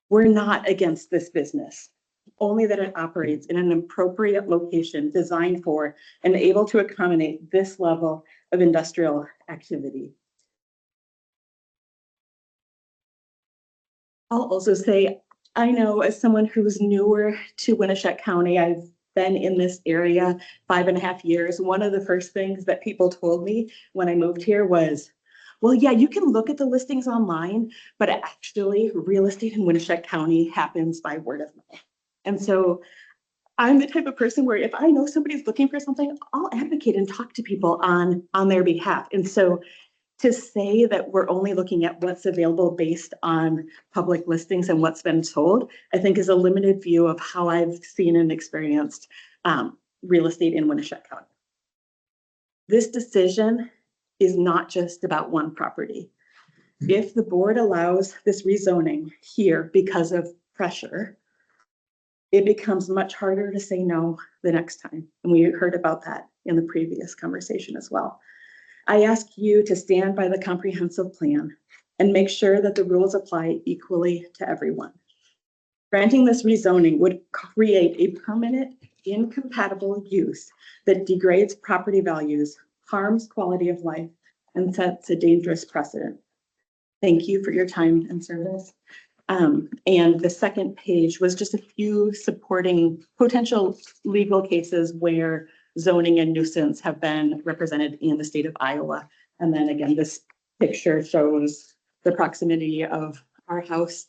We're not against this business, only that it operates in an appropriate location designed for and able to accommodate this level of industrial activity. I'll also say, I know as someone who's newer to Winneshiek County, I've been in this area 5.5 years. One of the first things that people told me when I moved here was, well, yeah, you can look at the listings online, but actually real estate in Winneshiek County happens by word of mouth. And so I'm the type of person where if I know somebody's looking for something, I'll advocate and talk to people on their behalf. And so to say that we're only looking at what's available based on public listings and what's been sold, I think is a limited view of how I've seen and experienced real estate in Winneshiek County. This decision is not just about one property. If the board allows this rezoning here because of pressure, it becomes much harder to say no the next time. And we heard about that in the previous conversation as well. I ask you to stand by the comprehensive plan and make sure that the rules apply equally to everyone. Granting this rezoning would create a permanent incompatible use that degrades property values, harms quality of life, and sets a dangerous precedent. Thank you for your time and service. And the second page was just a few supporting potential legal cases where zoning and nuisance have been represented in the state of Iowa. And then again, this picture shows the proximity of our house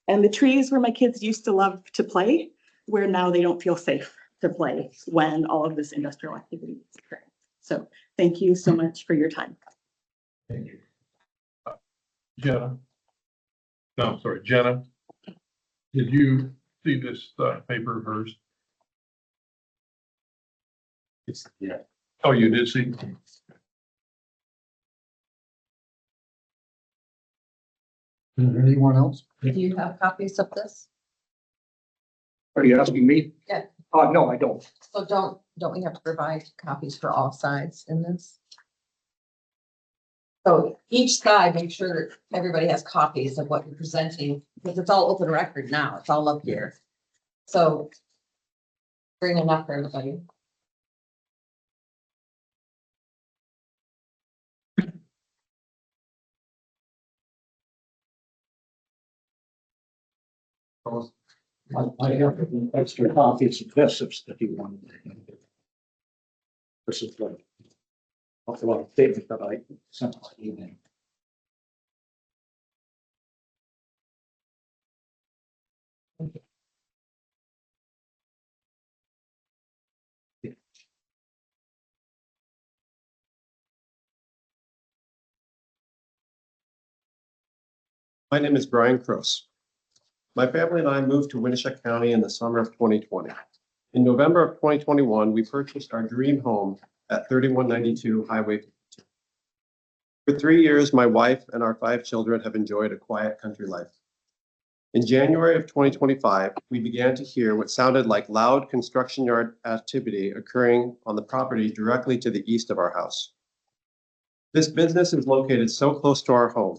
and the trees where my kids used to love to play, where now they don't feel safe to play when all of this industrial activity is occurring. So thank you so much for your time. Thank you. Jenna. No, I'm sorry, Jenna. Did you see this paper of hers? Yeah. Oh, you did see? Anyone else? Do you have copies of this? Are you asking me? Yeah. No, I don't. So don't we have to provide copies for all sides in this? So each side, make sure everybody has copies of what you're presenting, because it's all open record now. It's all up here. So bring enough for everybody. I have extra copies of this if you want. This is like a lot of statement that I sent out evening. My name is Brian Cross. My family and I moved to Winneshiek County in the summer of 2020. In November of 2021, we purchased our dream home at 3192 Highway 52. For 3 years, my wife and our 5 children have enjoyed a quiet country life. In January of 2025, we began to hear what sounded like loud construction yard activity occurring on the property directly to the east of our house. This business is located so close to our home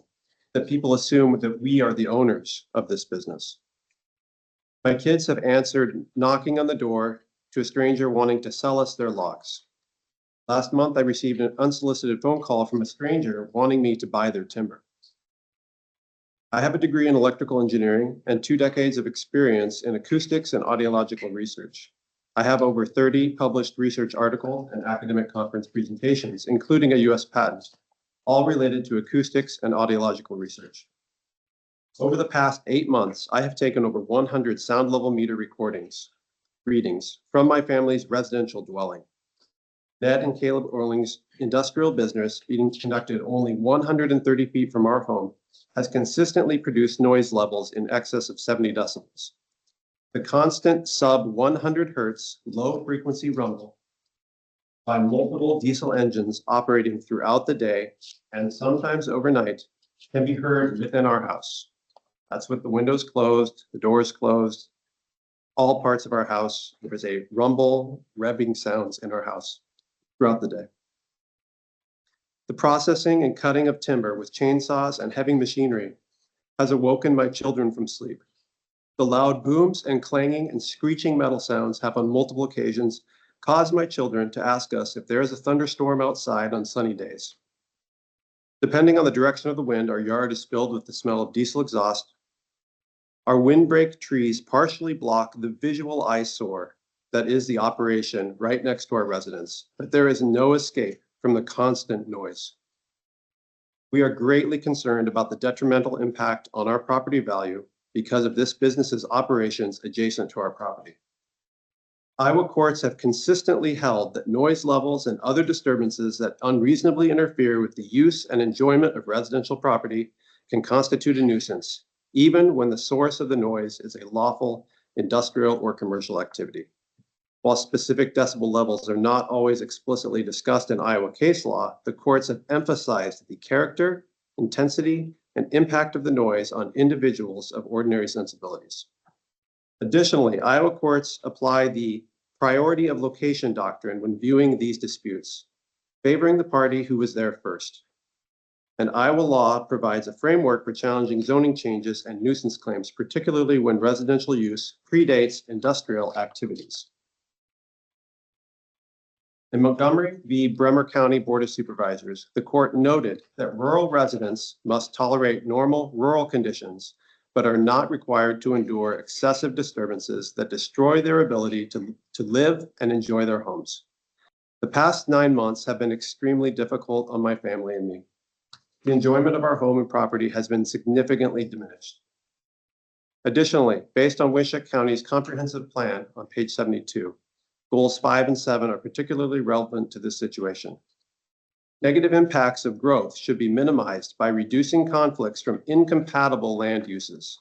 that people assume that we are the owners of this business. My kids have answered knocking on the door to a stranger wanting to sell us their lots. Last month, I received an unsolicited phone call from a stranger wanting me to buy their timber. I have a degree in electrical engineering and 2 decades of experience in acoustics and audiological research. I have over 30 published research articles and academic conference presentations, including a US patent. all related to acoustics and audiological research. Over the past 8 months, I have taken over 100 sound level meter readings from my family's residential dwelling. Ned and Caleb Ulring's industrial business, being conducted only 130 feet from our home, has consistently produced noise levels in excess of 70 decibels. The constant sub 100 hertz low frequency rumble by multiple diesel engines operating throughout the day and sometimes overnight can be heard within our house. That's with the windows closed, the doors closed, all parts of our house. There is a rumble, revving sounds in our house throughout the day. The processing and cutting of timber with chainsaws and heavy machinery has awoken my children from sleep. The loud booms and clanging and screeching metal sounds have on multiple occasions caused my children to ask us if there is a thunderstorm outside on sunny days. Depending on the direction of the wind, our yard is filled with the smell of diesel exhaust. Our windbreak trees partially block the visual eyesore that is the operation right next to our residence, but there is no escape from the constant noise. We are greatly concerned about the detrimental impact on our property value because of this business's operations adjacent to our property. Iowa courts have consistently held that noise levels and other disturbances that unreasonably interfere with the use and enjoyment of residential property can constitute a nuisance, even when the source of the noise is a lawful industrial or commercial activity. While specific decibel levels are not always explicitly discussed in Iowa case law, the courts have emphasized the character, intensity, and impact of the noise on individuals of ordinary sensibilities. Additionally, Iowa courts apply the priority of location doctrine when viewing these disputes, favoring the party who was there first. And Iowa law provides a framework for challenging zoning changes and nuisance claims, particularly when residential use predates industrial activities. In Montgomery v. Bremer County Board of Supervisors, the court noted that rural residents must tolerate normal rural conditions, but are not required to endure excessive disturbances that destroy their ability to live and enjoy their homes. The past 9 months have been extremely difficult on my family and me. The enjoyment of our home and property has been significantly diminished. Additionally, based on Winneshiek County's comprehensive plan on page 72, goals 5 and 7 are particularly relevant to this situation. Negative impacts of growth should be minimized by reducing conflicts from incompatible land uses.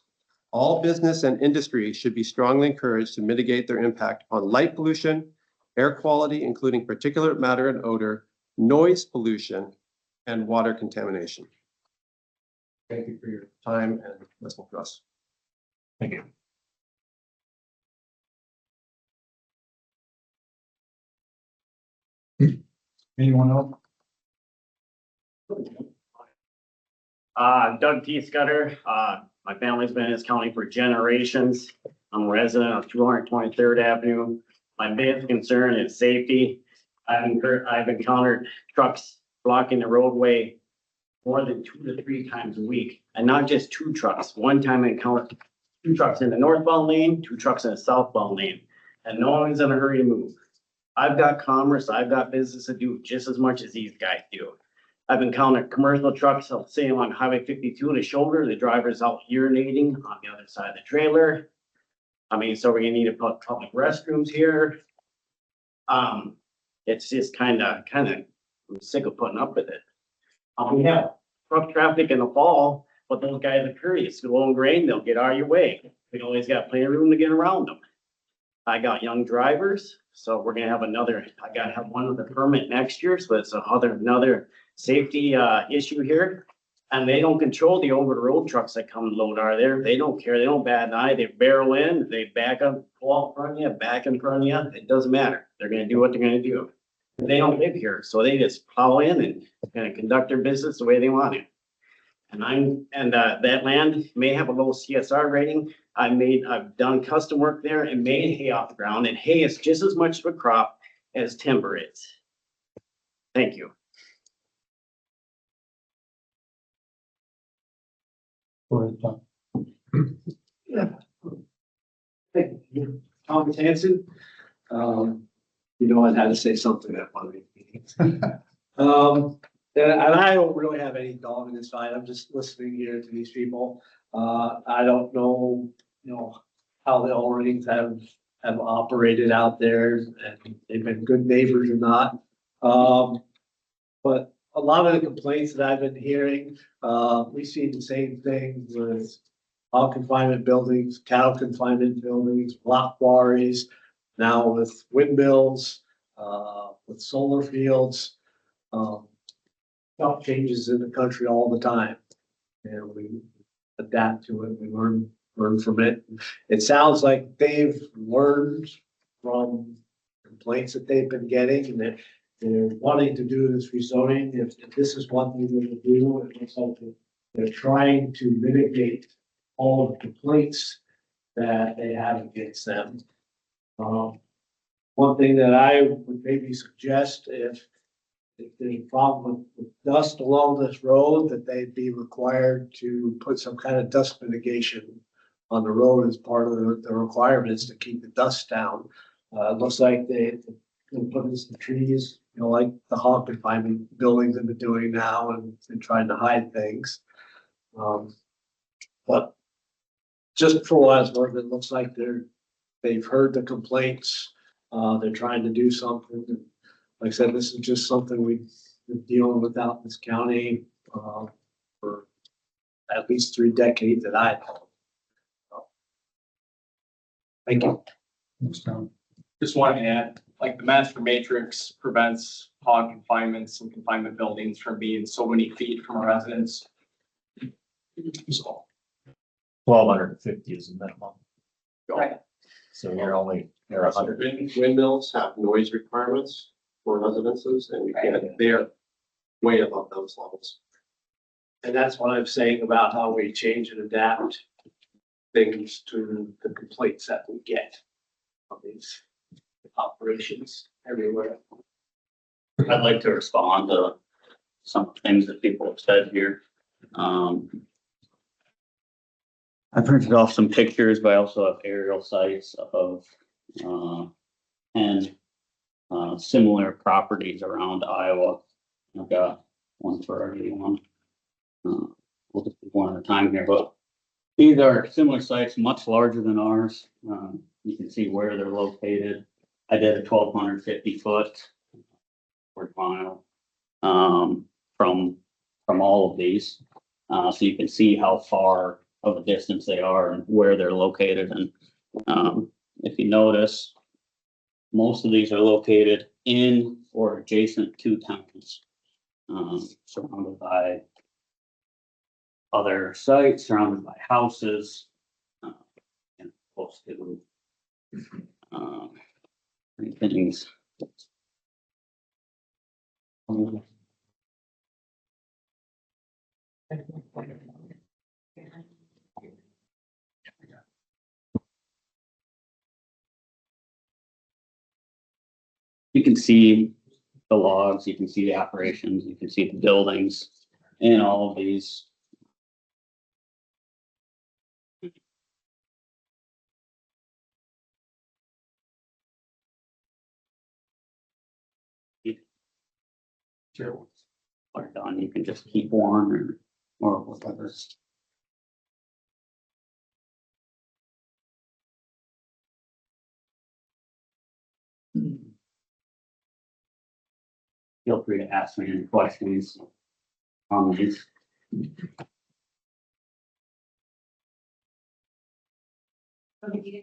All business and industry should be strongly encouraged to mitigate their impact on light pollution, air quality, including particulate matter and odor, noise pollution, and water contamination. Thank you for your time and listening to us. Thank you. Anyone else? Doug T. Scudder. My family's been in this county for generations. I'm a resident of 223rd Avenue. My biggest concern is safety. I've encountered trucks blocking the roadway more than 2 to 3 times a week. And not just 2 trucks. One time I encountered 2 trucks in the northbound lane, 2 trucks in the southbound lane, and no one's in a hurry to move. I've got commerce, I've got business to do just as much as these guys do. I've encountered commercial trucks, I'll say on Highway 52 on the shoulder, the driver's out urinating on the other side of the trailer. I mean, so we're gonna need to put public restrooms here. It's just kind of, I'm sick of putting up with it. We have truck traffic in the fall, but those guys are courteous, slow and grain, they'll get out of your way. We always got plenty of room to get around them. I got young drivers, so we're gonna have I gotta have one with a permit next year, so it's another safety issue here. And they don't control the over the road trucks that come and load out of there. They don't care, they don't bat an eye, they barrel in, they back up, pull out in front of you, back in front of you, it doesn't matter. They're gonna do what they're gonna do. They don't live here, so they just plow in and gonna conduct their business the way they want it. And that land may have a low CSR rating. I've done custom work there and made hay off the ground, and hay is just as much of a crop as timber is. Thank you. Hey, Thomas Hanson. You know, I had to say something at one of these meetings. And I don't really have any dog in this fight. I'm just listening here to these people. I don't know, how the Ulrings have operated out there and they've been good neighbors or not. But a lot of the complaints that I've been hearing, we see the same thing with hog confinement buildings, cattle confinement buildings, block quarries, now with windmills, with solar fields. Stuff changes in the country all the time. And we adapt to it, we learn from it. It sounds like they've learned from complaints that they've been getting and that they're wanting to do this rezoning. If this is one thing they can do, it looks like they're trying to mitigate all of the complaints that they have against them. One thing that I would maybe suggest if there's a problem with dust along this road, that they'd be required to put some kind of dust mitigation on the road as part of the requirements to keep the dust down. It looks like they put in some trees, like the hog confinement buildings have been doing now and trying to hide things. But just for what it's worth, it looks like they've heard the complaints. They're trying to do something. Like I said, this is just something we've been dealing with out in this county for at least 3 decades that I know. Thank you. Just want to add, like the master matrix prevents hog confinements and confinement buildings from being so many feet from a residence. So 1,250 is the minimum. Right. So you're 100. Windmills have noise requirements for residences and we can't, they're way above those levels. And that's what I'm saying about how we change and adapt things to the complaints that we get on these operations everywhere. I'd like to respond to some things that people have said here. I printed off some pictures, but I also have aerial sites of, and similar properties around Iowa. I've got one for everyone. We'll just do one at a time here, but these are similar sites, much larger than ours. You can see where they're located. I did a 1,250 foot per mile from all of these. So you can see how far of a distance they are and where they're located. And if you notice, most of these are located in or adjacent to towns, surrounded by other sites, surrounded by houses, and close to things. You can see the logs, you can see the operations, you can see the buildings in all of these. Sure, once are done, you can just keep one or whatever. Feel free to ask me any questions on these. You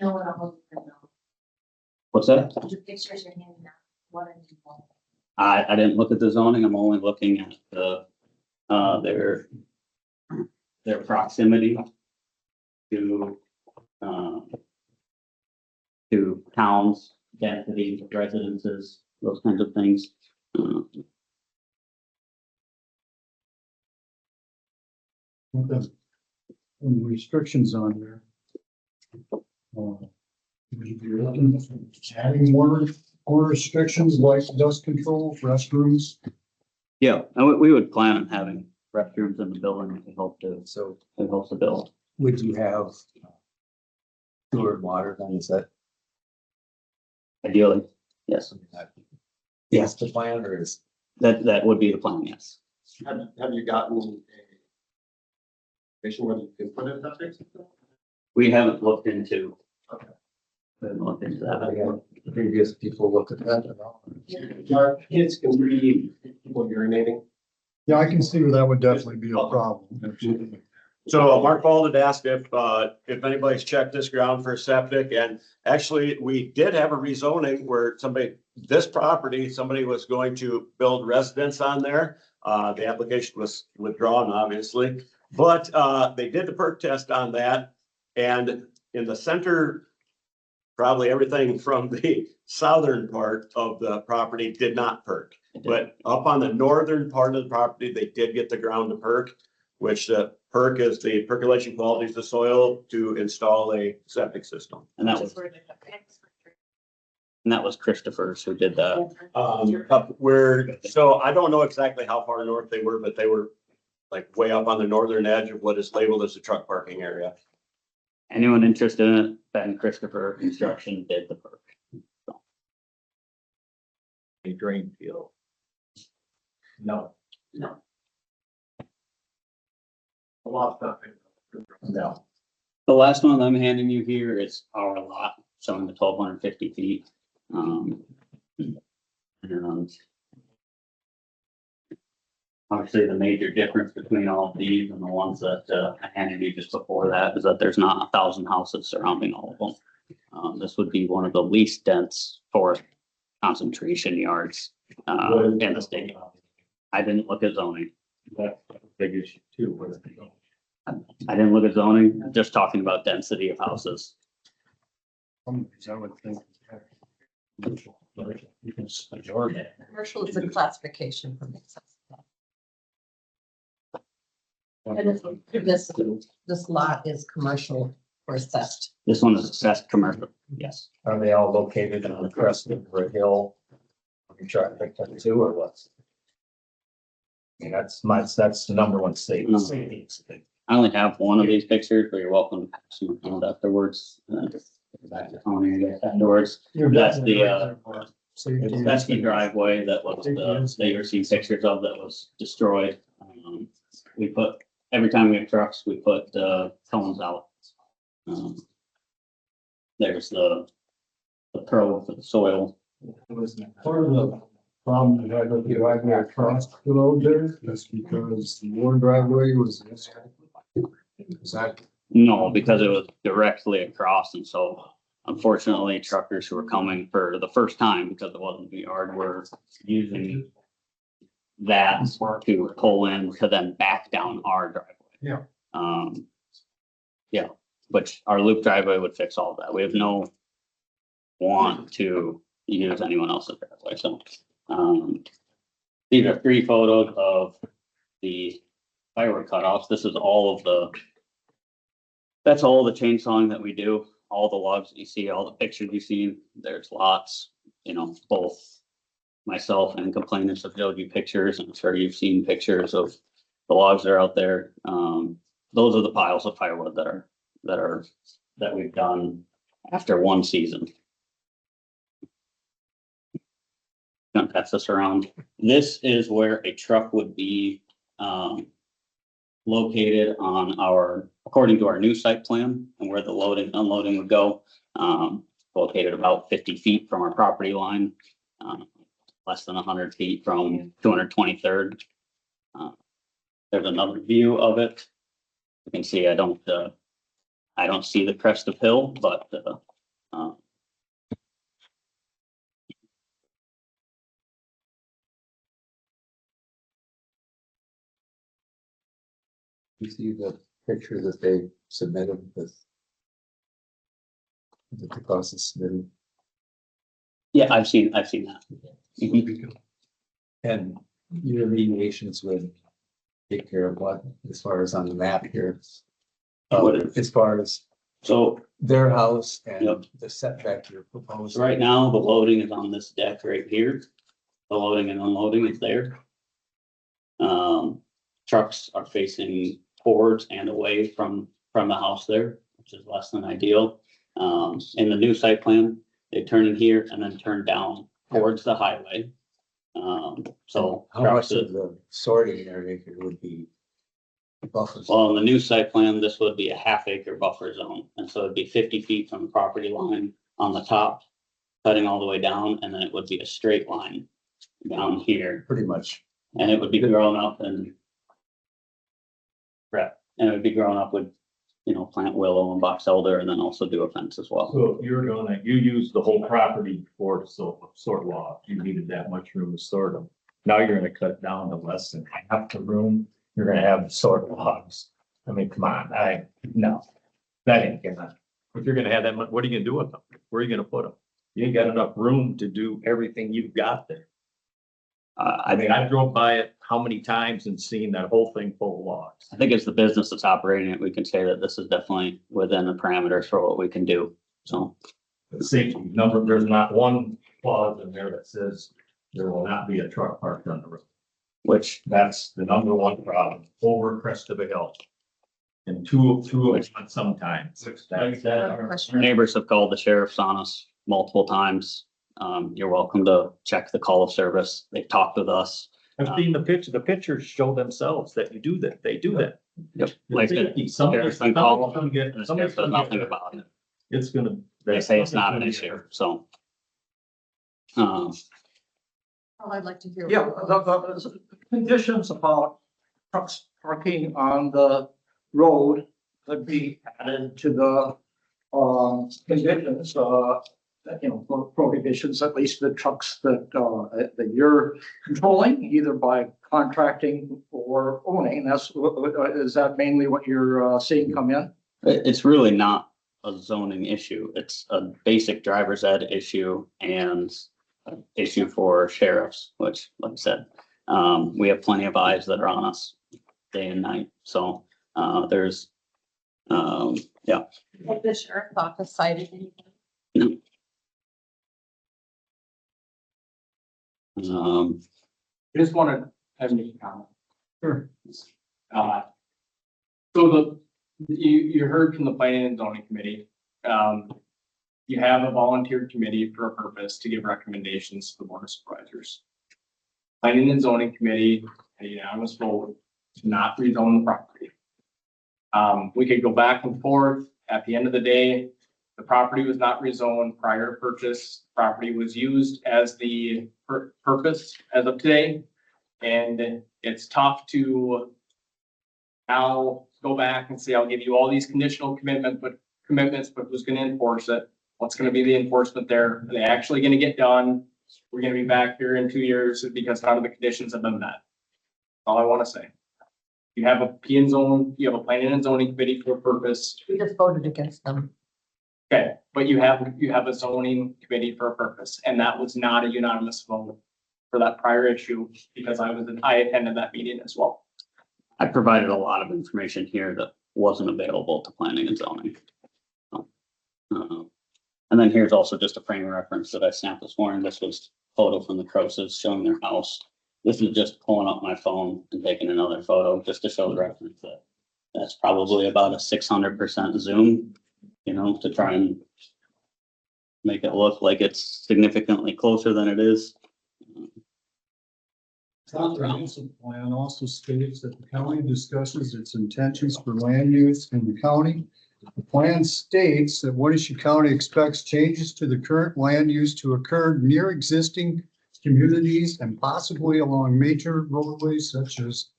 know what I'm looking for now. What's that? The pictures you're handing out, what are you want? I didn't look at the zoning, I'm only looking at the, their proximity to towns, density, residences, those kinds of things. Restrictions on there. Adding more restrictions like dust control, restrooms. Yeah, and we would plan on having restrooms in the building to help to, so it helps the build. Would you have sewer and water then, is that? Ideally, yes. Yes, the plan or is? That would be the plan, yes. Have you gotten a information whether you can put in septic system? We haven't looked into. Okay. Haven't looked into that. Previous people look at that at all. Our kids can read people urinating. Yeah, I can see where that would definitely be a problem. So Mark Bald had asked if anybody's checked this ground for septic, and actually, we did have a rezoning where this property, somebody was going to build residence on there. The application was withdrawn, obviously, but, they did the perk test on that. And in the center, probably everything from the southern part of the property did not perk. But up on the northern part of the property, they did get the ground to perk, which the perk is the percolation qualities of the soil to install a septic system. And that was Christopher's who did that. Up where, so I don't know exactly how far north they were, but they were like way up on the northern edge of what is labeled as a truck parking area. Anyone interested in it, Ben Christopher Construction did the perk. A drain field. No. No. A lot of stuff. No. The last one I'm handing you here is our lot showing the 1,250 feet. And obviously the major difference between all of these and the ones that I handed you just before that is that there's not 1,000 houses surrounding all of them. This would be one of the least dense forest concentration yards in the state. I didn't look at zoning. That's a big issue too, where they go. I didn't look at zoning, I'm just talking about density of houses. I would think. You can ignore that. Commercial is a classification for mixed. And this lot is commercial or assessed. This one is assessed commercial, yes. Are they all located on the crest of a hill? You try to pick that too, or what? I mean, that's the number one state. I only have one of these pictures, but you're welcome to pass them around afterwards. Just back to Tony, I guess, afterwards. That's the driveway that was, that you're seeing pictures of that was destroyed. We put, every time we have trucks, we put cones out. There's the pro for the soil. Part of the problem you had with the driveway across the road there, that's because the one driveway was. Is that? No, because it was directly across, and so unfortunately, truckers who were coming for the first time, because it wasn't the yard, were using that to pull in to then back down our driveway. Yeah. Yeah, which our loop driveway would fix all of that. We have no want to use anyone else's driveway, so. These are 3 photos of the firewood cutoffs. This is all of the, that's all the chainsawing that we do, all the logs that you see, all the pictures you see, there's lots, you know, both myself and complainants have showed you pictures, and I'm sure you've seen pictures of the logs that are out there. Those are the piles of firewood that we've done after one season. Don't pass this around. This is where a truck would be located on our, according to our new site plan, and where the loading, unloading would go. Located about 50 feet from our property line, less than 100 feet from 223rd. There's another view of it. You can see I don't see the crest of hill, but You see the picture that they submitted with. The process submitted. yeah, I've seen that. Mhm. And your mediations would take care of what, as far as on the map here? As far as So their house and Yep. the setback you're proposing. right now, the loading is on this deck right here. The loading and unloading is there. Trucks are facing towards and away from the house there, which is less than ideal. In the new site plan, they turn in here and then turn down towards the highway. So. How much of the sorting area would be buffers? Well, in the new site plan, this would be a half-acre buffer zone, and so it'd be 50 feet from the property line on the top, cutting all the way down, and then it would be a straight line down here, Pretty much. and it would be grown up and and it would be grown up with, plant willow and box elder, and then also do a fence as well. So you use the whole property for sort log, you needed that much room to sort them. Now you're gonna cut down to less than half the room, you're gonna have the sort logs. I mean, come on, no, that ain't gonna, if you're gonna have that much, what are you gonna do with them? Where are you gonna put them? You ain't got enough room to do everything you've got there. I mean, I drove by it how many times and seen that whole thing full of logs. I think as the business that's operating it, we can say that this is definitely within the parameters for what we can do, so. The safety number, there's not one clause in there that says there will not be a truck parked on the road. Which, That's the number one problem, over crest of a hill. And two sometimes. our neighbors have called the sheriff's on us multiple times. You're welcome to check the call of service. They've talked with us. I've seen the pictures show themselves that you do that, they do that. Yep. The Like safety, the somebody's sheriff's been called, gonna get, and the somebody's sheriff does gonna nothing get, about it. it's gonna. They say it's not an issue, so. Oh, I'd like to hear. Yeah, the conditions about trucks parking on the road could be added to the, conditions, prohibitions, at least the trucks that you're controlling, either by contracting or owning. Is that mainly what you're seeing come in? It's really not a zoning issue. It's a basic driver's ed issue and an issue for sheriffs, which, like I said, we have plenty of eyes that are on us day and night. So, there's, yeah. Have the sheriff's office cited anything? No. I just want to have a comment. Sure. So you heard from the planning and zoning committee. You have a volunteer committee for a purpose to give recommendations to the board of supervisors. Planning and zoning committee, a unanimous vote to not rezone the property. We could go back and forth. At the end of the day, the property was not rezoned prior to purchase. Property was used as the purpose as of today. And it's tough to now go back and say, I'll give you all these conditional commitments, but who's gonna enforce it? What's gonna be the enforcement there? Are they actually gonna get done? We're gonna be back here in 2 years because none of the conditions have been met. That's all I wanna say. You have a P and zone, you have a planning and zoning committee for a purpose. We just voted against them. Okay, but you have a zoning committee for a purpose, and that was not a unanimous vote for that prior issue, because I attended that meeting as well. I provided a lot of information here that wasn't available to planning and zoning. So, and then here's also just a frame of reference that I snapped this morning. This was a photo from the Crosses showing their house. This is just pulling up my phone and taking another photo just to show the reference that that's probably about a 600% zoom, to try and make it look like it's significantly closer than it is. The comprehensive plan also states that the county discusses its intentions for land use in the county. The plan states that Winneshiek County expects changes to the current land use to occur near existing communities and possibly along major roadways such as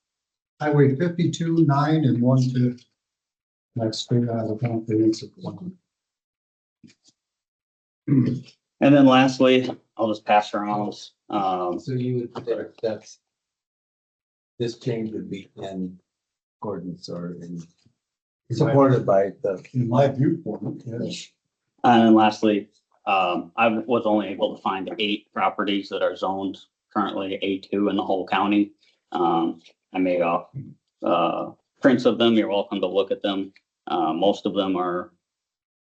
Highway 52, 9, and 150. That's straight out of the comprehensive plan. And then lastly, I'll just pass around. So you would say that's, this change would be in accordance or in supported by the. In my viewpoint, yes. And then lastly, I was only able to find 8 properties that are zoned currently A2 in the whole county. I made prints of them. You're welcome to look at them. Most of them are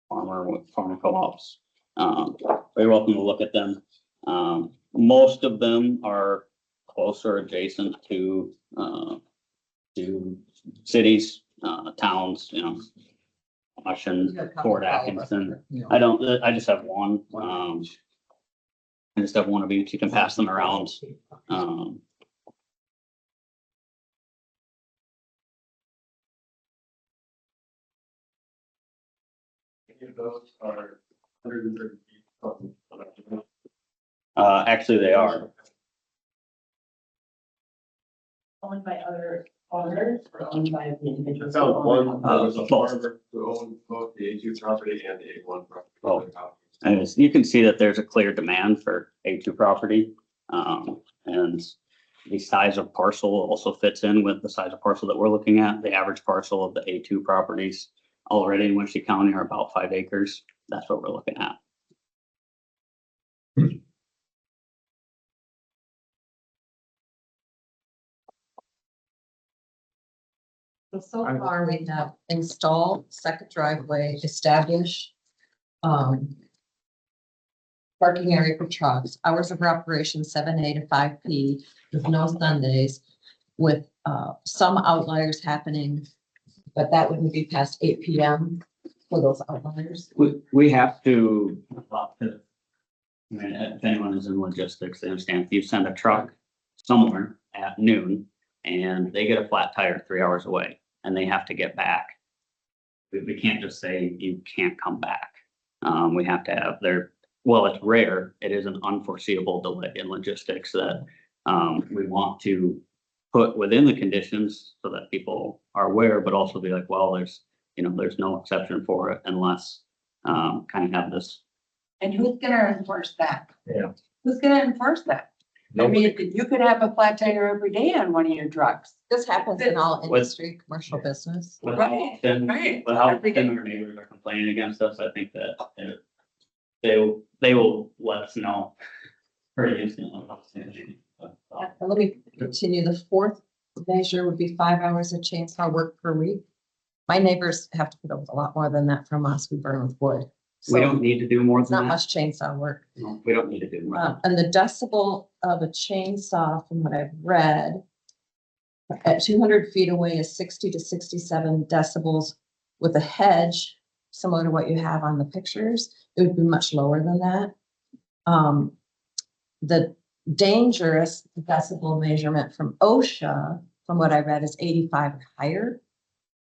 farmer co-ops. You're welcome to look at them. Most of them are closer adjacent to cities, towns, Washington, Fort Atkinson. I just have one. I just have one of each. You can pass them around. Those are 130 feet from. Actually, they are. Owned by other owners or owned by the individual? Found one, there's a Both. farmer who owns both the A2 property and the A1 property. And you can see that there's a clear demand for A2 property. And the size of parcel also fits in with the size of parcel that we're looking at. The average parcel of the A2 properties already in Winneshiek County are about 5 acres. That's what we're looking at. So far, we have installed second driveway, established parking area for trucks, hours of operation 7 A to 5 P, with no Sundays, with some outliers happening, but that wouldn't be past 8 PM for those outliers. We have to, I mean, if anyone is in logistics, they understand if you send a truck somewhere at noon and they get a flat tire 3 hours away and they have to get back, we can't just say you can't come back. We have to have well, it's rare. It is an unforeseeable delay in logistics that we want to put within the conditions so that people are aware, but also be like, well, there's no exception for it unless kind of have this. And who's gonna enforce that? Yeah. Who's gonna enforce that? I mean, you could have a flat tire every day on one of your trucks. This happens in all With- industry, commercial business. Right, right. But how Every day. our neighbors are complaining against us, I think that they will let us know pretty instantly. And let me continue. The fourth measure would be 5 hours of chainsaw work per week. My neighbors have to put up with a lot more than that from us. We burn with wood. We So don't need to do more it's than not that. much chainsaw work. No, we don't need to do more. And the decibel of a chainsaw, from what I've read, at 200 feet away is 60 to 67 decibels. With a hedge, similar to what you have on the pictures, it would be much lower than that. The dangerous decibel measurement from OSHA, from what I read, is 85 or higher.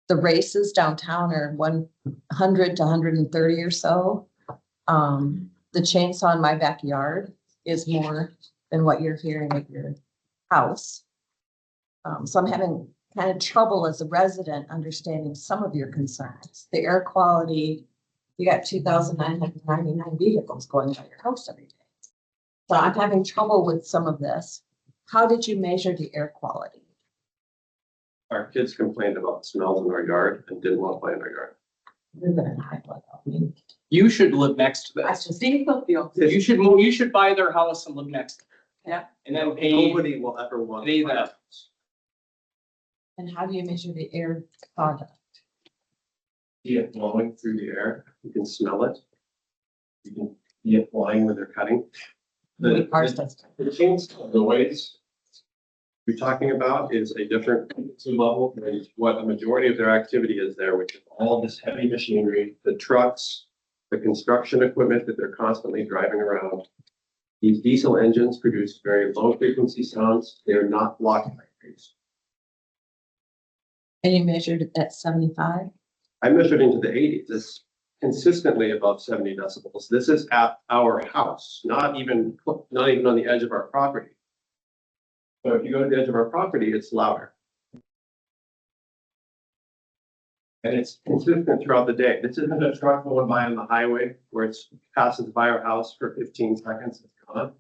The races downtown are 100 to 130 or so. The chainsaw in my backyard is more than what you're hearing at your house. So I'm having kind of trouble as a resident understanding some of your concerns. The air quality, you got 2,999 vehicles going by your house every day. So I'm having trouble with some of this. How did you measure the air quality? Our kids complained about the smells in our yard and didn't want to play in our yard. You're gonna hide what I mean. You should live next to I this. should see the field. You should buy their house and live next. to it. Yeah. And then pay Nobody will ever want. pay that. And how do you measure the air product? See it blowing through the air. You can smell it. You can see it flying when they're cutting. Ours does. The chainsaw noise you're talking about is a different level than what a majority of their activity is there, which is all this heavy machinery, the trucks, the construction equipment that they're constantly driving around. These diesel engines produce very low frequency sounds. They're not block factories. And you measured it at 75? I measured into the 80s. It's consistently above 70 decibels. This is at our house, not even on the edge of our property. So if you go to the edge of our property, it's louder. And it's consistent throughout the day. This isn't a truck going by on the highway where it passes by our house for 15 seconds, it's gone.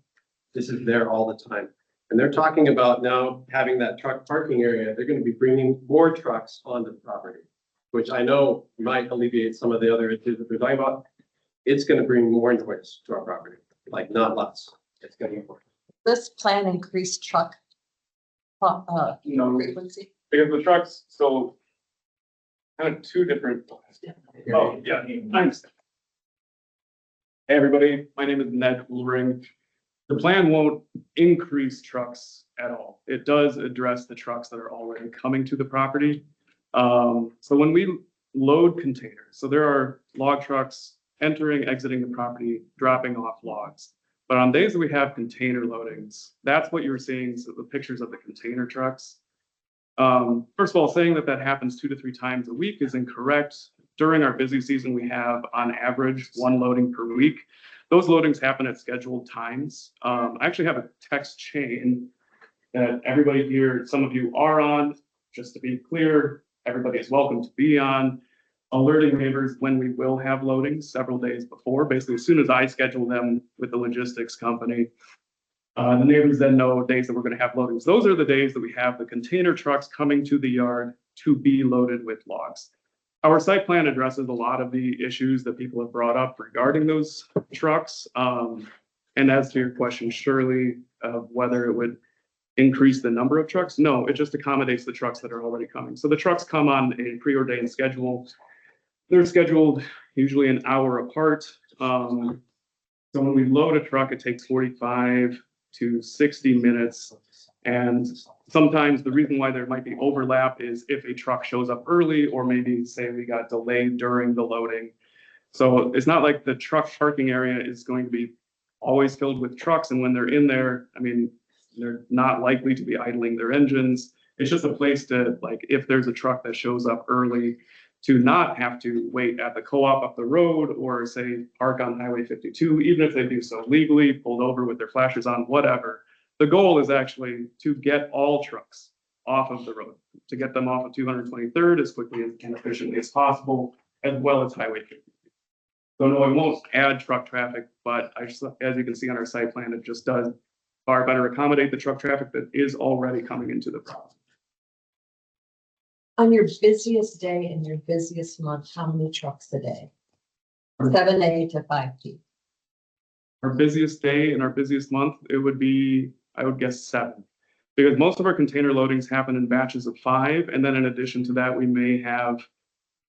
This is there all the time. And they're talking about now having that truck parking area. They're going to be bringing more trucks onto the property, which I know might alleviate some of the other issues that they're talking about. It's going to bring more noise to our property, like not less. It's going to be more. This plan increased truck frequency? Because the trucks still kind of two different. Oh, yeah, I understand. Hey, everybody, my name is Ned Ulring. The plan won't increase trucks at all. It does address the trucks that are already coming to the property. So when we load containers, so there are log trucks entering, exiting the property, dropping off logs. But on days that we have container loadings, that's what you're seeing, so the pictures of the container trucks. First of all, saying that that happens 2 to 3 times a week is incorrect. During our busy season, we have on average 1 loading per week. Those loadings happen at scheduled times. I actually have a text chain that everybody here, some of you are on, just to be clear, everybody is welcome to be on, alerting neighbors when we will have loadings several days before. Basically, as soon as I schedule them with the logistics company, the neighbors then know days that we're going to have loadings. Those are the days that we have the container trucks coming to the yard to be loaded with logs. Our site plan addresses a lot of the issues that people have brought up regarding those trucks. And as to your question, Shirley, of whether it would increase the number of trucks, no, it just accommodates the trucks that are already coming. So the trucks come on a preordained schedule. They're scheduled usually an hour apart. So when we load a truck, it takes 45 to 60 minutes. And sometimes the reason why there might be overlap is if a truck shows up early, or maybe say we got delayed during the loading. So it's not like the truck parking area is going to be always filled with trucks. And when they're in there, I mean, they're not likely to be idling their engines. It's just a place to, like, if there's a truck that shows up early, to not have to wait at the co-op up the road, or say park on Highway 52, even if they do so legally, pulled over with their flashers on, whatever. The goal is actually to get all trucks off of the road, to get them off of 223rd as quickly and efficiently as possible, as well as Highway 52. So no, it won't add truck traffic, but as you can see on our site plan, it just does far better accommodate the truck traffic that is already coming into the property. On your busiest day and your busiest month, how many trucks a day? 7 A to 5 P. Our busiest day and our busiest month, it would be, I would guess 7. Because most of our container loadings happen in batches of 5. And then in addition to that, we may have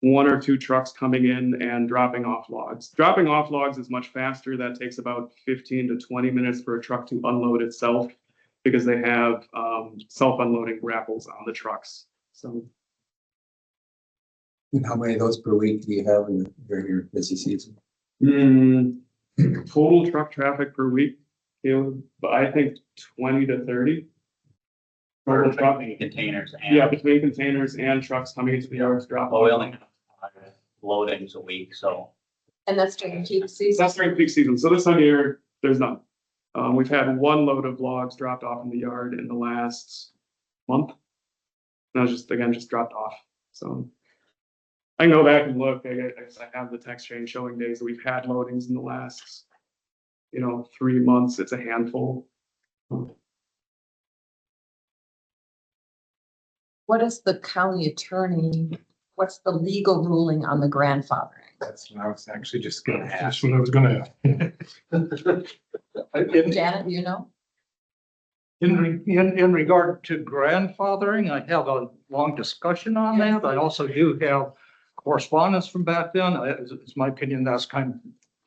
1 or 2 trucks coming in and dropping off logs. Dropping off logs is much faster. That takes about 15 to 20 minutes for a truck to unload itself, because they have self-unloading grapples on the trucks. So. And how many of those per week do you have during your busy season? Total truck traffic per week, but I think 20 to 30. Between containers and. Yeah, between containers and trucks coming into the yards, drop. Well, we only have 5 loadings a week, so. And that's during peak season? That's during peak season. So this time of year, there's none. We've had 1 load of logs dropped off in the yard in the last month. And that was just dropped off. So I can go back and look. I have the text chain showing days that we've had loadings in the last, 3 months. It's a handful. What is the county attorney, what's the legal ruling on the grandfathering? That's what I was actually just gonna ask. That's what I was gonna ask. Janet, you know? In regard to grandfathering, I have a long discussion on that. I also do have correspondence from back then. It's my opinion, that's kind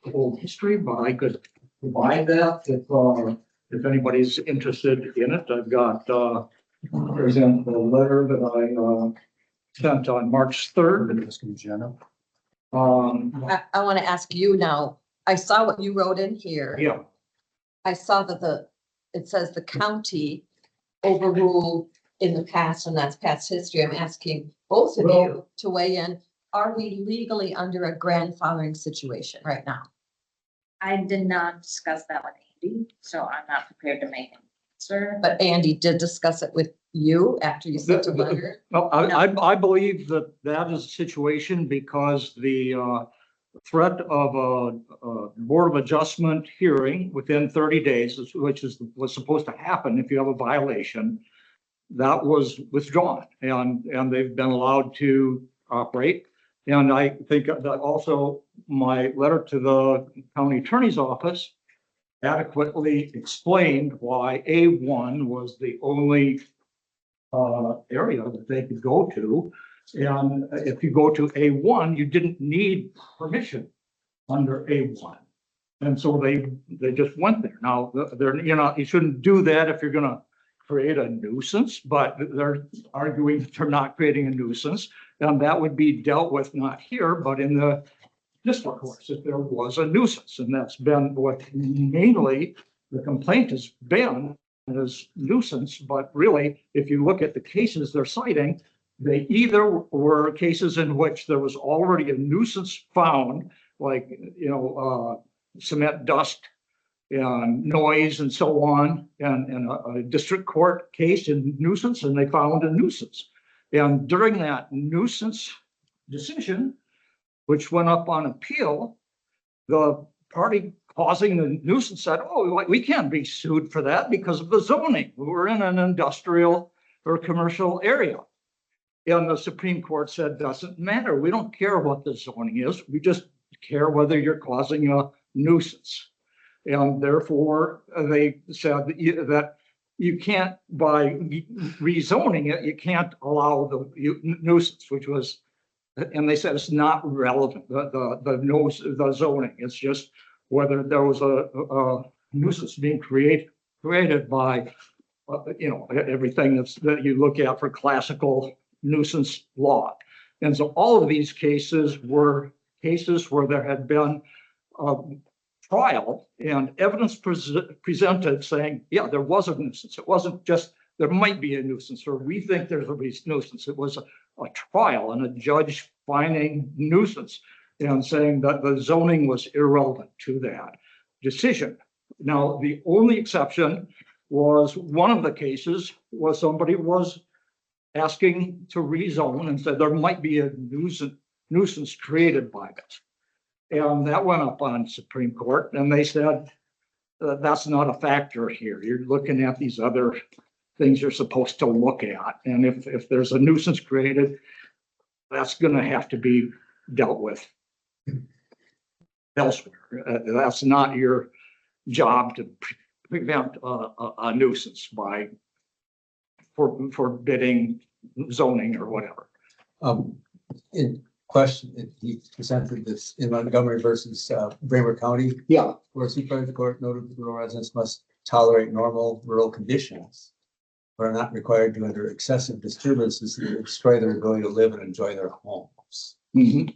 of old history, but I could provide that if anybody's interested in it. I've got, for example, a letter that I sent on March 3rd. Jenna. I want to ask you now, I saw what you wrote in here. Yeah. I saw that it says the county overruled in the past, and that's past history. I'm asking both of you to weigh in. Are we legally under a grandfathering situation right now? I did not discuss that with Andy, so I'm not prepared to make an answer. But Andy did discuss it with you after you sent a letter. No, I believe that is a situation because the threat of a Board of Adjustment hearing within 30 days, which was supposed to happen if you have a violation, that was withdrawn, and they've been allowed to operate. And I think that also my letter to the county attorney's office adequately explained why A1 was the only area that they could go to. And if you go to A1, you didn't need permission under A1. And so they just went there. Now, you shouldn't do that if you're gonna create a nuisance, but they're arguing that they're not creating a nuisance. And that would be dealt with not here, but in the district courts if there was a nuisance, and that's been what mainly the complaint has been, is nuisance. But really, if you look at the cases they're citing, they either were cases in which there was already a nuisance found, like, cement dust and noise and so on, and a district court case in nuisance, and they found a nuisance. And during that nuisance decision, which went up on appeal, the party causing the nuisance said, oh, we can't be sued for that because of the zoning. We're in an industrial or commercial area. And the Supreme Court said, doesn't matter. We don't care what the zoning is. We just care whether you're causing a nuisance. And therefore, they said that you can't, by rezoning it, you can't allow the nuisance, which was, and they said it's not relevant, the zoning. It's just whether there was a nuisance being created by, everything that you look at for classical nuisance law. And so all of these cases were cases where there had been trial and evidence presented saying, yeah, there was a nuisance. It wasn't just, there might be a nuisance, or we think there's a nuisance. It was a trial and a judge finding nuisance and saying that the zoning was irrelevant to that decision. Now, the only exception was one of the cases was somebody was asking to rezone and said there might be a nuisance created by this. And that went up on Supreme Court, and they said that's not a factor here. You're looking at these other things you're supposed to look at. And if there's a nuisance created, that's going to have to be dealt with elsewhere. That's not your job to prevent a nuisance by forbidding zoning or whatever. In question, he presented this in Montgomery versus Bremer County. Yeah. Where Supervisor Court noted rural residents must tolerate normal rural conditions, but are not required to under excessive disturbances that destroy their ability to live and enjoy their homes. Mm-hmm.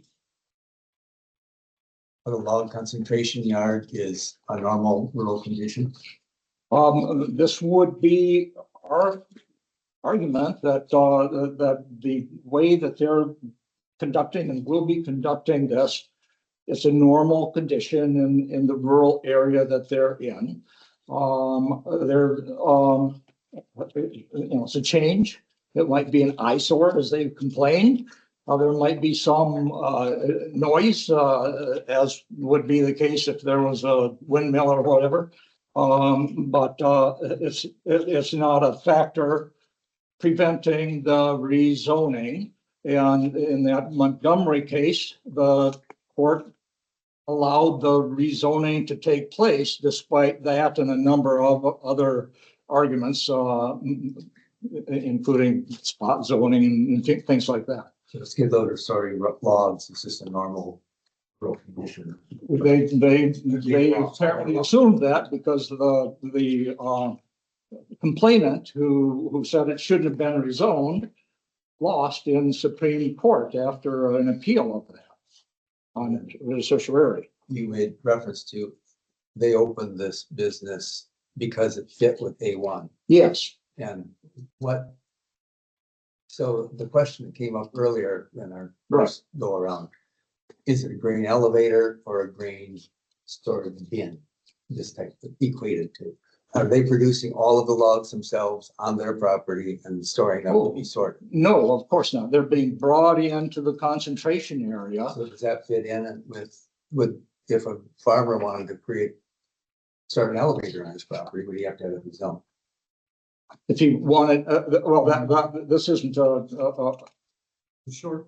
A log concentration yard is a normal rural condition. This would be our argument that that the way that they're conducting and will be conducting this is a normal condition in the rural area that they're in. It's a change. It might be an eyesore, as they've complained. There might be some noise, as would be the case if there was a windmill or whatever. But it's not a factor preventing the rezoning. And in that Montgomery case, the court allowed the rezoning to take place despite that and a number of other arguments, including spot zoning and things like that. So skid loader storing logs is just a normal rural condition. They apparently assumed that because the complainant who said it shouldn't have been rezoned lost in Supreme Court after an appeal of that on certiorari. You made reference to they opened this business because it fit with A1. Yes. And what? So the question that came up earlier in our first go around, is it a grain elevator or a grain storage bin? This type of equated to. Are they producing all of the logs themselves on their property and storing them to be sorted? No, of course not. They're being brought into the concentration area. So does that fit in with if a farmer wanted to start an elevator on his property, would he have to have a zone? If he wanted, this isn't sure.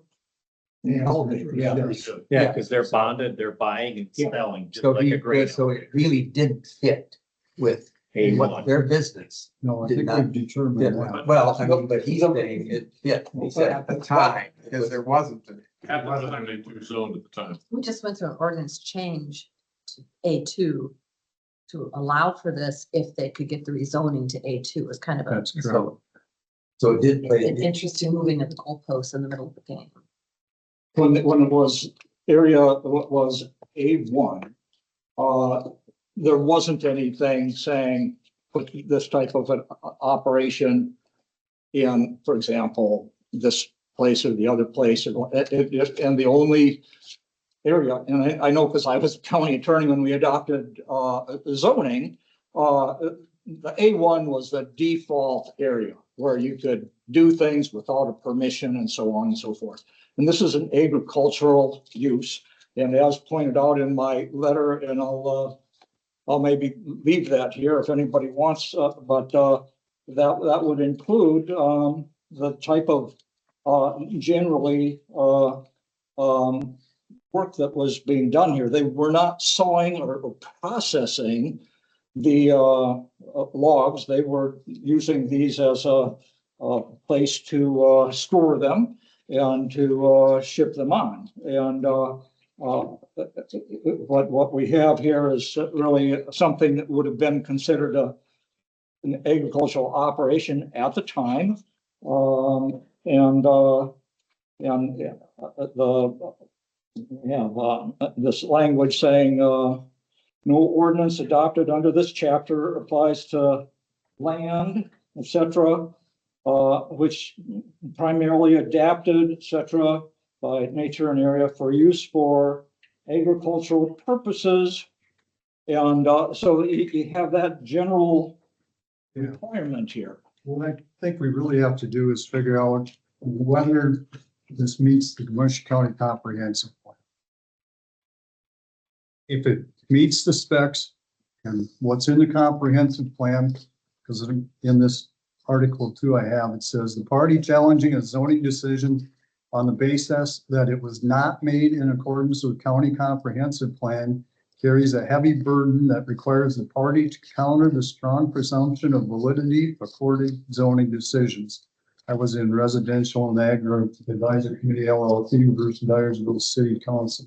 Yeah, because they're bonded, they're buying and selling, just So like a grain. so it really didn't fit with what their business. No, I did think not we've determined fit. that. Well, I mean, but he's saying it fit. He said At the time, because there wasn't. At the time, they do zoned at the time. We just went through an ordinance change to A2 to allow for this if they could get the rezoning to A2. It was kind of That's correct. So it did play. an interesting moving of the goalposts in the middle of the game. when it was area was A1, there wasn't anything saying put this type of an operation in, for example, this place or the other place, and the only area, and I know because I was county attorney when we adopted zoning, the A1 was the default area where you could do things without a permission and so on and so forth. And this is an agricultural use. And as pointed out in my letter, and I'll maybe leave that here if anybody wants, but that would include the type of generally work that was being done here. They were not sawing or processing the logs. They were using these as a place to store them and to ship them on. And what we have here is really something that would have been considered an agricultural operation at the time. This language saying no ordinance adopted under this chapter applies to land, etc., which primarily adapted, etc., by nature and area for use for agricultural purposes. And so you have that general requirement here. What I think we really have to do is figure out whether this meets the Winneshiek County Comprehensive Plan. If it meets the specs and what's in the comprehensive plan, because in this Article 2 I have, it says the party challenging a zoning decision on the basis that it was not made in accordance with county comprehensive plan carries a heavy burden that requires the party to counter the strong presumption of validity according zoning decisions. I was in Residential and Agri Advisory Committee LLC versus Dyersville City Council.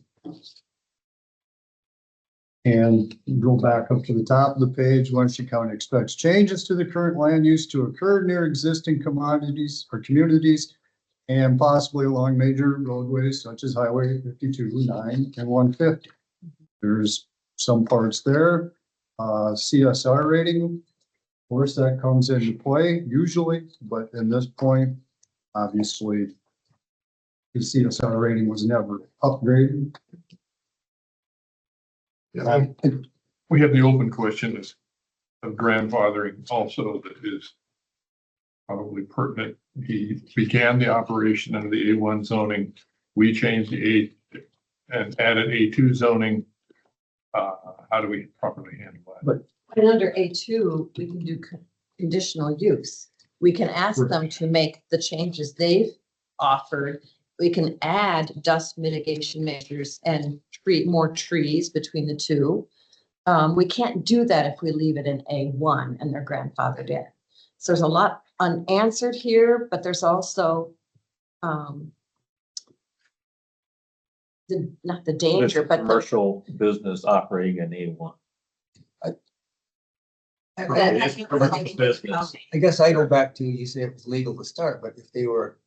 And go back up to the top of the page. Winneshiek County expects changes to the current land use to occur near existing commodities or communities and possibly along major roadways such as Highway 52, 9, and 150. There's some parts there. CSR rating, of course, that comes into play usually, but in this point, obviously, the CSR rating was never upgraded. Yeah, we have the open question of grandfathering also that is probably pertinent. He began the operation under the A1 zoning. We changed the A and added A2 zoning. How do we properly handle that? But under A2, we can do conditional use. We can ask them to make the changes they've offered. We can add dust mitigation measures and treat more trees between the two. We can't do that if we leave it in A1 and they're grandfathered in. So there's a lot unanswered here, but there's also not the danger, but commercial business operating in A1. I guess I go back to, you say it was legal to start, but if they were,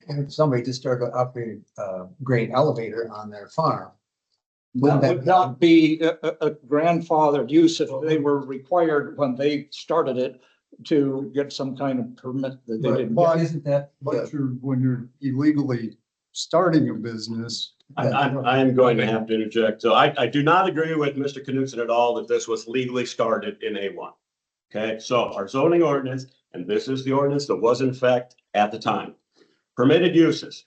if somebody just started operating a grain elevator on their farm. That would not be a grandfathered use if they were required when they started it to get some kind of permit that they didn't get. Isn't that? But when you're illegally starting a business. I'm going to have to interject. So I do not agree with Mr. Knutson at all that this was legally started in A1. Okay, so our zoning ordinance, and this is the ordinance that was in effect at the time. Permitted uses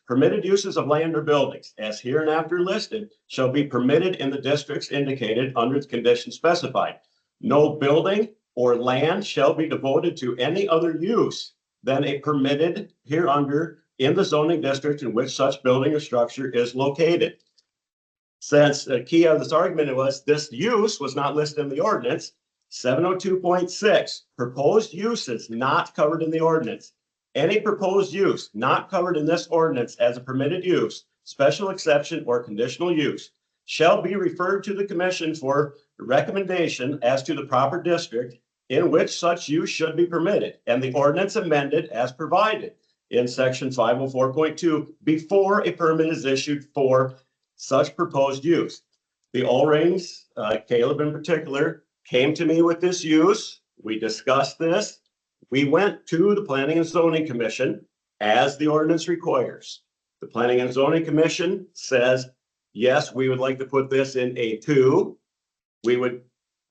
of land or buildings as hereinafter listed shall be permitted in the districts indicated under the conditions specified. No building or land shall be devoted to any other use than a permitted hereunder in the zoning district in which such building or structure is located. Since the key of this argument was this use was not listed in the ordinance, 702.6, proposed uses not covered in the ordinance. Any proposed use not covered in this ordinance as a permitted use, special exception, or conditional use shall be referred to the commission for recommendation as to the proper district in which such use should be permitted, and the ordinance amended as provided in section 504.2 before a permit is issued for such proposed use. The Ulrings, Caleb in particular, came to me with this use. We discussed this. We went to the Planning and Zoning Commission as the ordinance requires. The Planning and Zoning Commission says, yes, we would like to put this in A2. We would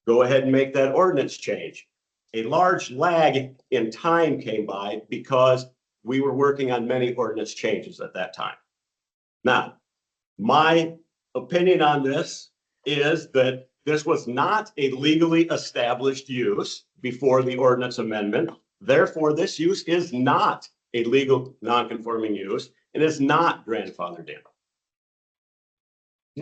go ahead and make that ordinance change. A large lag in time came by because we were working on many ordinance changes at that time. Now, my opinion on this is that this was not a legally established use before the ordinance amendment. Therefore, this use is not a legal non-conforming use and is not grandfathered in.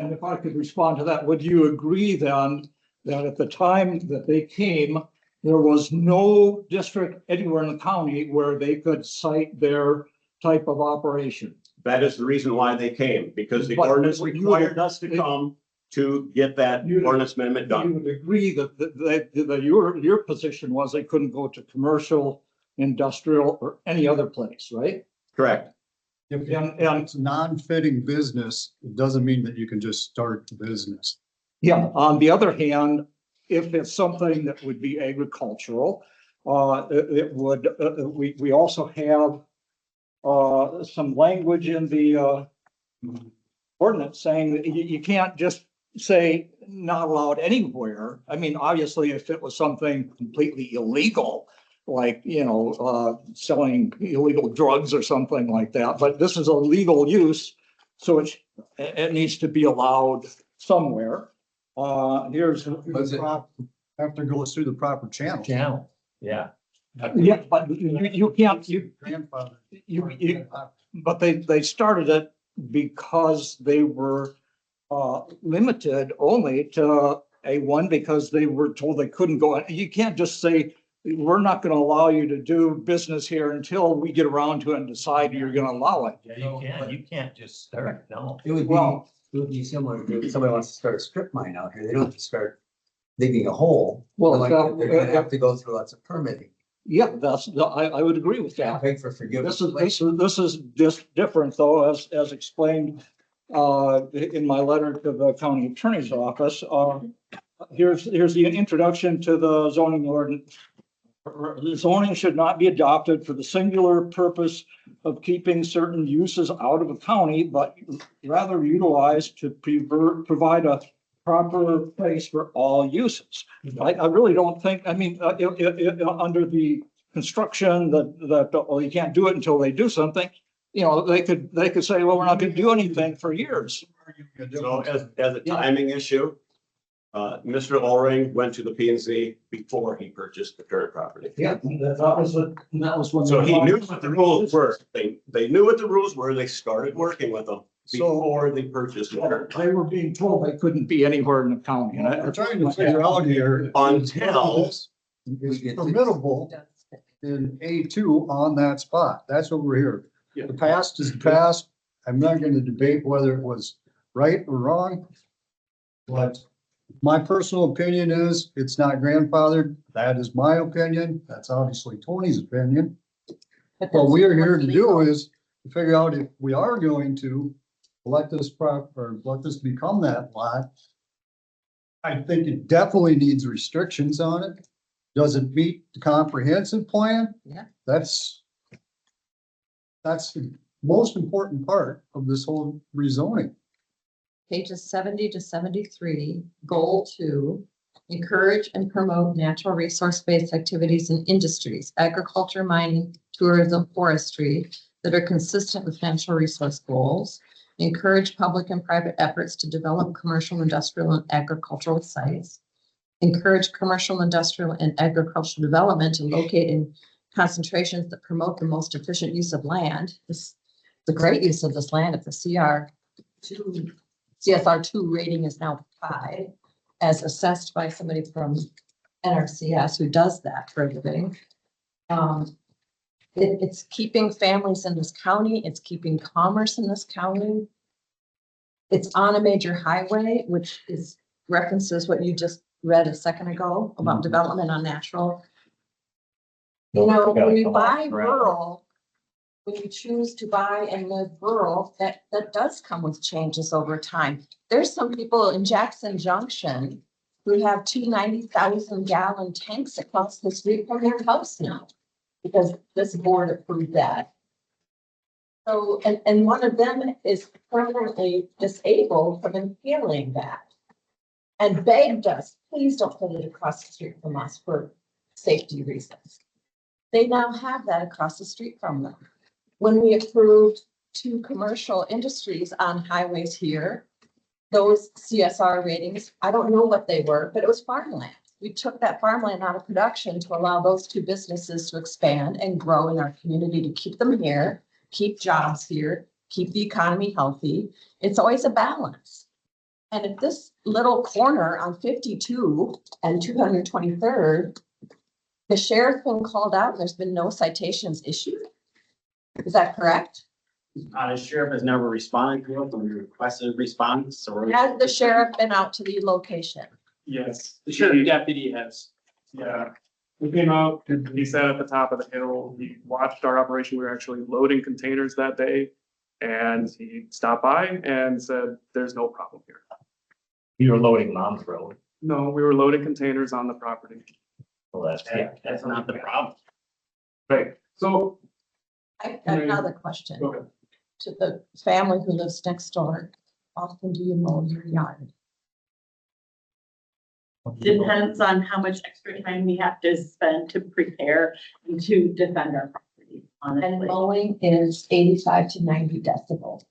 And if I could respond to that, would you agree then that at the time that they came, there was no district anywhere in the county where they could cite their type of operation? That is the reason why they came, because the But ordinance you required us to come to get that ordinance amendment You done. would agree that your position was they couldn't go to commercial, industrial, or any other place, right? Correct. If it's non-fitting business, it doesn't mean that you can just start the business. Yeah, on the other hand, if it's something that would be agricultural, it would, we also have some language in the ordinance saying that you can't just say not allowed anywhere. I mean, obviously, if it was something completely illegal, like, selling illegal drugs or something like that, but this is a legal use, so it needs to be allowed somewhere. Here's. Have to go through the proper channel. Yeah. Yeah, but you can't, Grandfather. but they started it because they were limited only to A1 because they were told they couldn't go. You can't just say, we're not gonna allow you to do business here until we get around to it and decide you're gonna allow it. Yeah, you can't just start, no. It would be similar to if somebody wants to start a strip mine out here, they don't have to start digging a hole. Well, They're gonna have to go through lots of permitting. Yeah, I would agree with that. Pay for forgiveness. This is just different though, as explained in my letter to the county attorney's office. Here's the introduction to the zoning ordinance. Zoning should not be adopted for the singular purpose of keeping certain uses out of a county, but rather utilized to provide a proper place for all uses. I really don't think, I mean, under the construction that you can't do it until they do something, they could say, well, we're not gonna do anything for years. So as a timing issue, Mr. Ulring went to the P and Z before he purchased the current property. Yeah, that was when. So he knew what the rules were. They knew what the rules were. They started working with them before they purchased it. They were being told they couldn't be anywhere in the county. And I'm trying to figure out here. Until It's permittable in A2 on that spot. That's what we're here. The past is the past. I'm not gonna debate whether it was right or wrong. But my personal opinion is it's not grandfathered. That is my opinion. That's obviously Tony's opinion. What we are here to do is to figure out if we are going to let this let this become that lot. I think it definitely needs restrictions on it. Does it meet the comprehensive plan? Yeah. That's the most important part of this whole rezoning. Pages 70 to 73, goal 2, encourage and promote natural resource-based activities and industries, agriculture, mining, tourism, forestry that are consistent with natural resource goals. Encourage public and private efforts to develop commercial, industrial, and agricultural sites. Encourage commercial, industrial, and agricultural development and locate in concentrations that promote the most efficient use of land. The great use of this land if the CSR2 rating is now 5, as assessed by somebody from NRCS who does that for a living. It's keeping families in this county. It's keeping commerce in this county. It's on a major highway, which references what you just read a second ago about development on natural. When you buy rural, when you choose to buy and live rural, that does come with changes over time. There's some people in Jackson Junction who have 290,000 gallon tanks across the street from their house now, because this board approved that. So, and one of them is permanently disabled from inhaling that. And begged us, please don't put it across the street from us for safety reasons. They now have that across the street from them. When we approved 2 commercial industries on highways here, those CSR ratings, I don't know what they were, but it was farmland. We took that farmland out of production to allow those 2 businesses to expand and grow in our community, to keep them here, keep jobs here, keep the economy healthy. It's always a balance. And if this little corner on 52 and 223rd, the sheriff's been called out, and there's been no citations issued. Is that correct? The sheriff has never responded to it when we requested a response, so. Has the sheriff been out to the location? Yes. The sheriff deputy has. Yeah, we came out, he sat at the top of the hill, he watched our operation, we were actually loading containers that day. And he stopped by and said, there's no problem here. You were loading them on the road. No, we were loading containers on the property. Well, that's not the problem. Right, so. I have another question. Okay. To the family who lives next door, often do you mow your yard? Depends on how much extra time we have to spend to prepare and to defend our property, And honestly. mowing is 85 to 90 decibels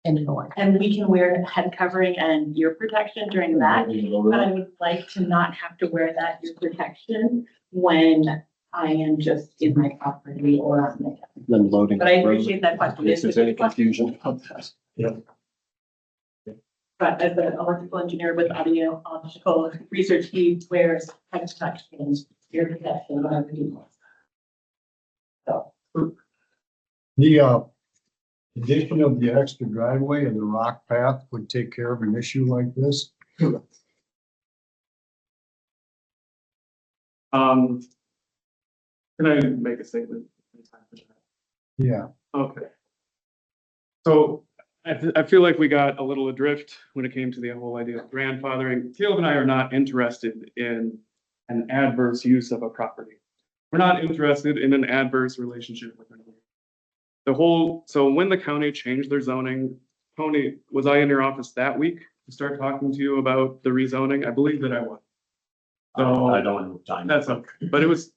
in the north. And we can wear head covering and ear protection during that, but I would like to not have to wear that ear protection when I am just in my property or on the. Then loading. But I appreciate that question. If there's any confusion about that. Yeah. But as an electrical engineer with audiological research, he wears head protection, ear protection, whatever he wants. So. The addition of the extra driveway and the rock path would take care of an issue like this. Can I make a statement? Yeah. Okay. So I feel like we got a little adrift when it came to the whole idea of grandfathering. Caleb and I are not interested in an adverse use of a property. We're not interested in an adverse relationship with anyone. So when the county changed their zoning, Tony, was I in your office that week to start talking to you about the rezoning? I believe that I was. So I don't have time. that's okay, but it was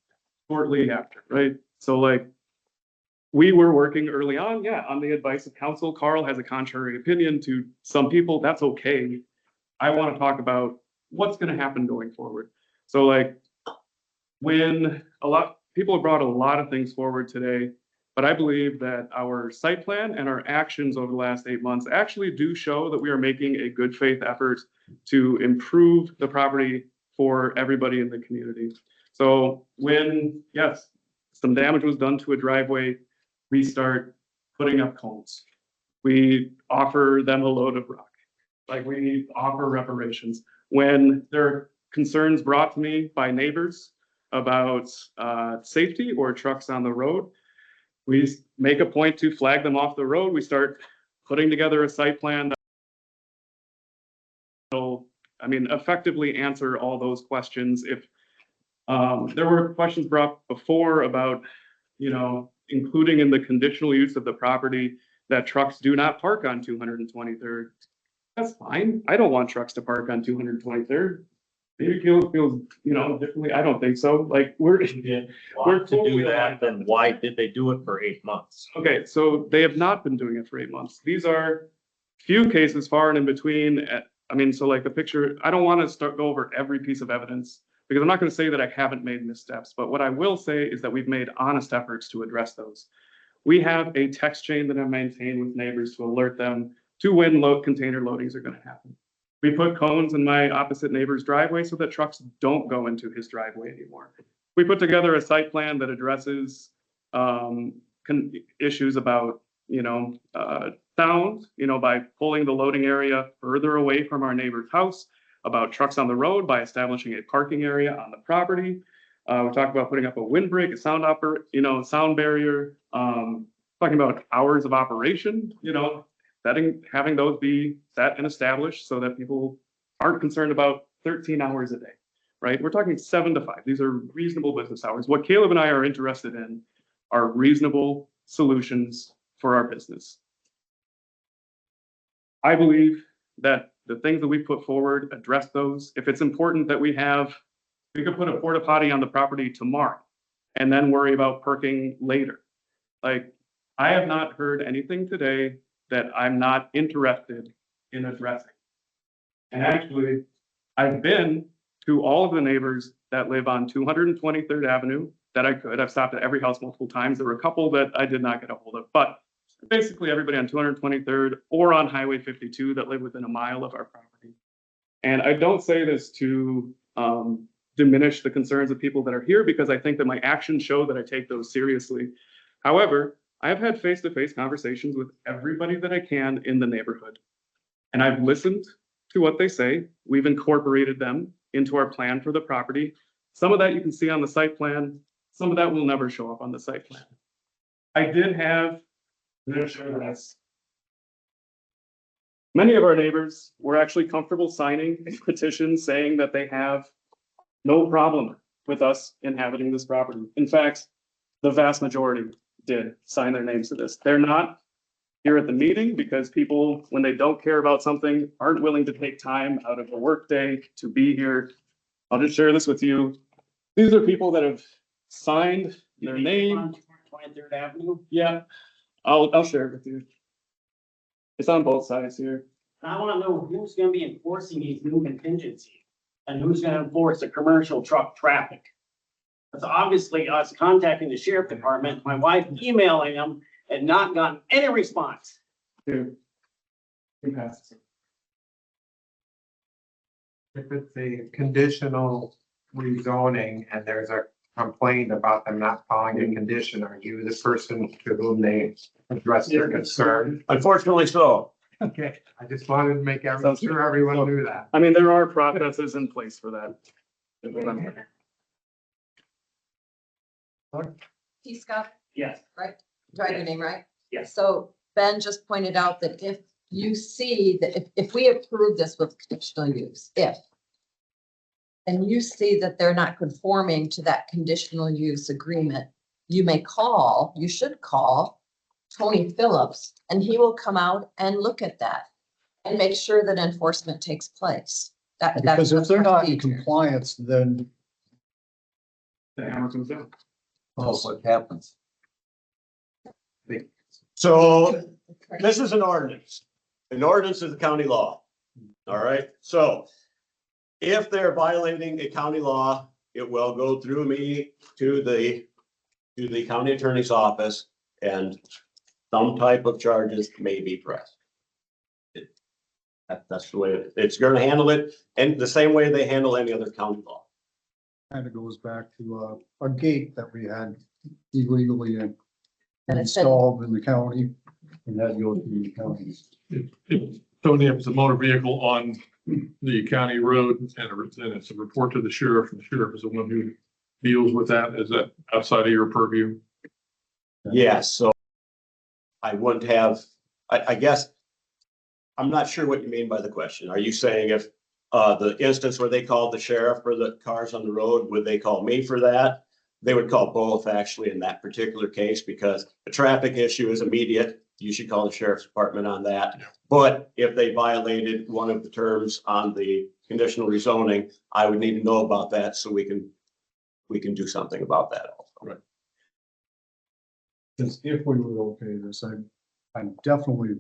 shortly after, right? So like, we were working early on, yeah, on the advice of counsel. Carl has a contrary opinion to some people, that's okay. I want to talk about what's gonna happen going forward. So like, when people have brought a lot of things forward today, but I believe that our site plan and our actions over the last 8 months actually do show that we are making a good faith effort to improve the property for everybody in the community. So when, yes, some damage was done to a driveway, we start putting up cones. We offer them a load of rock. Like we offer reparations. When there are concerns brought to me by neighbors about safety or trucks on the road, we make a point to flag them off the road. We start putting together a site plan that will, effectively answer all those questions. If there were questions brought before about, including in the conditional use of the property that trucks do not park on 223rd. That's fine. I don't want trucks to park on 223rd. Maybe Caleb feels, differently. I don't think so. Like we're To do that, then why did they do it for 8 months? Okay, so they have not been doing it for 8 months. These are few cases far and in between. So like the picture, I don't want to go over every piece of evidence because I'm not going to say that I haven't made missteps, but what I will say is that we've made honest efforts to address those. We have a text chain that I maintain with neighbors to alert them to when container loadings are going to happen. We put cones in my opposite neighbor's driveway so that trucks don't go into his driveway anymore. We put together a site plan that addresses issues about, sound, by pulling the loading area further away from our neighbor's house, about trucks on the road by establishing a parking area on the property. We talked about putting up a windbreak, a sound barrier. talking about hours of operation, you know, having those be set and established so that people aren't concerned about 13 hours a day, right? We're talking 7 to 5. These are reasonable business hours. What Caleb and I are interested in are reasonable solutions for our business. I believe that the things that we put forward address those. If it's important that we could put a porta potty on the property tomorrow and then worry about parking later. Like, I have not heard anything today that I'm not interested in addressing. And actually, I've been to all of the neighbors that live on 223rd Avenue that I could. I've stopped at every house multiple times. There were a couple that I did not get a hold of, but basically everybody on 223rd or on Highway 52 that live within a mile of our property. And I don't say this to diminish the concerns of people that are here, because I think that my actions show that I take those seriously. However, I have had face-to-face conversations with everybody that I can in the neighborhood. And I've listened to what they say. We've incorporated them into our plan for the property. Some of that you can see on the site plan. Some of that will never show up on the site plan. I did have, many of our neighbors were actually comfortable signing a petition saying that they have no problem with us inhabiting this property. In fact, the vast majority did sign their names to this. They're not here at the meeting because people, when they don't care about something, aren't willing to take time out of a workday to be here. I'll just share this with you. These are people that have signed their name. 23rd Avenue. Yeah, I'll share it with you. It's on both sides here. I want to know who's going to be enforcing these new contingencies and who's going to enforce the commercial truck traffic. It's obviously us contacting the sheriff department, my wife emailing them and not gotten any response. Here. You pass. If it's a conditional rezoning and there's a complaint about them not following a condition, are you the person to whom they address their concern? Unfortunately so. Okay, I just wanted to make sure everyone knew that. I mean, there are processes in place for that. T. Scott, Yes. right? Do I have your name right? Yes. So Ben just pointed out that if you see that if we approve this with conditional use, and you see that they're not conforming to that conditional use agreement, you should call Tony Phillips, and he will come out and look at that and make sure that enforcement takes place. Because if they're not in compliance, then The hammer comes down. Oh, what happens? So this is an ordinance. An ordinance is a county law. All right, so if they're violating a county law, it will go through me to the county attorney's office, and some type of charges may be pressed. That's the way it's gonna handle it, and the same way they handle any other county law. kind of goes back to a gate that we had illegally installed in the county, and that goes through the counties. Tony, if it's a motor vehicle on the county road and it's a report to the sheriff, and the sheriff is the one who deals with that, is that outside of your purview? Yes, so I wouldn't have, I guess, I'm not sure what you mean by the question. Are you saying if the instance where they called the sheriff for the cars on the road, would they call me for that? They would call both actually in that particular case, because the traffic issue is immediate. You should call the sheriff's department on that. But if they violated one of the terms on the conditional rezoning, I would need to know about that so we can do something about that also. Right. Because if we were okay with this, I'm definitely,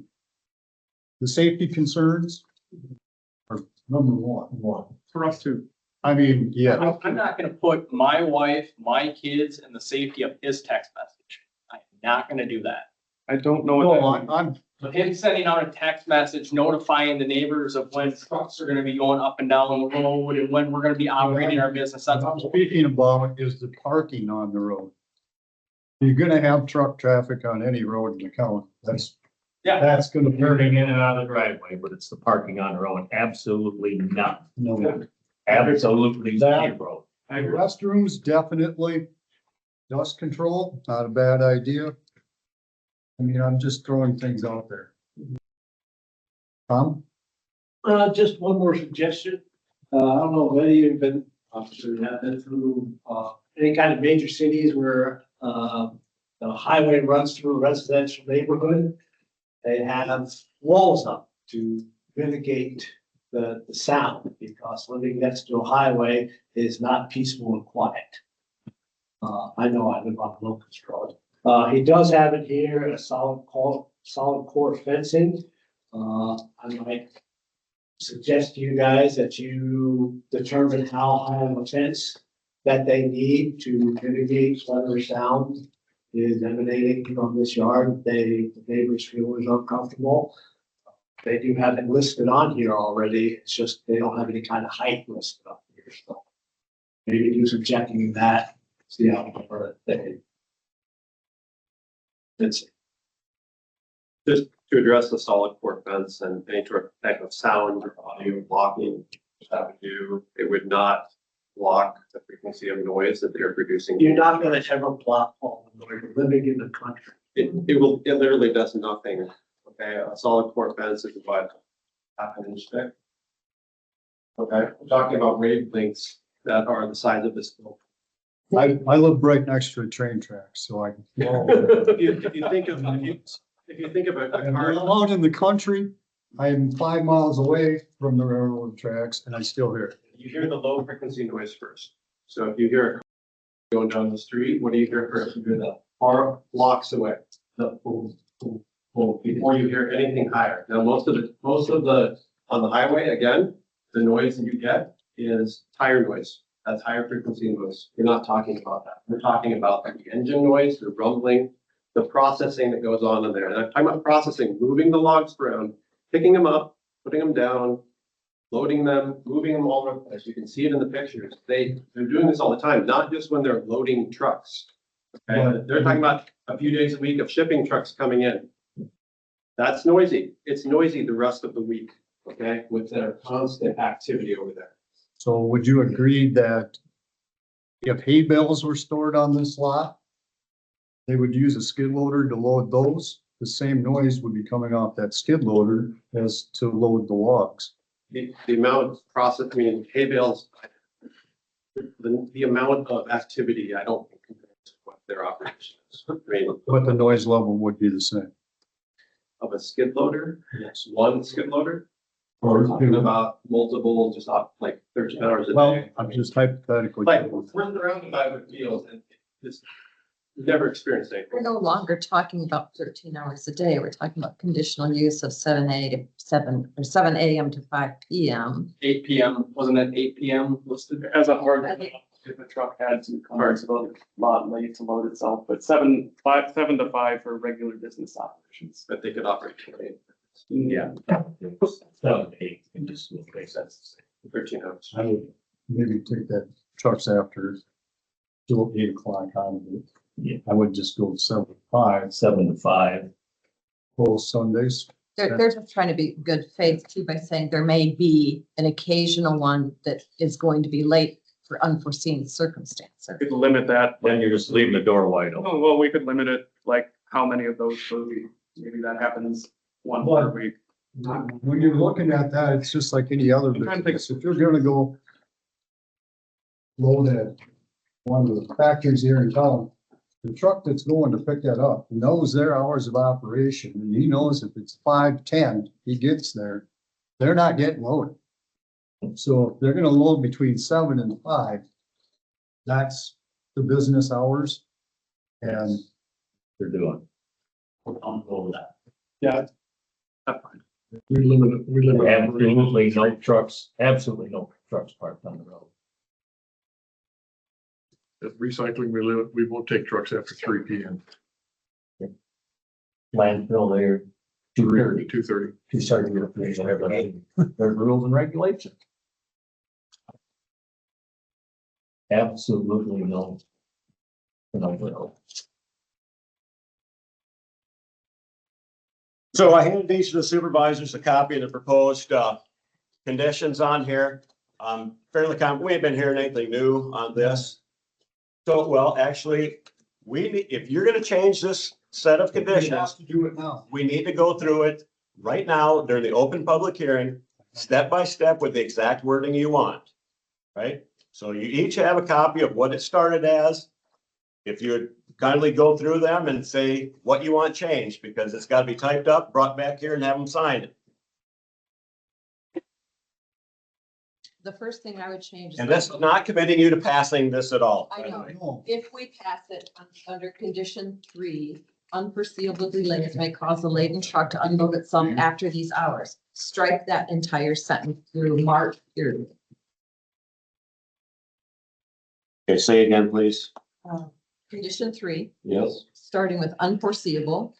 the safety concerns are number one. For us too. I mean, yeah. I'm not gonna put my wife, my kids, and the safety of his text message. I'm not gonna do that. I don't know what that means. But him sending out a text message notifying the neighbors of when trucks are gonna be going up and down the road and when we're gonna be operating our business. That's What I'm speaking about is the parking on the road. You're gonna have truck traffic on any road in the county. That's gonna be Turning in and out of the driveway, but it's the parking on the road. Absolutely not. no. Absolutely That- zero. Restrooms, definitely. Dust control, not a bad idea. I mean, I'm just throwing things out there. Tom? Just one more suggestion. I don't know if any of you have been, obviously have been through, any kind of major cities where, the highway runs through a residential neighborhood. They have walls up to mitigate the sound, because living next to a highway is not peaceful and quiet. I know I live on Locust Road. He does have it here, a solid core fencing. I might suggest to you guys that you determine how high of a fence that they need to mitigate whatever sound is emanating from this yard. The neighbors feel is uncomfortable. They do have it listed on here already. It's just they don't have any kind of height listed up here, so maybe do some checking in that, see how far they. It's Just to address the solid core fence and any type of sound or audio blocking, that would do, it would not block the frequency of noise that they're producing. You're not gonna ever block all the noise. You're living in the country. It literally does nothing. Okay, a solid core fence is what, half an inch thick. Okay, we're talking about wavelengths that are the size of this building. I live right next to a train track, so I can. If you think of, if you think of a And car. I'm out in the country, I'm 5 miles away from the railroad tracks and I still hear it. You hear the low frequency noise first. So if you hear a car going down the street, what do you hear first? You hear the car blocks away. The boom, boom, boom, before you hear anything higher. Now, most of the, on the highway, again, the noise that you get is tire noise. That's higher frequency noise. We're not talking about that. We're talking about the engine noise, the rumbling, the processing that goes on in there. And I'm talking about processing, moving the logs around, picking them up, putting them down, loading them, moving them all over. As you can see it in the pictures, they're doing this all the time, not just when they're loading trucks. Okay, Right. they're talking about a few days a week of shipping trucks coming in. That's noisy. It's noisy the rest of the week, okay, with their constant activity over there. So would you agree that if hay bales were stored on this lot, they would use a skid loader to load those? The same noise would be coming off that skid loader as to load the logs. The amount of process, I mean, hay bales, the amount of activity, I don't think compares to what their operation is. I mean, But the noise level would be the same. of a skid loader, Yes. one skid loader, Or we're talking about multiple, just off like 13 hours a Well, day. I'm just hypothetically. Like, we're surrounded by the fields and it's never experienced anything. We're no longer talking about 13 hours a day. We're talking about conditional use of 7 a.m. to 5 p.m. 8 p.m., wasn't it 8 p.m. listed? As a hard, if the truck had some cars about lot late to load itself, but 7 to 5 for regular business operations. That they could operate 20, Yeah. 7, 8, and just makes sense. 13 hours. I would maybe take that trucks after 8 o'clock out of it. Yeah. I would just go 7 to 5. 7 to 5. Both Sundays. They're just trying to be good faith too by saying there may be an occasional one that is going to be late for unforeseen circumstances. Could limit that. Then you're just leaving the door wide open. Oh, well, we could limit it, like how many of those per week? Maybe that happens one per week. When you're looking at that, it's just like any other I'm trying to business. If you're gonna go load at one of the factories here in town, the truck that's going to pick that up knows their hours of operation, and he knows if it's 5:10, he gets there, they're not getting loaded. So if they're gonna load between 7 and 5, that's the business hours. And They're doing. We're comfortable with that. Yeah. We limit Absolutely no trucks, absolutely no trucks parked on the road. At recycling, we won't take trucks after 3 p.m. Landfill there, 2:30. 2:30. 2:30. There's rules and regulations. Absolutely no. No. So I handed each of the supervisors a copy of the proposed conditions on here. Fairly common, we ain't been hearing anything new on this. So, well, actually, if you're gonna change this set of We have conditions. to do it now. We need to go through it right now during the open public hearing, step by step with the exact wording you want. Right? So you each have a copy of what it started as. If you would kindly go through them and say what you want changed, because it's got to be typed up, brought back here and have them sign it. The first thing I would change. is And this is not committing you to passing this at all. I by the way. know, if we pass it under condition 3, unforeseeable delays may cause a laden truck to unload at some after these hours. Strike that entire sentence through March period. Okay, say again, please. Condition 3, Yes. starting with unforeseeable,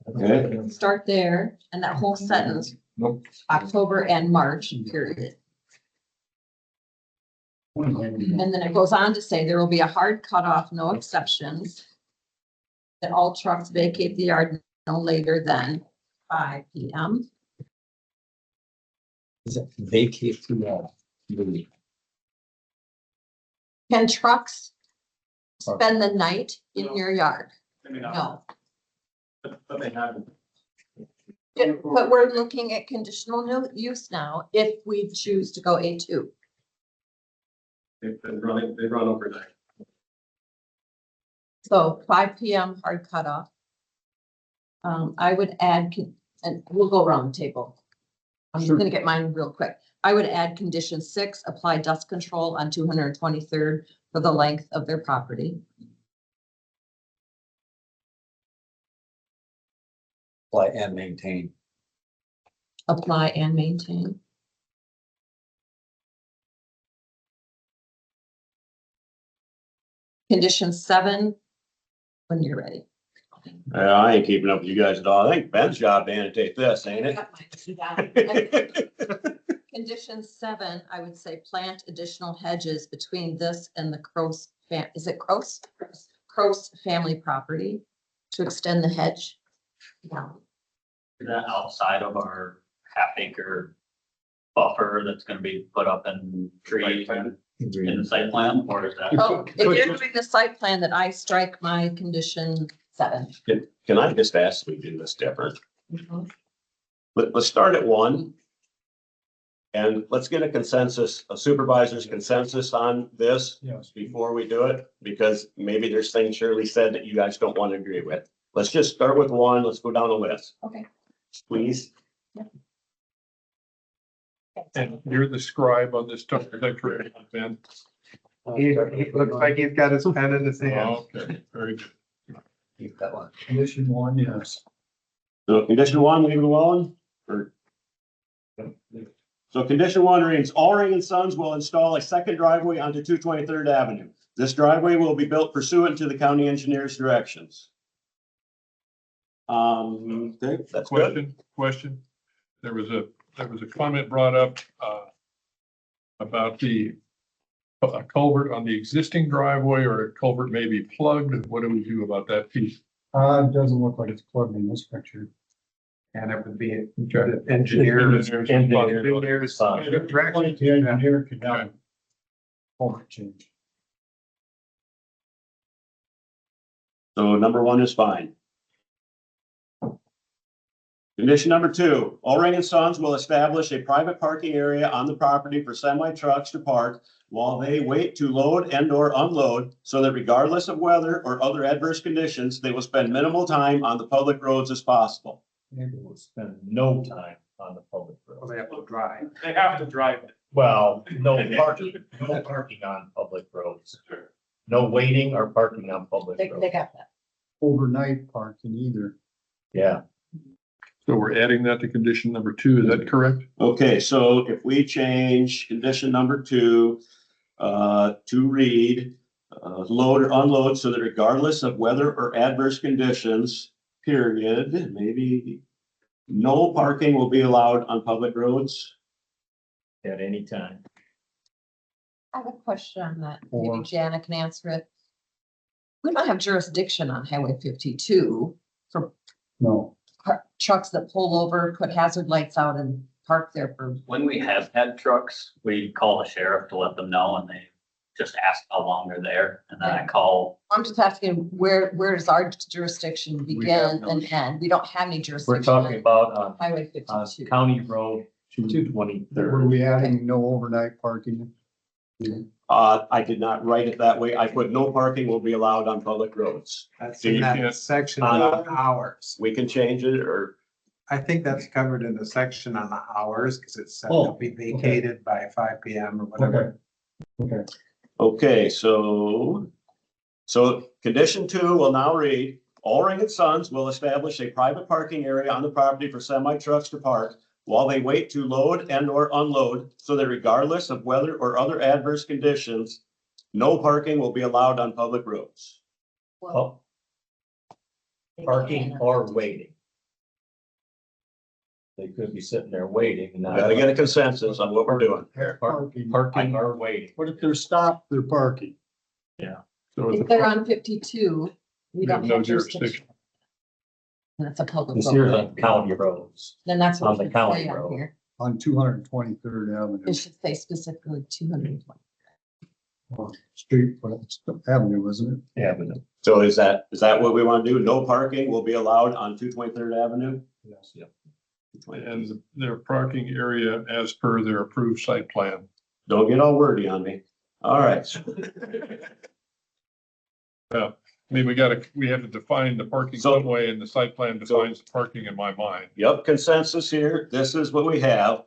Okay. start there, and that whole sentence, October and March period. And then it goes on to say there will be a hard cutoff, no exceptions. That all trucks vacate the yard no later than 5 p.m. Is it vacate to the Can trucks spend the night in your yard? No. But they haven't. But we're looking at conditional use now, if we choose to go A2. They run overnight. So 5 p.m. hard cutoff. I would add, and we'll go around the table. I'm just gonna get mine real quick. I would add condition 6, apply dust control on 223rd for the length of their property. apply and maintain? Apply and maintain. Condition 7, when you're ready. I ain't keeping up with you guys at all. I think Ben's job to annotate this, ain't it? Condition 7, I would say plant additional hedges between this and the Cross, is it Cross? Cross family property to extend the hedge. No. Is that outside of our half-acre buffer that's gonna be put up in trees and in the site plan, or is that? Oh, if you're doing the site plan, that I strike my condition 7. Can I just ask we do this different? Mhm. Let's start at 1. And let's get a consensus, a supervisor's consensus on this before we do it, because maybe there's things Shirley said that you guys don't want to agree with. Let's just start with 1. Let's go down the list. Okay. Please. And you're the scribe on this stuff, is that correct, Ben? He looks like he's got his pen in his hand. Okay, very good. Keep that one. Condition 1, yes. So condition 1, leave it alone, or? So condition 1 reads, Ulring and Sons will install a second driveway onto 223rd Avenue. This driveway will be built pursuant to the county engineer's directions. Okay, that's good. Question. There was a comment brought up, about a culvert on the existing driveway, or a culvert may be plugged. What do we do about that piece? It doesn't look like it's plugged in this picture. And it would be Okay. engineers. Engineers. Directly to engineer could have culvert change. So number 1 is fine. Condition number 2, Ulring and Sons will establish a private parking area on the property for semi trucks to park while they wait to load and or unload, so that regardless of weather or other adverse conditions, they will spend minimal time on the public roads as possible. Maybe we'll spend no time on the public road. Well, they have to drive. They have to drive it. Well, no parking on public roads. No waiting or parking on public They roads. got that. Overnight parking either. Yeah. So we're adding that to condition number 2, is that correct? Okay, so if we change condition number 2 to read load or unload, so that regardless of weather or adverse conditions, period, maybe no parking will be allowed on public roads. At any time. I have a question on that. Maybe Jana can answer it. We don't have jurisdiction on Highway 52 for No. trucks that pull over, put hazard lights out and park there for. When we have had trucks, we call the sheriff to let them know, and they just ask how long they're there, and then I call. I'm just asking, where does our jurisdiction begin and end? We don't have any jurisdiction. We're talking about on, Highway on 52. County Road 223rd. Were we adding no overnight parking? I did not write it that way. I put no parking will be allowed on public roads. That's So in you that can't- section on on hours. We can change it, or I think that's covered in the section on the hours, because it said Oh, it'll be vacated by 5 PM or whatever. Okay. okay, so condition 2 will now read, Ulring and Sons will establish a private parking area on the property for semi trucks to park while they wait to load and or unload, so that regardless of weather or other adverse conditions, no parking will be allowed on public roads. Oh, parking or waiting. They could be sitting there waiting and not. Gotta get a consensus on what we're doing. Parking or waiting. What if they're stopped, they're parking? So If they're on 52, we don't have jurisdiction. That's a public This here's road. on county roads. Then that's what on it the should county say on road. here. On 223rd Avenue. It should say specifically 220. Street, but it's Avenue, isn't it? Avenue. So is that what we want to do? No parking will be allowed on 223rd Avenue? Yes. Yep. And their parking area as per their approved site plan. Don't get all wordy on me. All right. Yeah, I mean, we have to define the parking some way, and the site plan defines the parking in my mind. Yep, consensus here. This is what we have.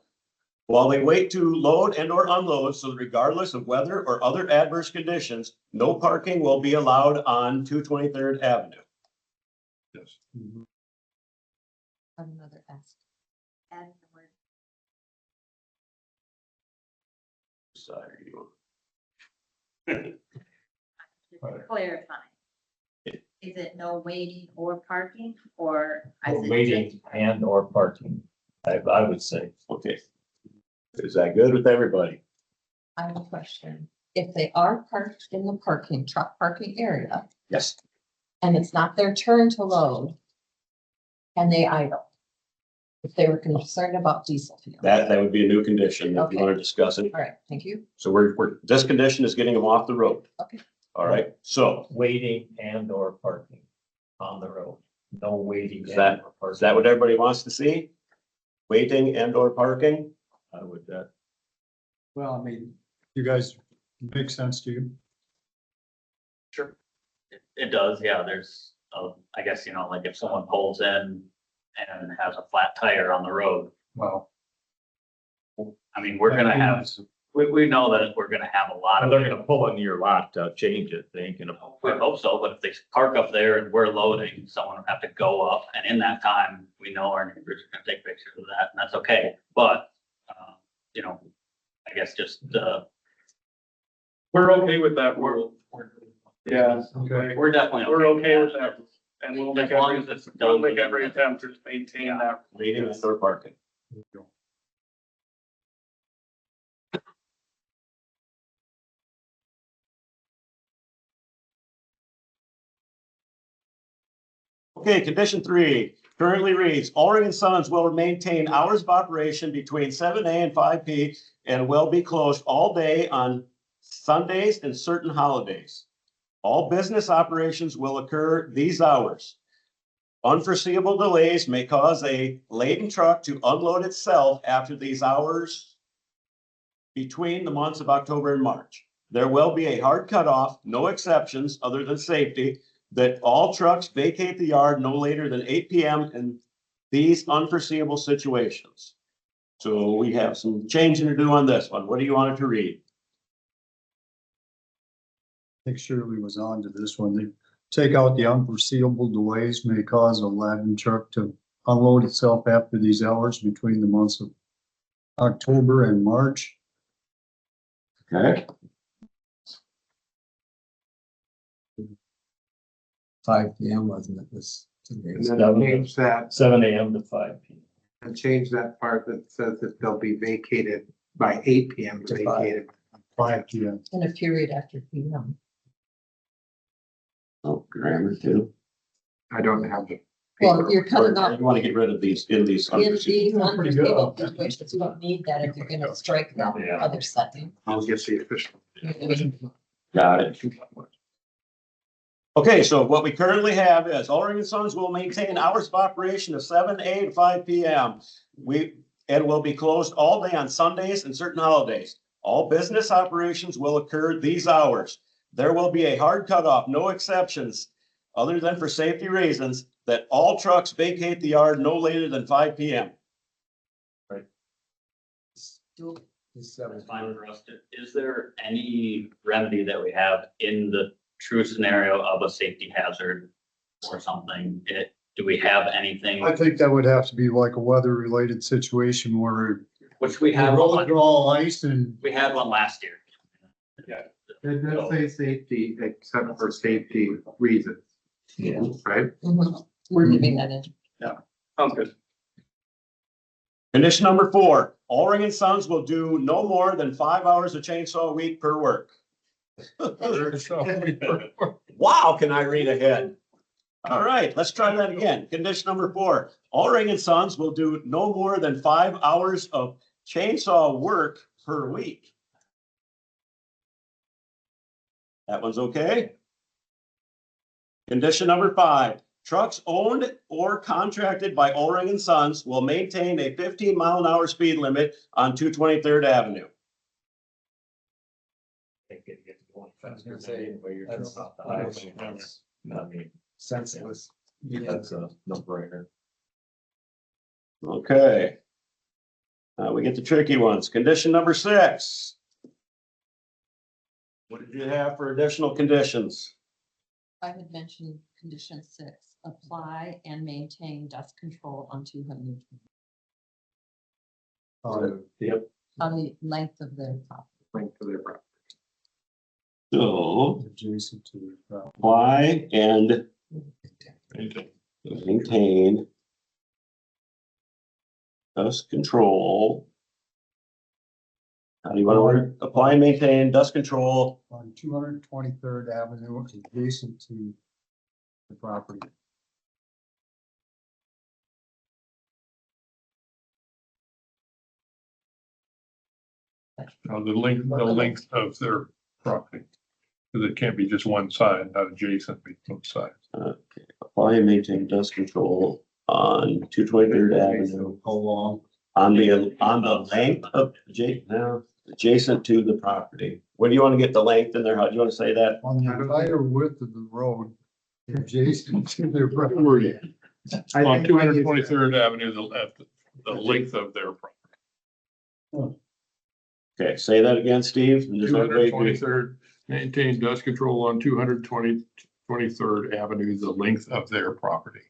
While they wait to load and or unload, so regardless of weather or other adverse conditions, no parking will be allowed on 223rd Avenue. Yes. Another S. Add the word. Sorry. Clarifying. Is it no waiting or parking, or? is it Waiting just- and or parking, I would say. Okay. Is that good with everybody? I have a question. If they are parked in the truck parking area, Yes. and it's not their turn to load, and they idle, if they were concerned about diesel fuel. That would be a new condition if you Okay. want to discuss it. All right, thank you. So this condition is getting them off the road. Okay. All right, so Waiting and or parking on the road. No waiting. is that what everybody wants to see? Waiting and or parking? I would, Well, I mean, you guys, make sense to you? Sure. It does, yeah, there's, I guess, like if someone pulls in and has a flat tire on the road, Well. I mean, we're gonna have, we know that we're gonna have a lot of. they're gonna pull into your lot to change it, they ain't gonna. We hope so, but if they park up there and we're loading, someone will have to go up, and in that time, we know our neighbors are gonna take pictures of that, and that's okay, but, I guess just, We're okay with that. Yeah. Okay. we're definitely. We're okay with that. And we'll make As long every, as it's we'll done. make every attempt to maintain that. Waiting and or parking. Okay, condition 3 currently reads, Ulring and Sons will maintain hours of operation between 7 A and 5 P and will be closed all day on Sundays and certain holidays. All business operations will occur these hours. Unforeseeable delays may cause a laden truck to unload itself after these hours between the months of October and March. There will be a hard cutoff, no exceptions other than safety, that all trucks vacate the yard no later than 8 PM in these unforeseeable situations. So we have some changing to do on this one. What do you want it to read? I think Shirley was on to this one. They take out the unforeseeable delays may cause a laden truck to unload itself after these hours between the months of October and March. Okay. 5 PM, wasn't it, this? And then change that 7 AM to 5 PM. and change that part that says that they'll be vacated by 8 PM to vacated. 5 PM. In a period after PM. Oh, grammar too. I don't have the. Well, you're cutting off. You want to get rid of these in these. In these unforeseeable situations, you don't need that if you're gonna strike that other setting. I'll get the official. Got it. Okay, so what we currently have is Ulring and Sons will maintain hours of operation of 7 a.m. to 5 p.m. And will be closed all day on Sundays and certain holidays. All business operations will occur these hours. There will be a hard cutoff, no exceptions, other than for safety reasons, that all trucks vacate the yard no later than 5 p.m. That's fine for us. Is there any remedy that we have in the true scenario of a safety hazard or something? Do we have anything? I think that would have to be like a weather-related situation where Which we had the roads one, are all ice and. we had one last year. Yeah. It does say safety except for safety reasons. Yeah. Right? We're giving that in. Sounds good. Condition number 4, Ulring and Sons will do no more than 5 hours of chainsaw a week per work. Wow, can I read ahead? All right, let's try that again. Condition number 4, Ulring and Sons will do no more than 5 hours of chainsaw work per week. That one's okay. Condition number 5, trucks owned or contracted by Ulring and Sons will maintain a 15-mile-an-hour speed limit on 223rd Avenue. I was gonna say, that's not the highway. I mean, since it was. That's a no-brainer. Okay. We get the tricky ones. Condition number 6. What did you have for additional conditions? I had mentioned condition 6, apply and maintain dust control on 200. Yep. On the length of the property. Link to their property. So Adjacent to the property. apply and maintain dust control. How do you want to word it? Apply and maintain dust control On 223rd Avenue, adjacent to the property. The length of their property. Because it can't be just one side, not adjacent, be both sides. Okay, apply and maintain dust control on 223rd Avenue. How long? On the length of adjacent to the property. Where do you want to get the length in there? How do you want to say that? On the entire width of the road, adjacent to their property. On 223rd Avenue, the length of their property. Okay, say that again, Steve. And just everybody agree. 223rd, maintain dust control on 223rd Avenue, the length of their property.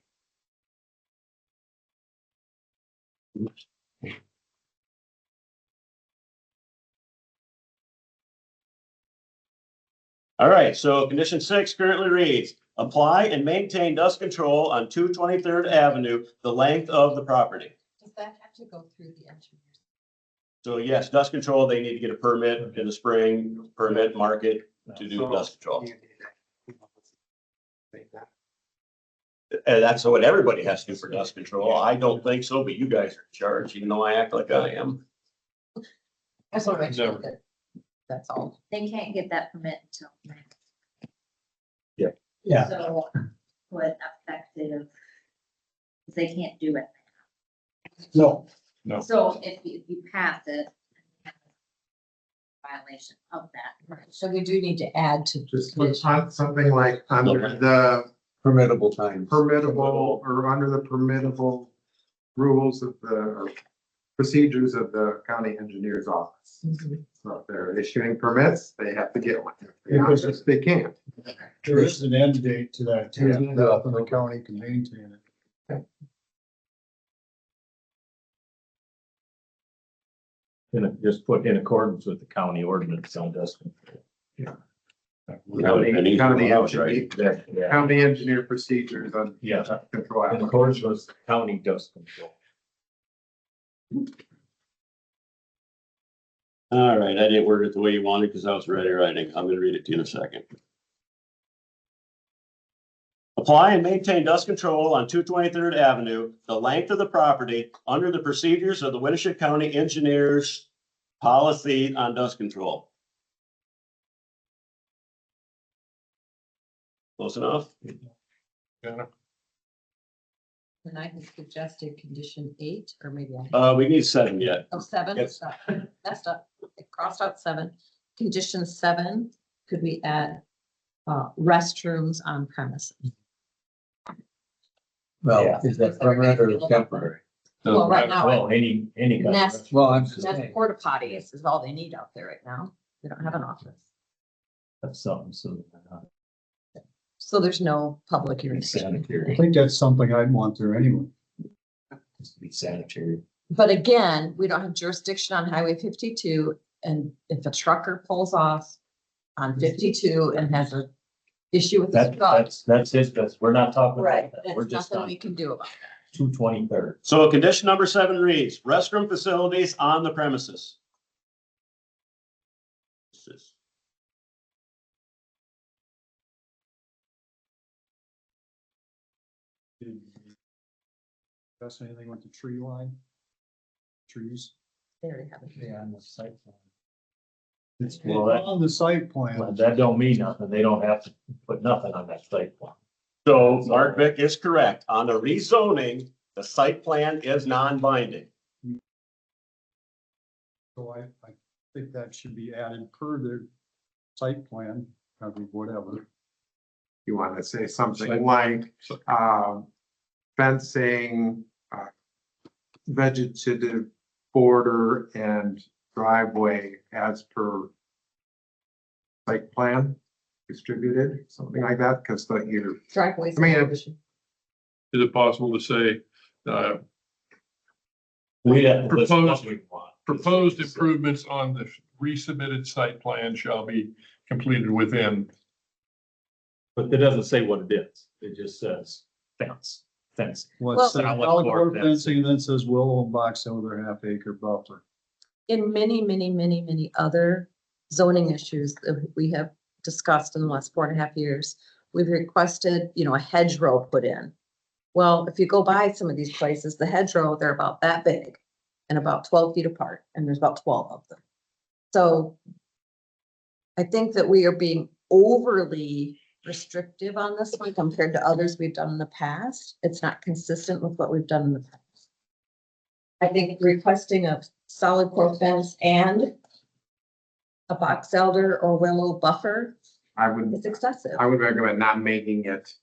All right, so condition 6 currently reads, apply and maintain dust control on 223rd Avenue, the length of the property. Does that have to go through the engineers? So yes, dust control, they need to get a permit in the spring, permit market to do dust control. And that's what everybody has to do for dust control. I don't think so, but you guys are in charge, even though I act like I am. That's all right. That's all. They can't get that permit until. Yeah. Yeah. So what effective, because they can't do it. No. No. So if you pass it, violation of that. Right, so we do need to add to. Just put on something like under the Permittable time. permittable or under the permittable rules of the or procedures of the county engineer's office. So if they're issuing permits, they have to get one. If they aren't, they can't. There is an end date to that too, and the county can maintain it. Just put in accordance with the county ordinance on dust control. County engineer procedures on. Yeah. Control. In accordance with county dust control. All right, I didn't word it the way you wanted because I was ready writing. I'm gonna read it to you in a second. Apply and maintain dust control on 223rd Avenue, the length of the property, under the procedures of the Winneshiek County Engineers Policy on Dust Control. Close enough? Yeah. And I had suggested condition 8, or maybe We need 7 yet. 7, Yes. messed up, I crossed out 7. Condition 7, could we add restrooms on premises? Well, is that permanent or temporary? Well, right now, Well, any kind of. Nest, Well, I'm just that's saying. porta potties is all they need out there right now. They don't have an office. That's something, so. So there's no public irrigation. I Sanitary, think that's something I'd want there anyway. just to be sanitary. But again, we don't have jurisdiction on Highway 52, and if a trucker pulls off on 52 and has a issue with his truck, That's it, we're not talking right, about that. We're there's just nothing on we can do about it. 223rd. So condition number 7 reads, restroom facilities on the premises. Did you discuss anything with the tree line? Trees? They already have it. Yeah, on the site plan. It's Well, that- on the site plan. Well, that don't mean nothing. They don't have to put nothing on that site plan. So Mark Vick is correct. On the rezoning, the site plan is non-binding. So I think that should be added per the site plan, probably whatever. You want to say something like, fencing, vegetative border and driveway as per site plan distributed, something like that, because you're, Driveways. I mean, Is it possible to say, We have to list what Proposed- we want. proposed improvements on the resubmitted site plan shall be completed within? But it doesn't say what it is. It just says fence, fencing. Well, Well- it says Solid solid core core fencing, and then it says willow and box elder half-acre buffer. In many other zoning issues that we have discussed in the last 4.5 years, we've requested, a hedgerow put in. Well, if you go by some of these places, the hedgerow, they're about that big and about 12 feet apart, and there's about 12 of them. So I think that we are being overly restrictive on this one compared to others we've done in the past. It's not consistent with what we've done in the past. I think requesting a solid core fence and a box elder or willow buffer I would, is excessive. I would recommend not making it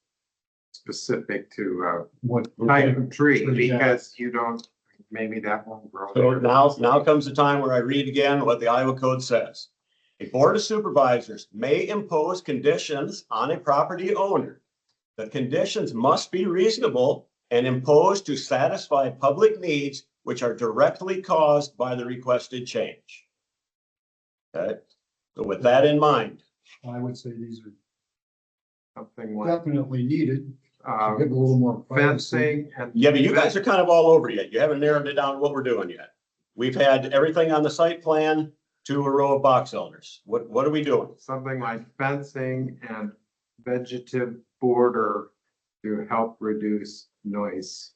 specific to What type of tree, Yeah. because you don't, maybe that won't grow. So there. now comes the time where I read again what the Iowa code says. A board of supervisors may impose conditions on a property owner. The conditions must be reasonable and imposed to satisfy public needs which are directly caused by the requested change. Okay, so with that in mind, I would say these are Something like, definitely needed. Give a um, little more. privacy. fencing and. yeah, but you guys are kind of all over yet. You haven't narrowed it down to what we're doing yet. We've had everything on the site plan to a row of box elders. What are we doing? Something like fencing and vegetative border to help reduce noise.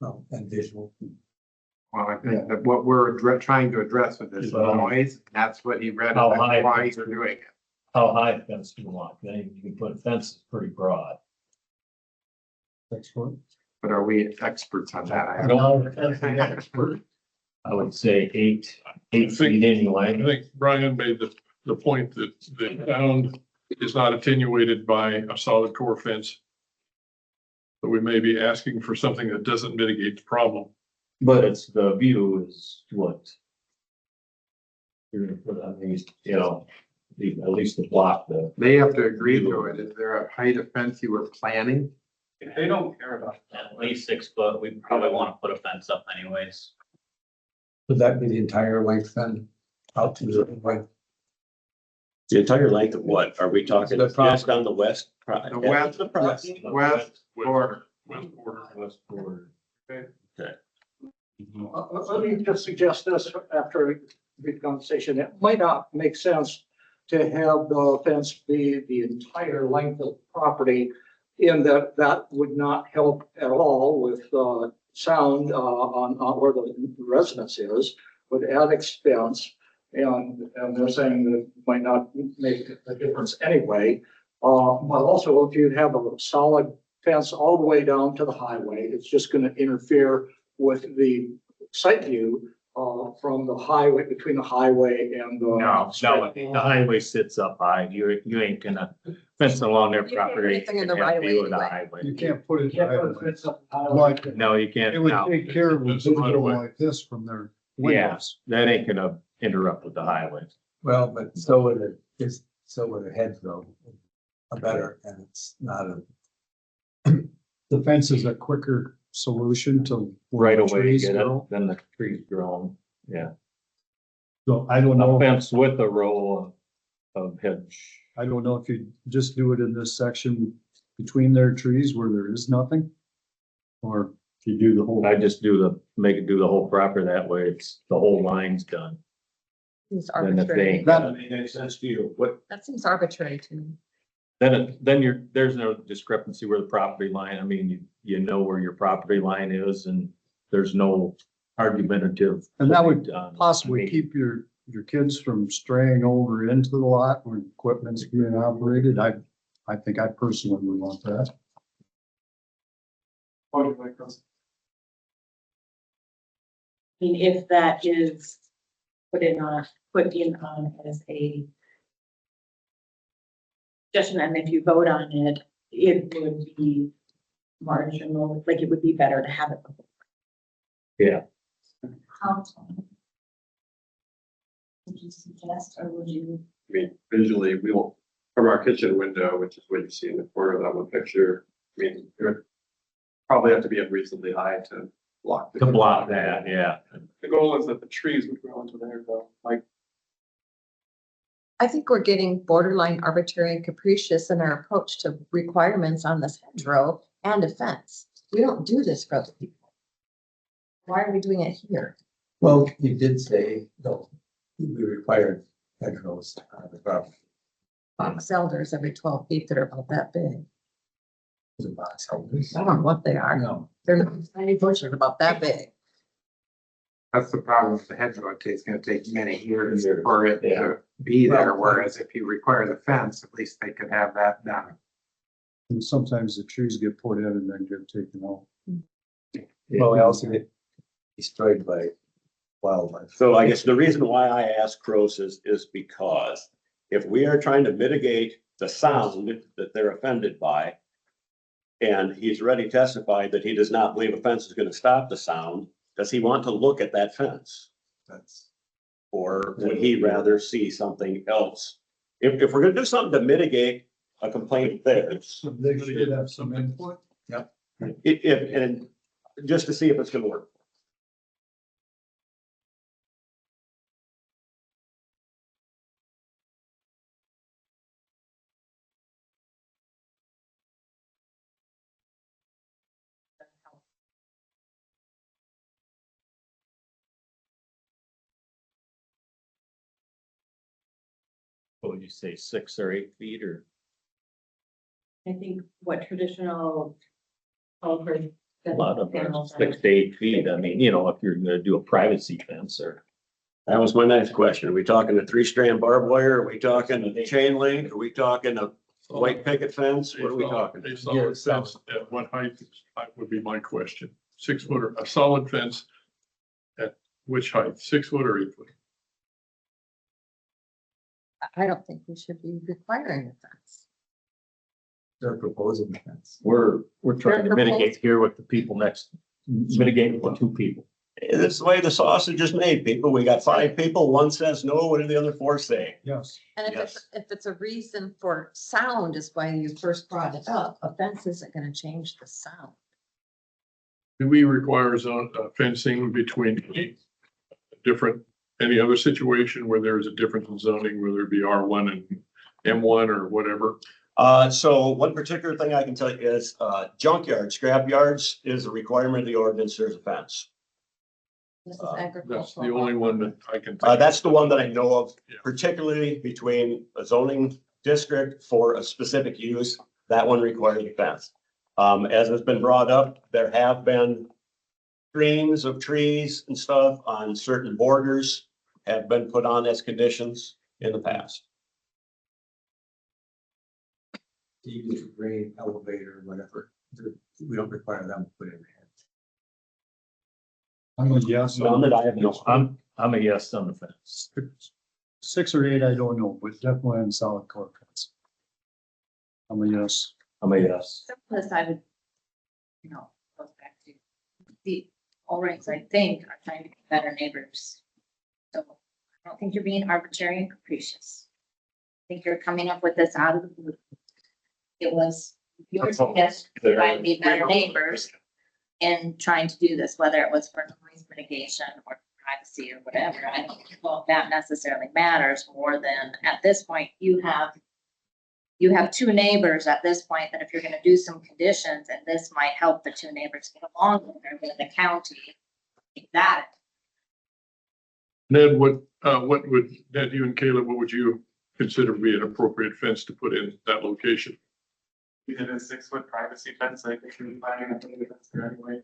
And visual. Well, I think that what we're trying to address with this is noise, that's what he read, How that's high? why you're doing it. How high a fence do you want? Then you can put a fence that's pretty broad. 6 foot. But are we experts on that? I No, that's an expert. I would say eight feet I anyway. think Brian made the point that the sound is not attenuated by a solid core fence. But we may be asking for something that doesn't mitigate the problem. But it's, the view is what? You're gonna put on these, at least to block the. They have to agree to it. Is there a height of fence you were planning? They don't care about that. At least 6 foot, we probably want to put a fence up anyways. Would that be the entire length then? Out to the right? The entire length of what? Are we talking The property. just on the west? The west, The property? west border. West border. West border. Let me just suggest this after a brief conversation. It might not make sense to have the fence be the entire length of the property, in that would not help at all with sound on where the residence is, would add expense. And they're saying that it might not make a difference anyway. But also if you'd have a solid fence all the way down to the highway, it's just gonna interfere with the sight view, from the highway, between the highway and the. No, the highway sits up high. You ain't gonna fence along their You can't put property. anything in the and have right of way view of the anyway. highway. You can't put it. Can't put a fence up the highway. Like, No, you can't. it would no. take care of a It's right visible away. like this from their Yeah, windows. that ain't gonna interrupt with the highway. Well, but so would it, is, so would a hedgerow, a better, and it's not a. The fence is a quicker solution to. Right the away, trees get it, grow. then the trees grown, yeah. So I don't A know, fence with a row of hedge. I don't know if you just do it in this section between their trees where there is nothing. Or if you do the whole. I just make it do the whole proper that way. It's the whole line's done. Seems Then if they arbitrary. ain't got any sense to you, what, That seems arbitrary to me. then there's no discrepancy where the property line, I mean, you know where your property line is and there's no argumentative. And that would I possibly mean, keep your kids from straying over into the lot when equipment's being operated. I think I personally would want that. I mean, if that is put in as a suggestion, and if you vote on it, it would be marginal, like it would be better to have it. Yeah, How tall? Would you suggest, or would you? I mean, visually, we won't, from our kitchen window, which is what you see in the corner of that one picture, I mean, it would probably have to be reasonably high to block. to block that, yeah. The goal is that the trees would grow into there though, like. I think we're getting borderline arbitrary and capricious in our approach to requirements on this hedgerow and a fence. We don't do this for other people. Why are we doing it here? Well, you did say, though, we required hedgerows on the property. Box elders every 12 feet that are about that big. The box elders. I don't know what they are. No, They're tiny bushes about that big. That's the problem with the hedgerow. It's gonna take many years for it to be there, whereas if you require the fence, at least they could have that done. And sometimes the trees get put in and then get taken out. well, they also get destroyed by wildlife. So I guess the reason why I asked Crows is because if we are trying to mitigate the sound that they're offended by, and he's already testified that he does not believe a fence is gonna stop the sound, does he want to look at that fence? That's, Or would he rather see something else? If we're gonna do something to mitigate a complaint there, They should have some input. and just to see if it's gonna work. What would you say, 6 or 8 feet or? I think what traditional. A lot of them, 6 to 8 feet. I mean, if you're gonna do a privacy fence or. That was my next question. Are we talking a 3-strand barbed wire? Are we talking a chain link? Are we talking a white picket fence? What are we talking? A solid fence at what height would be my question. 6 foot or a solid fence at which height? 6 foot or 8 foot? I don't think we should be requiring a fence. they're proposing the fence. We're trying to They're mitigate here with the people next, mitigate with 2 people. This is the way the sausage is made, people. We got 5 people. One says no. What do the other 4 say? Yes. And if it's a reason for sound is why you first brought it up, a fence isn't gonna change the sound. Do we require zone fencing between different, any other situation where there's a difference in zoning, whether it be R1 and M1 or whatever? So one particular thing I can tell you is, junkyard, scrap yards is a requirement of the ordinance. There's a fence. This is That's the agricultural. only one that I can. That's the one that I know of, particularly between a zoning district for a specific use. That one requires a fence. As has been brought up, there have been screens of trees and stuff on certain borders have been put on as conditions in the past. use a grade elevator, whatever, we don't require them to put in. I'm a yes. None that I have no, I'm a yes on the fence. 6 or 8, I don't know, but definitely on solid core fence. I'm a yes. I'm a yes. Plus, I would, goes back to the Ulrings, I think, are trying to be better neighbors. So I don't think you're being arbitrary and capricious. I think you're coming up with this out of the blue. It was your suggestion to try and be better neighbors in trying to do this, whether it was for noise mitigation or privacy or whatever. I don't know if that necessarily matters more than at this point, you have 2 neighbors at this point that if you're gonna do some conditions, and this might help the 2 neighbors get along with the county. That, Ned, what would, Ned, you and Caleb, what would you consider to be an appropriate fence to put in that location? We did a 6-foot privacy fence, I think we planning on putting the fence there anyway.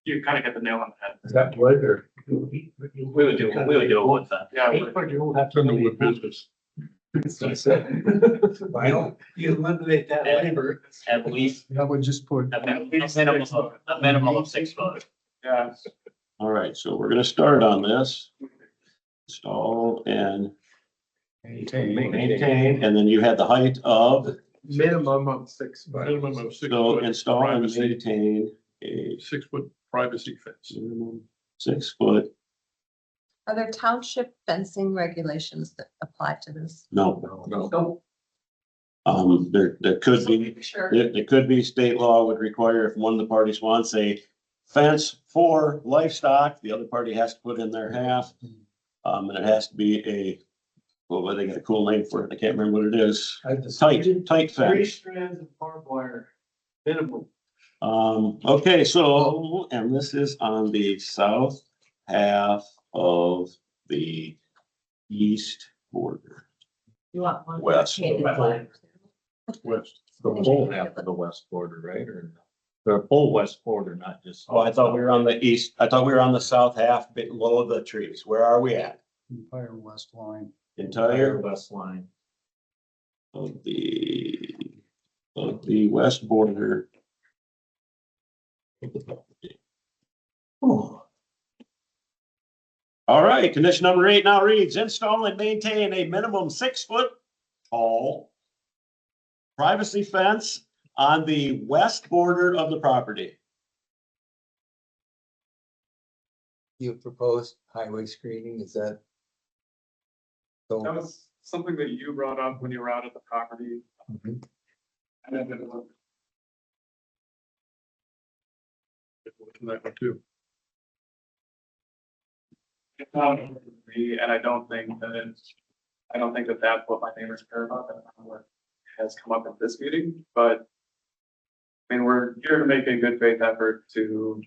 You kind of hit the nail on the head. Is that wood or? We would do a wood fence. Yeah, It's in the wood business. Why don't you eliminate that labor? At least I would just put. a minimum of 6 foot. yeah. All right, so we're gonna start on this. Install and maintain, and then you had the height of, Minimum of 6 foot. Minimum of 6 so foot. install and privacy, maintain a 6 foot privacy fence. minimum 6 foot, Are there township fencing regulations that apply to this? no. No. There could be, Sure. there could be state law would require if one of the parties wants a fence for livestock, the other party has to put in their half. And it has to be well, they got a cool name for it. I can't remember what it is. Tight 3 fence. strands of barbed wire, minimum. Okay, so, and this is on the south half of the east border. You want one? West. West. The whole half of the west border, right? Or the whole west border, not just. Oh, I thought we were on the east, I thought we were on the south half below the trees. Where are we at? Entire west line. Entire West line. of the west border. Of the property. All right, condition number 8 now reads, install and maintain a minimum 6 foot tall privacy fence on the west border of the property. You proposed highway screening, is that? So, That was something that you brought up when you were out at the property. Mhm. And then it was- That one too. And I don't think that that's what my neighbors care about, that's not what has come up at this meeting, but. I mean, we're here to make a good faith effort to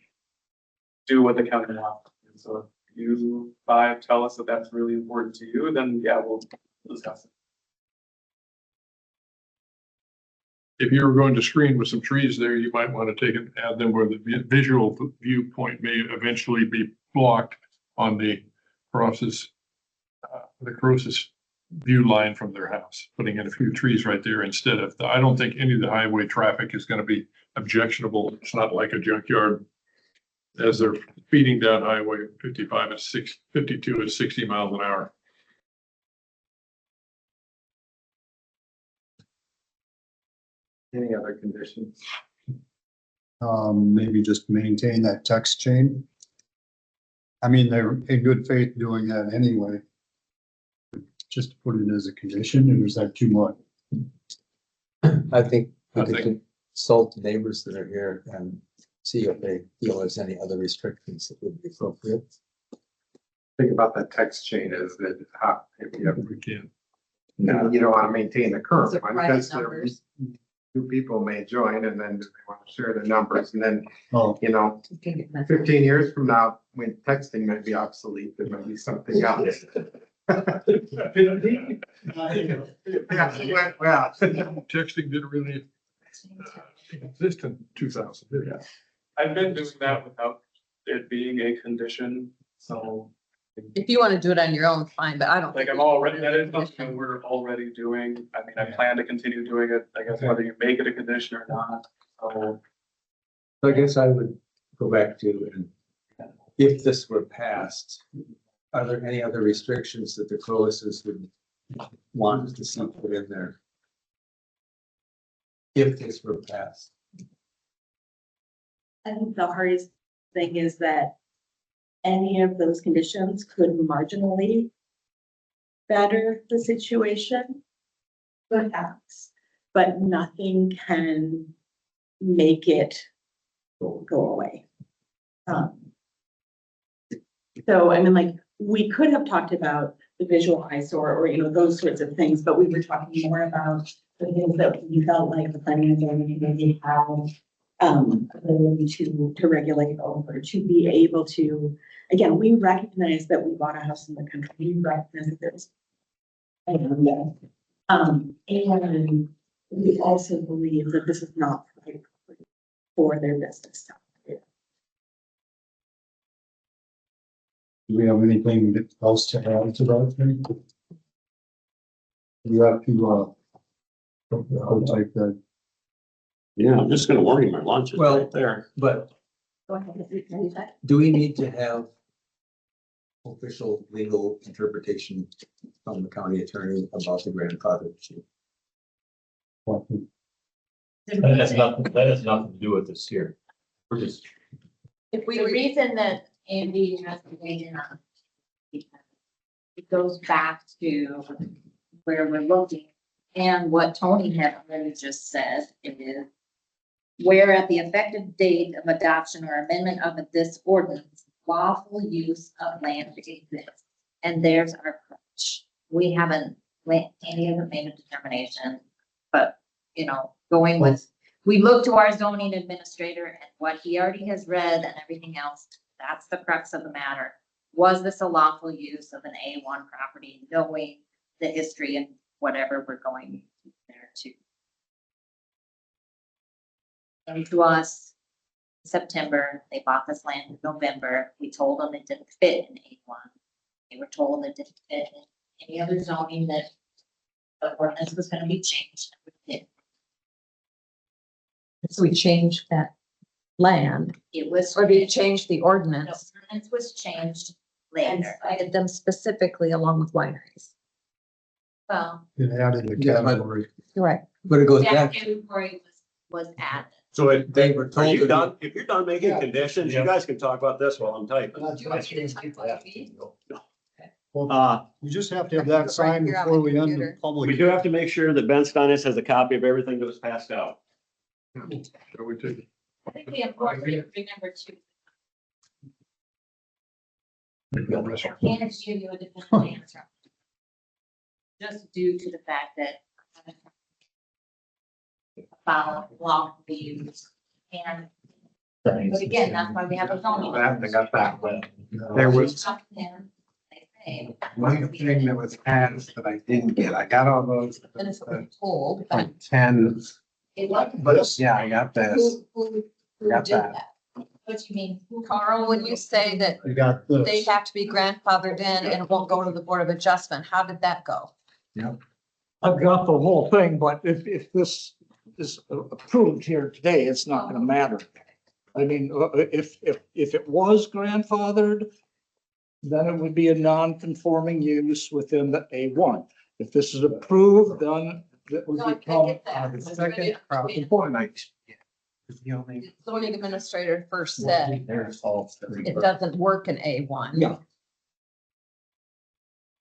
do what the county wants. And so if you 5 tell us that that's really important to you, then yeah, we'll discuss it. If you were going to screen with some trees there, you might want to take and add them where the visual viewpoint may eventually be blocked on the closest view line from their house, putting in a few trees right there instead of, I don't think any of the highway traffic is going to be objectionable. It's not like a junkyard as they're speeding down highway 52 at 60 miles an hour. Any other conditions? Maybe just maintain that text chain. I mean, they're in good faith doing that anyway. Just put it as a condition, or is that too much? I think we could consult the neighbors that are here and see if they feel there's any other restrictions that would be appropriate. Think about that text chain is that, if you have, We can. you don't want to maintain the current Those are one, private because there numbers. 2 people may join and then they want to share the numbers, and then, Oh, 15 years from now, when texting might be obsolete, there might be something else. Well, Texting didn't really exist in 2000, did it? I've been doing that without it being a condition, so If you want to do it on your own, fine, but I don't. Like think I'm we should already, do that it is something we're already doing. I mean, I plan to continue doing it, I guess, whether you make it a condition or not. So I guess I would go back to, and if this were passed, are there any other restrictions that the Croesus would want to see put in there? If this were passed, I think the hardest thing is that any of those conditions could marginally better the situation, perhaps, but nothing can make it go away. So, I mean, like, we could have talked about the visual eyesore or, those sorts of things, but we were talking more about the things that we felt like the planning and zoning committee had ability to regulate over, to be able to, again, we recognize that we bought a house in the country, we recognize that there's. And we also believe that this is not right for their business. Do we have anything else to add to that thing? You have to, type that. Yeah, I'm just gonna warn you, my lunch is Well- right there. but Go ahead. do we need to have official legal interpretation from the county attorney about the grandfather issue? That has nothing to do with this here. We're just, If we The were, reason that Andy has to weigh in on it goes back to where we're looking. And what Tony had already just said is where at the effective date of adoption or amendment of this ordinance, lawful use of land exists. And there's our crutch. Andy hasn't made a determination, but, going with, we look to our zoning administrator and what he already has read and everything else. That's the crux of the matter. Was this a lawful use of an A1 property, knowing the history and whatever we're going there to? And to us, September, they bought this land in November. We told them it didn't fit in A1. They were told it didn't fit in any other zoning, that the ordinance was gonna be changed. so we changed that land, It was. or we changed the The ordinance ordinance was changed and later. cited them specifically along with wineries. Well, It added the Yeah, but- category. You're right. But it goes that back, category was added. So if they were Are told you to done? If you're done making conditions, you Yeah. guys can talk about this while I'm typing. Do you want me to type what you need? You just have to have that signed here on before my we end the computer. public. We do have to make sure that Ben Steines has a copy of everything that was passed out. Shall we take? I think the important thing to remember too, I can't give you a definitive answer. Just due to the fact that about lawful use and, but again, that's why we have a zoning. I got that one. There was And they say, one thing that was passed that I didn't get. I got all those. And it's told, but Like 10, it wasn't. but yeah, I got this. who Got did that. that? What you mean? Carl, when you say that You got they this. have to be grandfathered in and it won't go to the Board of Adjustment, how did that go? I've got the whole thing, but if this is approved here today, it's not gonna matter. I mean, if it was grandfathered, then it would be a non-conforming use within the A1. If this is approved, then it would No, I become. get that. The second conforming. The only. Zoning administrator first said There's all. it doesn't work in A1. Yeah.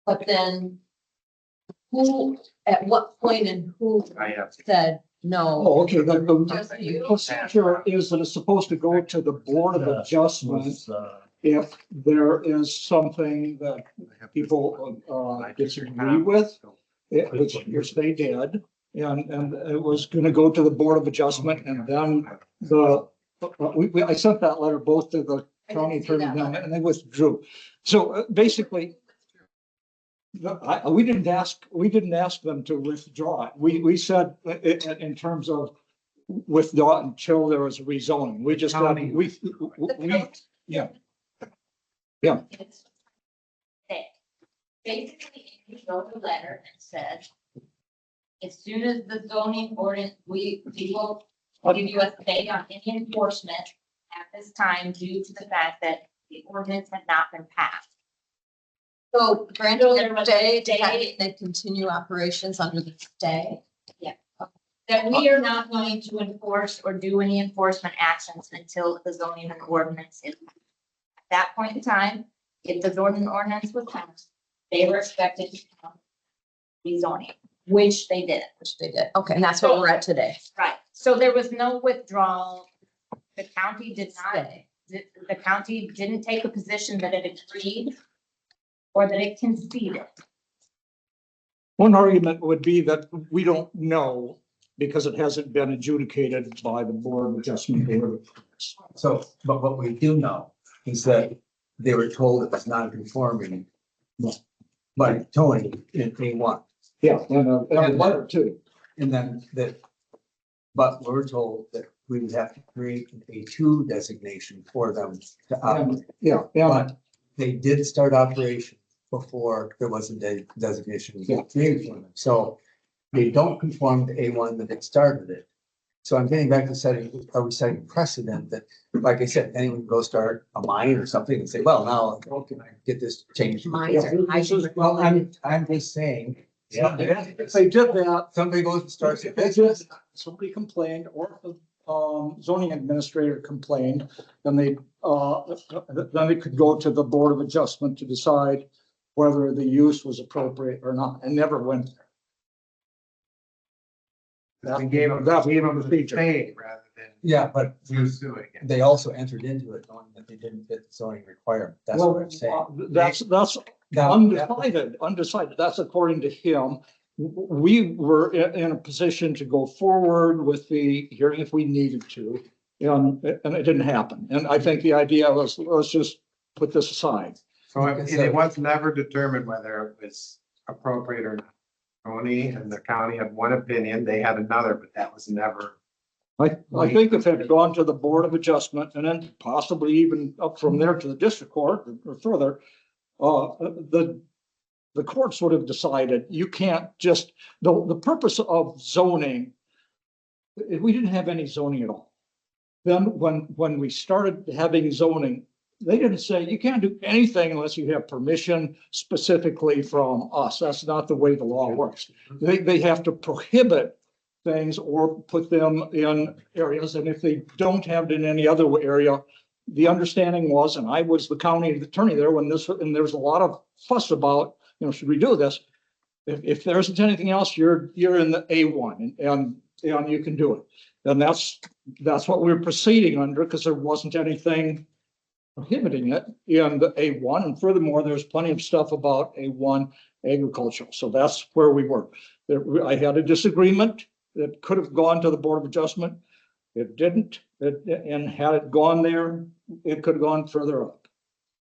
But then who, at what point and who I have. said no? Oh, okay, the Just you? procedure is that it's supposed to go to the Board of Adjustment if there is something that people disagree with, which they did. And it was gonna go to the Board of Adjustment and then I sent that letter both to the county attorney and they withdrew. So basically, we didn't ask them to withdraw it. We said in terms of withdraw until there was rezoning. We just, yeah. Yeah. basically, he wrote a letter and said, as soon as the zoning ordinance, we will give you a stay on any enforcement at this time due to the fact that the ordinance had not been passed. So granting So there a was stay, a does that stay. mean they continue operations under the stay? Yeah. That we are not going to enforce or do any enforcement actions until the zoning ordinance is. At that point in time, if the zoning ordinance was passed, they were expected to come rezoning, which they did. Which they did. Okay, and that's what we're at today. Right, so there was no withdrawal. The county did not, the county didn't take a position that it agreed or that it conceded. One argument would be that we don't know because it hasn't been adjudicated by the Board of Adjustment Board. So, but what we do know is that they were told it was non-conforming by Tony in A1. Yeah, and a letter too. And then that, but we're told that we would have to create an A2 designation for them to operate. Yeah, But they did start operation before there was a designation created for them. So they don't conform to A1 that it started it. So I'm getting back to setting, are we setting precedent that, like I said, anyone can go start a mine or something and say, well, now how can I get this changed? Mines are- Well, I'm just saying. Yeah, if they did that, Somebody goes and starts a if they business. did, somebody complained or if the zoning administrator complained, then they could go to the Board of Adjustment to decide whether the use was appropriate or not, and never went there. We gave them the stay rather than Yeah, but pursuing it. they also entered into it knowing that they didn't fit the zoning requirement. That's what I'm saying. That's Now, undecided. That's according to him. We were in a position to go forward with the hearing if we needed to, and it didn't happen. And I think the idea was, let's just put this aside. So it was never determined whether it was appropriate or not. Tony and the county had one opinion, they had another, but that was never. I think if it had gone to the Board of Adjustment and then possibly even up from there to the district court or further, the courts would have decided you can't just, the purpose of zoning, we didn't have any zoning at all. Then when we started having zoning, they didn't say you can't do anything unless you have permission specifically from us. That's not the way the law works. They have to prohibit things or put them in areas. And if they don't have it in any other area, the understanding was, and I was the county attorney there when and there was a lot of fuss about, should we do this? If there isn't anything else, you're in the A1 and you can do it. And that's what we're proceeding under because there wasn't anything prohibiting it in the A1. And furthermore, there's plenty of stuff about A1 agricultural. So that's where we were. I had a disagreement that could have gone to the Board of Adjustment. It didn't. And had it gone there, it could have gone further up.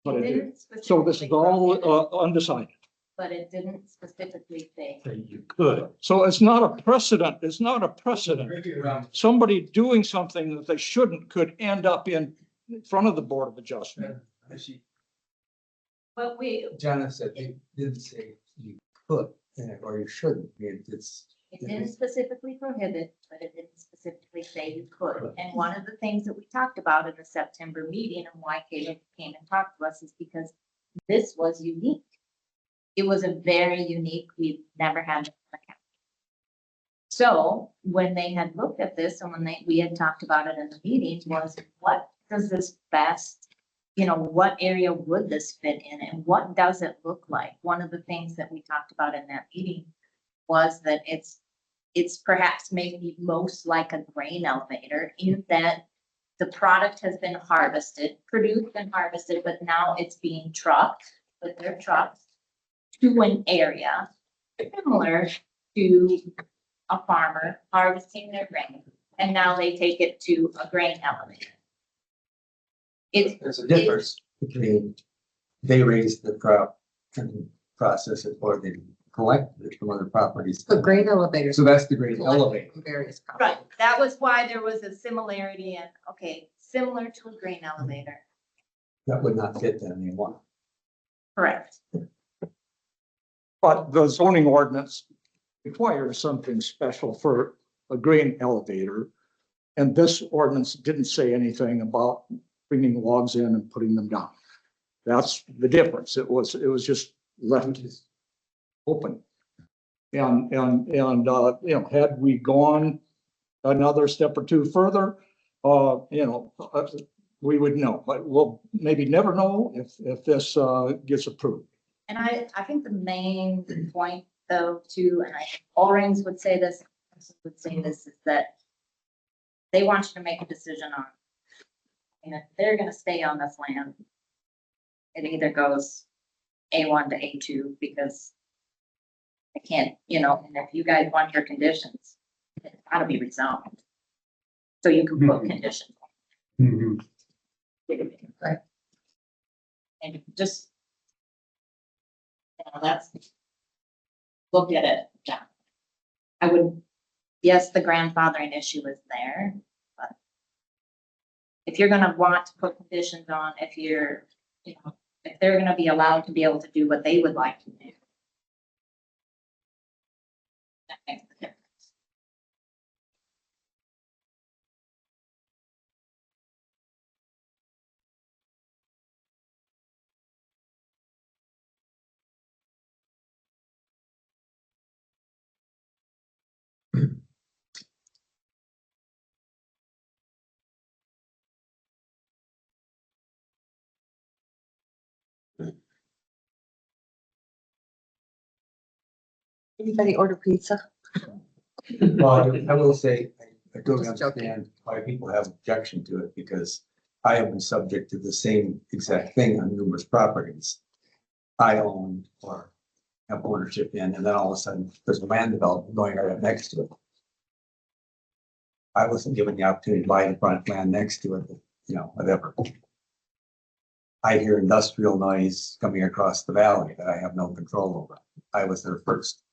But it didn't. So this is all undecided. But it didn't specifically say. You could. So it's not a precedent. It's not a precedent. Somebody doing something that they shouldn't could end up in front of the Board of Adjustment. But Jana said they didn't say you could or you shouldn't. I mean, it didn't specifically prohibit, but it didn't specifically say you could. And one of the things that we talked about in the September meeting and why Caleb came and talked to us is because this was unique. It was a very unique, we've never had. So when they had looked at this and when we had talked about it in the meetings was what does this best, what area would this fit in and what does it look like? One of the things that we talked about in that meeting was that it's perhaps maybe most like a grain elevator in that the product has been harvested, produced and harvested, but now it's being trucked with their trucks to an area similar to a farmer harvesting their grain. And now they take it to a grain elevator. There's a difference between they raise the crop and process it or they collect it from other properties. The grain elevator. So that's the grain elevator. Various. Right, that was why there was a similarity and, similar to a grain elevator. That would not fit them anymore. Correct. But the zoning ordinance requires something special for a grain elevator. And this ordinance didn't say anything about bringing logs in and putting them down. That's the difference. It was just left open. And, had we gone another step or two further, we would know, but we'll maybe never know if this, gets approved. And I think the main point though, too, and Ulrings would say this, is that they want you to make a decision on, and if they're gonna stay on this land, it either goes A1 to A2 because I can't, and if you guys want your conditions, it's gotta be rezoned. So you can put conditions. Right. And just, that's, look at it. Yeah. I would, yes, the grandfathering issue is there, but if you're gonna want to put conditions on, if they're gonna be allowed to be able to do what they would like to do. That makes the difference. Anybody order pizza? Well, I will say, I totally understand why people have objection to it, because I have been subject to the same exact thing on numerous properties I own or have ownership in, and then all of a sudden, there's a land development going right up next to it. I wasn't given the opportunity to buy the front land next to it, whatever. I hear industrial noise coming across the valley that I have no control over. I was there first.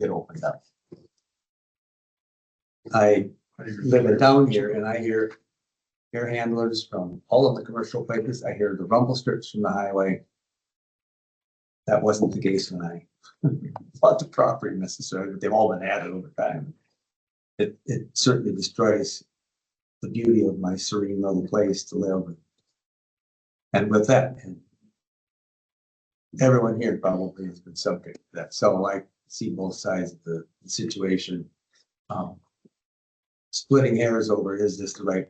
It opened up. I live in town here and I hear air handlers from all of the commercial places. I hear the rumble strips from the highway. That wasn't the case when I bought the property necessarily, but they've all been added over time. It certainly destroys the beauty of my serene little place to live. And with that, and everyone here probably has been subject to that. So I see both sides of the situation. Splitting hairs over, is this the right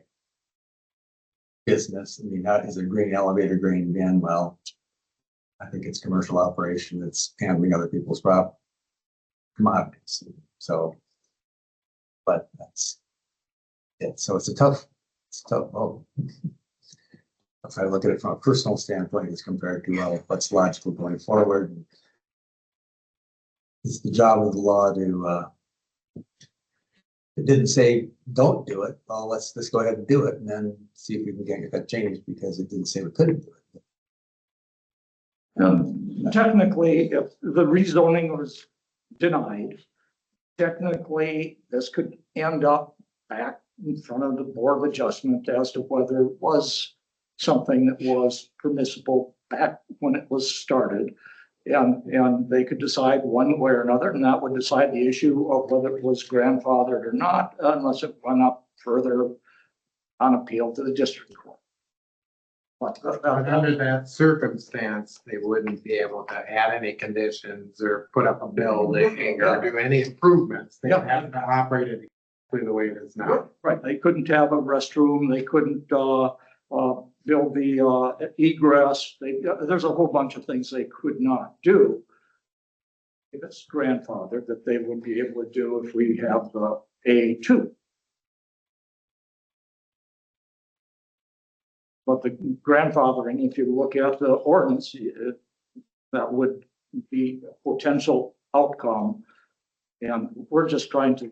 business? I mean, that is a grain elevator, grain bin. Well, I think it's commercial operation that's handling other people's commodities. So, but that's it. So it's a tough vote. If I look at it from a personal standpoint, as compared to what's logical going forward, it's the job of the law to. It didn't say don't do it. Well, let's just go ahead and do it, and then see if we can get that changed, because it didn't say we couldn't do it. Technically, if the rezoning was denied, technically, this could end up back in front of the Board of Adjustment as to whether it was something that was permissible back when it was started. And they could decide one way or another, and that would decide the issue of whether it was grandfathered or not, unless it went up further on appeal to the district court. But under that circumstance, they wouldn't be able to add any conditions or put up a building or do any improvements. They have to operate it exactly the way it is now. Right, they couldn't have a restroom, they couldn't build the egress. There's a whole bunch of things they could not do. If it's grandfathered, that they would be able to do if we have the A2. But the grandfathering, if you look at the ordinance, that would be a potential outcome. And we're just trying to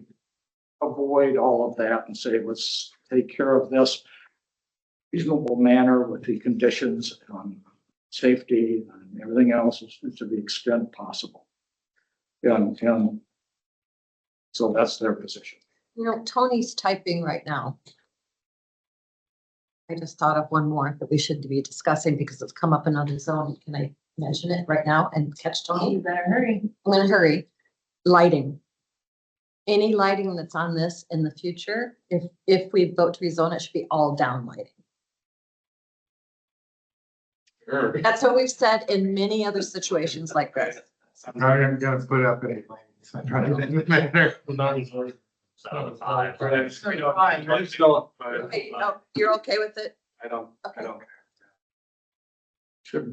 avoid all of that and say, let's take care of this reasonable manner with the conditions on safety and everything else to the extent possible. And so that's their position. Tony's typing right now. I just thought of one more that we should be discussing because it's come up in other zoning. Can I mention it right now and catch Tony. You better hurry. I'm gonna hurry. Lighting. Any lighting that's on this in the future, if we vote to rezone, it should be all down lighting. That's what we've said in many other situations like this. I'm not even gonna put up any. Okay, no, you're okay with it? I don't Okay. care.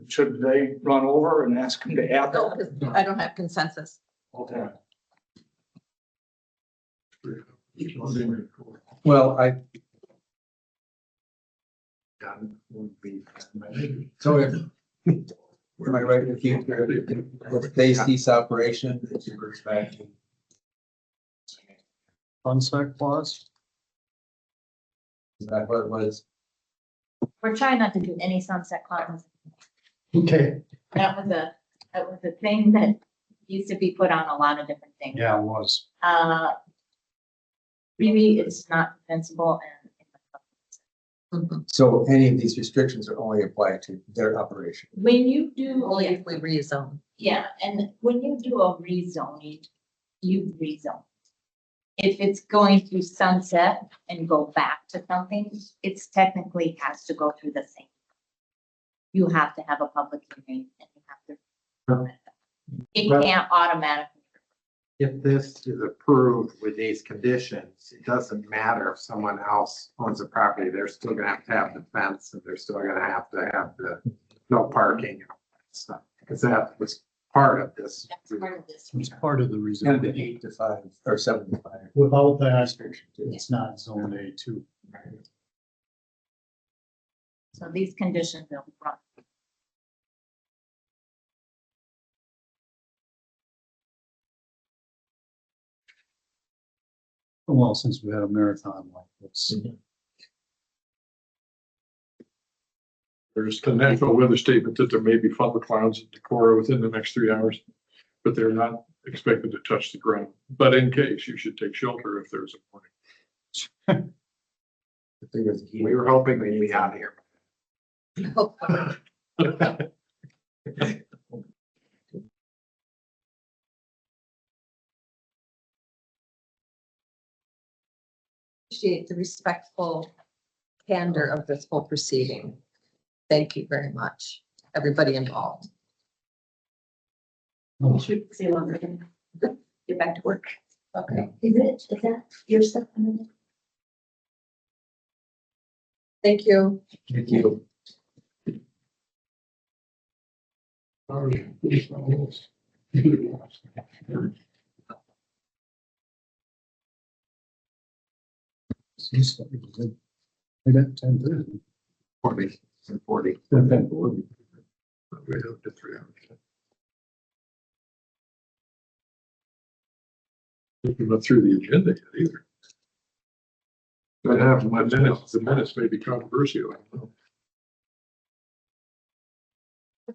Should they run over and ask them to add No, that? 'cause I don't have consensus. Okay. Well, so if, am I right in the future, if they cease operation, it reverts back to Sunset clause? is that what it was? We're trying not to do any sunset clauses. Okay. That was a thing that used to be put on a lot of different things. Yeah, it was. Really, it's not defensible and So any of these restrictions are only applied to their operation. when you do. Only if we rezone. Yeah, and when you do a rezoning, you rezone. If it's going to sunset and go back to something, it's technically has to go through the same. You have to have a public hearing and you have to. It can't automatically. If this is approved with these conditions, it doesn't matter if someone else owns a property, they're still gonna have the fence and they're still gonna have the no parking and all that stuff. Because that was part of this. That's part of this. It's part of the Kind of reason. the 8 to 5 or 7 to 5. Without that, it's not zone A2. So these conditions will run. Well, since we had a marathon like this. There's a natural weather statement that there may be thunderclouds in Decorah within the next 3 hours, but they're not expected to touch the ground. But in case, you should take shelter if there's a warning. We were hoping we'd be out here. Appreciate the respectful candor of this whole proceeding. Thank you very much, everybody involved. Should see longer than get back to work. Okay, Is that your stuff? thank you. Thank you. I got 10:30. 40 and 40. 10:40. We have to 3 hours. Looking not through the agenda yet either. But have The minutes may be controversial. I don't know.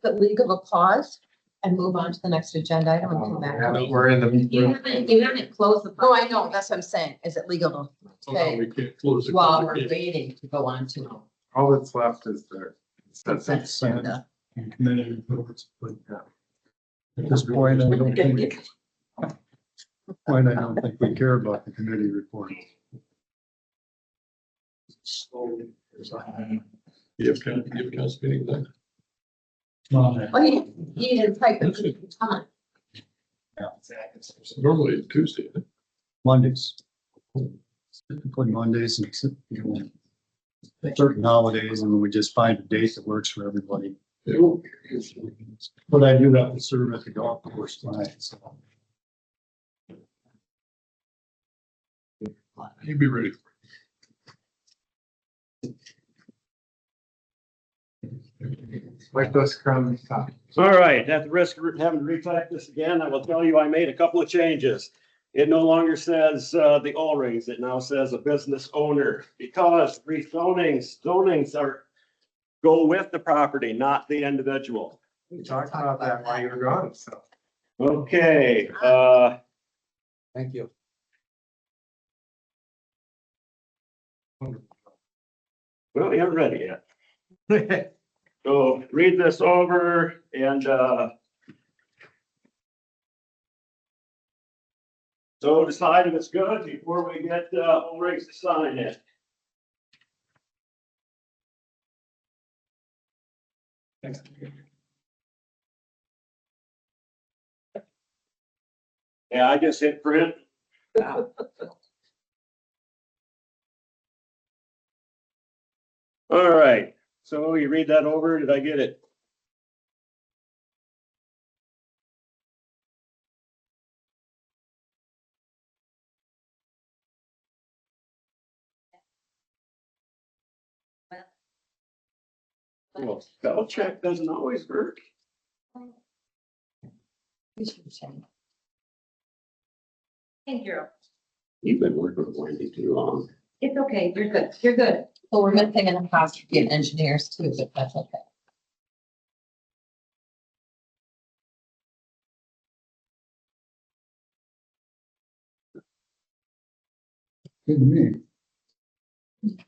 The league of applause and move on to the next agenda item and come back. We're in You the. haven't closed the. No, I know, that's what I'm saying. Is it legal to Oh, no, we can't close it. while we're waiting to go on to All that's left is the. consent agenda? And committee reports, but at this point, I don't think we care about the committee report. You have council meeting then. Well, you didn't type it. Come on. Normally it's Tuesday, isn't it? Mondays. Typically Mondays and certain holidays, and we just find a date that works for everybody. But I do have to serve at the golf course tonight, so. You'd be ready. Like those crumbs. All right, at the risk of having to retype this again, I will tell you I made a couple of changes. It no longer says the Ulrings, it now says a business owner, because zonings go with the property, not the individual. We talked about that while you were gone, so. Okay, Thank you. well, we haven't read it yet. So read this over and, so decide if it's good before we get, Ulring to sign it. Yeah, I just hit print. All right, so you read that over, did I get it? Well, spell check doesn't always work. Thank you. You've been working with Wendy too long. It's okay. You're good. You're good. Well, we're missing an apostrophe in engineers too, but that's okay. Good to me.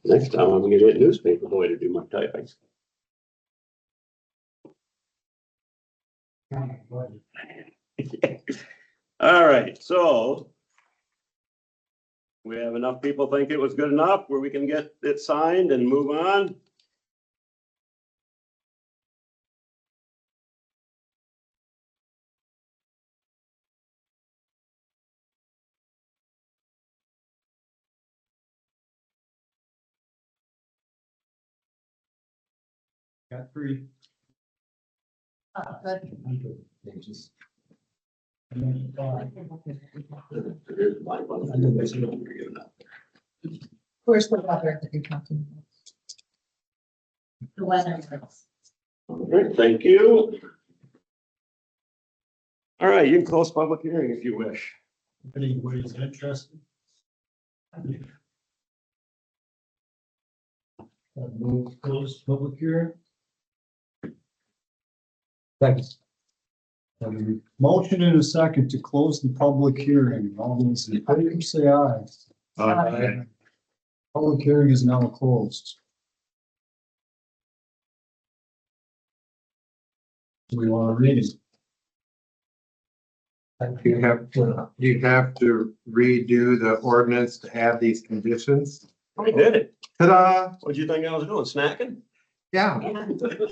Next time I'm gonna get a newspaper boy to do my typing. All right, so we have enough people think it was good enough where we can get it signed and move on. Got 3. Good. Where's the weather that you're talking about? The weather. All right, thank you. All right, you can close public hearing if you wish. Anybody's interested? Move close public hearing. Second. Motion and a second to close the public hearing. All those in favor say aye. Aye. Public hearing is now closed. We want to read it. You have to redo the ordinance to add these conditions. We did it. Ta-da! What'd you think I was doing, snacking? Yeah,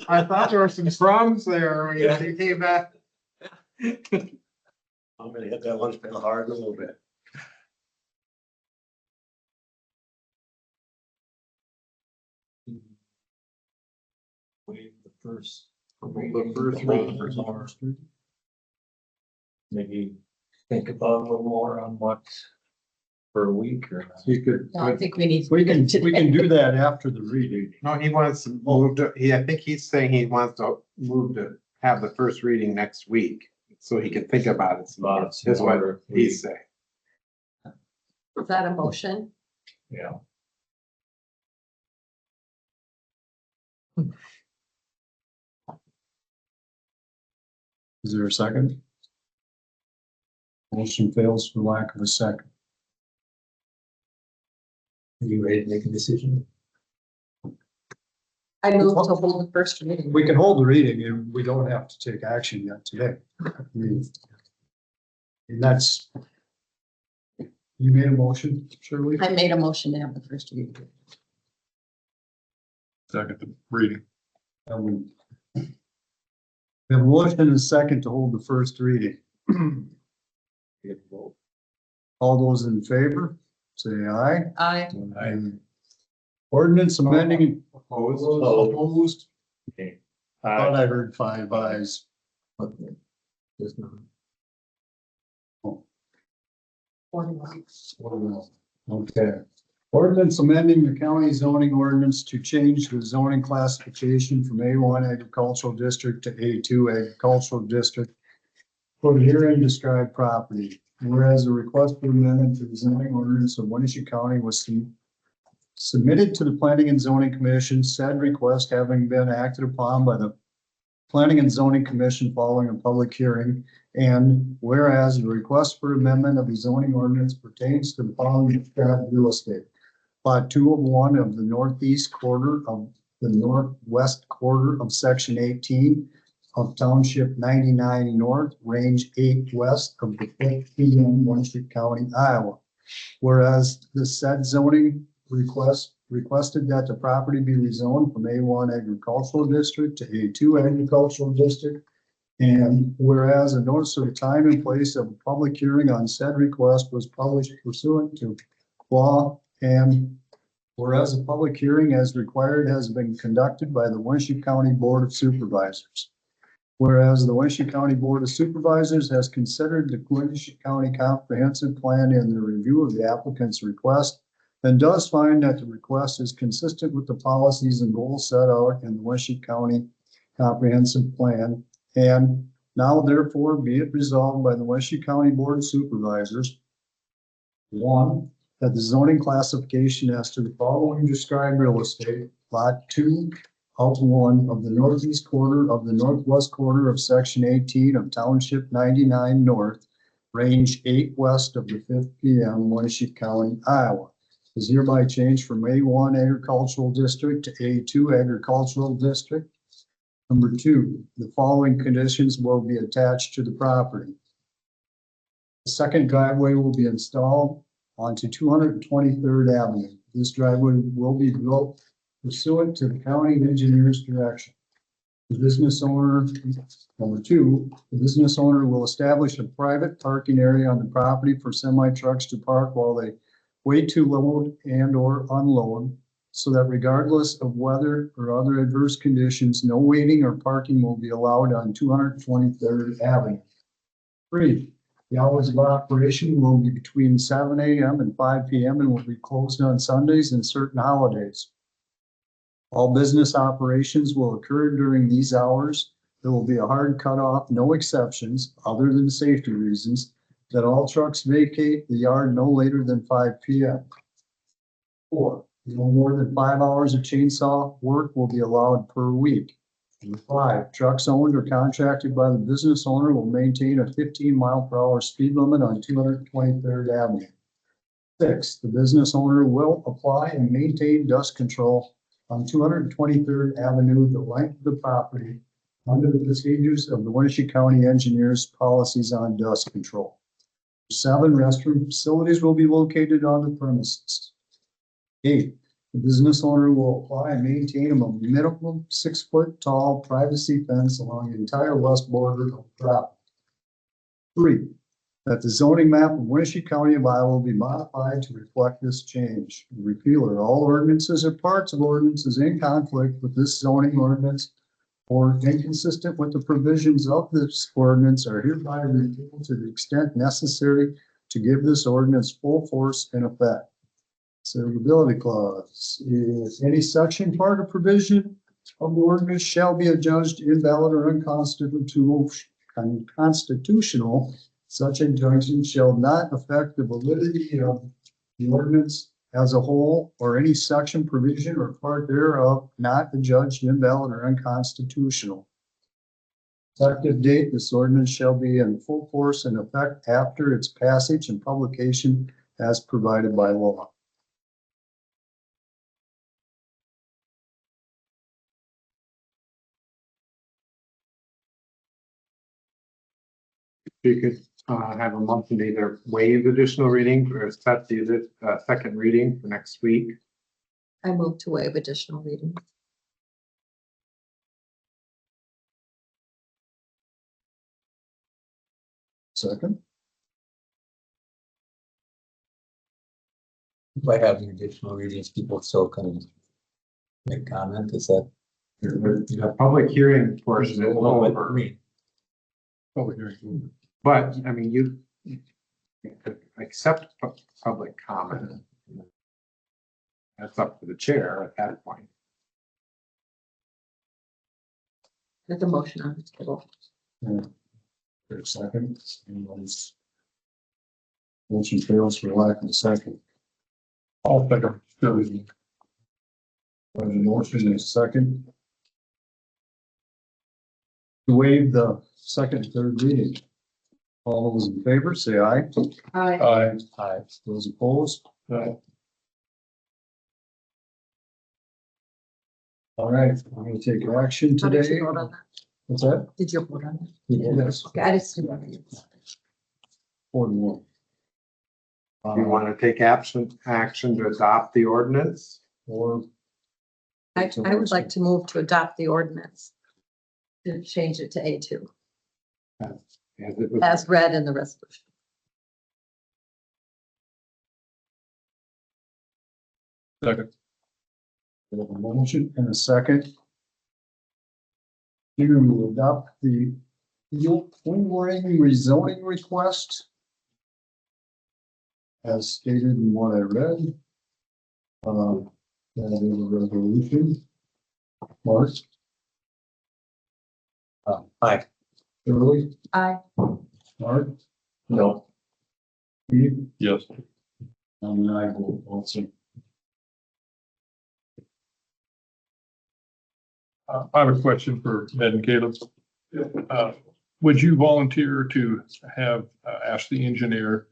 I thought there were some crumbs there when you came back. I'm gonna hit that lunch pail hard in a little bit. Wait, the first. The first one. Maybe think about a little more on what for a week or. You could, No, I think we need. we can do that after the reading. No, he wants to move to, I think he's saying he wants to move to have the first reading next week, so he can think about it. some more, is what he's saying. Is that a motion? Yeah. Is there a second? Motion fails for lack of a second. Are you ready to make a decision? I move to hold the first reading. We can hold the reading and we don't have to take action yet today. I mean, and that's. You made a motion, Shirley? I made a motion to have the first reading. Second the reading. And we have a motion and a second to hold the first reading. All those in favor, say aye. Aye. Ordinance amending. Opposed? Opposed. Okay. Thought I heard 5 ayes. Just not. Okay. Ordinance amending the county zoning ordinance to change the zoning classification from A1 agricultural district to A2 agricultural district for the herein described property. Whereas a request for amendment to the zoning ordinance of Winneshiek County was submitted to the Planning and Zoning Commission, said request having been acted upon by the Planning and Zoning Commission following a public hearing. And whereas the request for amendment of the zoning ordinance pertains to the following described real estate. Lot 201 of the northeast quarter of the northwest quarter of section 18 of township 99 north, range 8 west of the 5th PM, Winneshiek County, Iowa. Whereas the said zoning requested that the property be rezoned from A1 agricultural district to A2 agricultural district. And whereas a notice of time and place of a public hearing on said request was published pursuant to law, and whereas a public hearing as required has been conducted by the Winneshiek County Board of Supervisors. Whereas the Winneshiek County Board of Supervisors has considered the Winneshiek County Comprehensive Plan in the review of the applicant's request and does find that the request is consistent with the policies and goals set out in the Winneshiek County Comprehensive Plan. And now therefore be it resolved by the Winneshiek County Board of Supervisors. One, that the zoning classification as to the following described real estate, lot 2, out 1 of the northeast quarter of the northwest quarter of section 18 of township 99 north, range 8 west of the 5th PM, Winneshiek County, Iowa, is hereby changed from A1 agricultural district to A2 agricultural district. Number 2, the following conditions will be attached to the property. The second driveway will be installed onto 223rd Avenue. This driveway will be built pursuant to the county engineer's direction. The business owner, number 2, the business owner will establish a private parking area on the property for semi trucks to park while they wait to load and or unload, so that regardless of weather or other adverse conditions, no waiting or parking will be allowed on 223rd Avenue. 3, the hours of operation will be between 7 a.m. and 5 p.m. and will be closed on Sundays and certain holidays. All business operations will occur during these hours. There will be a hard cutoff, no exceptions, other than safety reasons, that all trucks vacate the yard no later than 5 p.m. 4, no more than 5 hours of chainsaw work will be allowed per week. 5, trucks owned or contracted by the business owner will maintain a 15-mile-per-hour speed limit on 223rd Avenue. 6, the business owner will apply and maintain dust control on 223rd Avenue the length of the property under the procedures of the Winneshiek County Engineers policies on dust control. 7, restroom facilities will be located on the premises. 8, the business owner will apply and maintain a minimum 6-foot tall privacy fence along the entire west border of the property. 3, that the zoning map of Winneshiek County of Iowa will be modified to reflect this change. Repealer, all ordinances or parts of ordinances in conflict with this zoning ordinance or inconsistent with the provisions of this ordinance are hereby repealed to the extent necessary to give this ordinance full force and effect. Severability clause, if any section, part, or provision of the ordinance shall be adjudged invalid or unconstitutional, such injunction shall not affect the validity of the ordinance as a whole or any section, provision, or part thereof not adjudged invalid or unconstitutional. Effective date, this ordinance shall be in full force and effect after its passage and publication as provided by law. You could have a motion to either waive additional reading or set the second reading for next week. I move to waive additional reading. Second. By having additional readings, people still can make comment, is that? The public hearing portion is over. Public hearing. But, I mean, you could accept public comment. That's up to the chair at that point. There's a motion on the table. For a second. Motion fails for lack of a second. All better. The motion is second. To waive the second, third reading. All those in favor, say aye. Aye. Aye. Aye. Those opposed? Aye. All right, we're gonna take action How did today. you vote on that? What's that? Did you vote on that? Yes, Okay, I just didn't. 41. Do you want to take action to adopt the ordinance? Or I would like to move to adopt the ordinance. To change it to A2, As it was- as read in the resolution. Second. we have a motion and a second. To adopt the Ulring rezoning request. As stated in what I read. That is a resolution. Mark. Aye. Shirley, Aye. Mark, No. Steve, Yes. and I will also. I have a question for Ed and Caleb. Would you volunteer to have, ask the engineer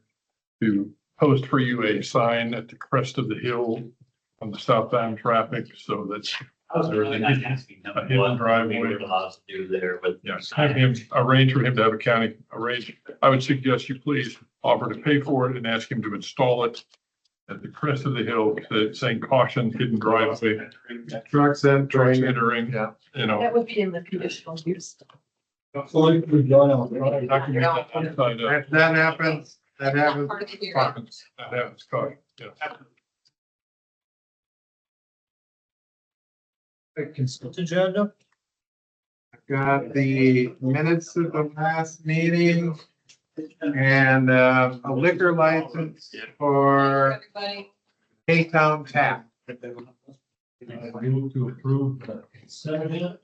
to post for you a sign at the crest of the hill on the southbound traffic so that I was really not asking him a hidden what driveway. he would allow us to do there with. Yes, have him arrange for him to have a county arrange. I would suggest you please offer to pay for it and ask him to install it at the crest of the hill, saying caution, hidden driveway, Trucks entering. entering, Yeah. you know. That would be in the conditional use. Document that outside of- If that happens, that happens. Part of the hearing. That happens, caution, yeah. Consent agenda? Got the minutes of the last meeting and a liquor license for Everybody. K-Town Tap. Move to approve. Second.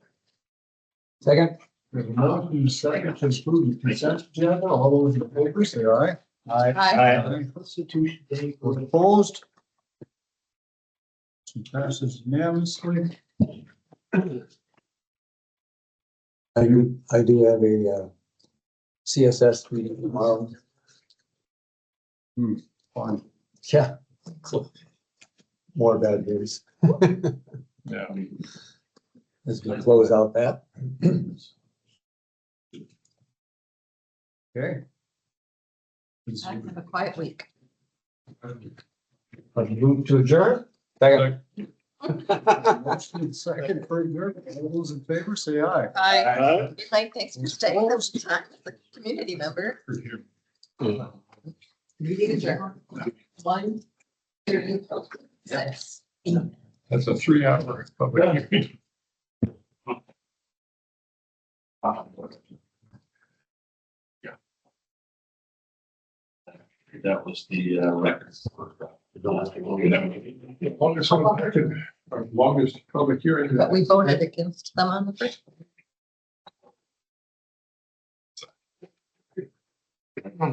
Second. There's a motion and a second to approve the consent agenda. All those in favor say aye. Aye. Constitution Day was opposed. Motion passes unanimously. I do have a CSS meeting tomorrow. Fine. Yeah. More bad news. Yeah. As we close out that. Okay. I have a quiet week. Move to adjourn? Second. Motion and second for adjournment. All those in favor say aye. Aye. Good night, thanks for staying this time as a community member. Meeting adjourned. 1:36. That's a 3-hour public hearing. That was the records. Longest public hearing. But we voted against them on the first.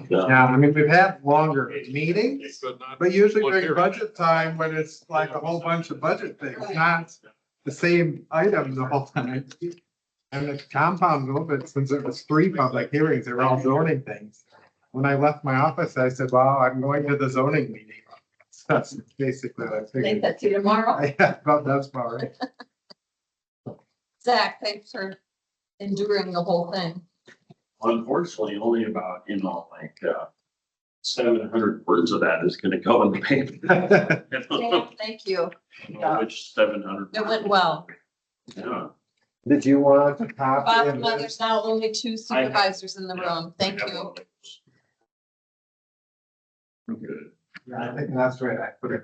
Yeah, I mean, we've had longer meetings, but usually during budget time, when it's like a whole bunch of budget things, not the same item the whole time. And the compound though, but since it was 3 public hearings, they were all zoning things. When I left my office, I said, wow, I'm going to the zoning meeting. That's basically what I Think figured. that's you tomorrow. Yeah, about that's about right. Zach, thanks for enduring the whole thing. Unfortunately, only about, 700 words of that is gonna go in the paper. Yeah, thank you. Which 700? It went well. Yeah. Did you want a copy Bottom of line, this? there's now only 2 supervisors in the room. Thank you. Good. I think that's right. I put it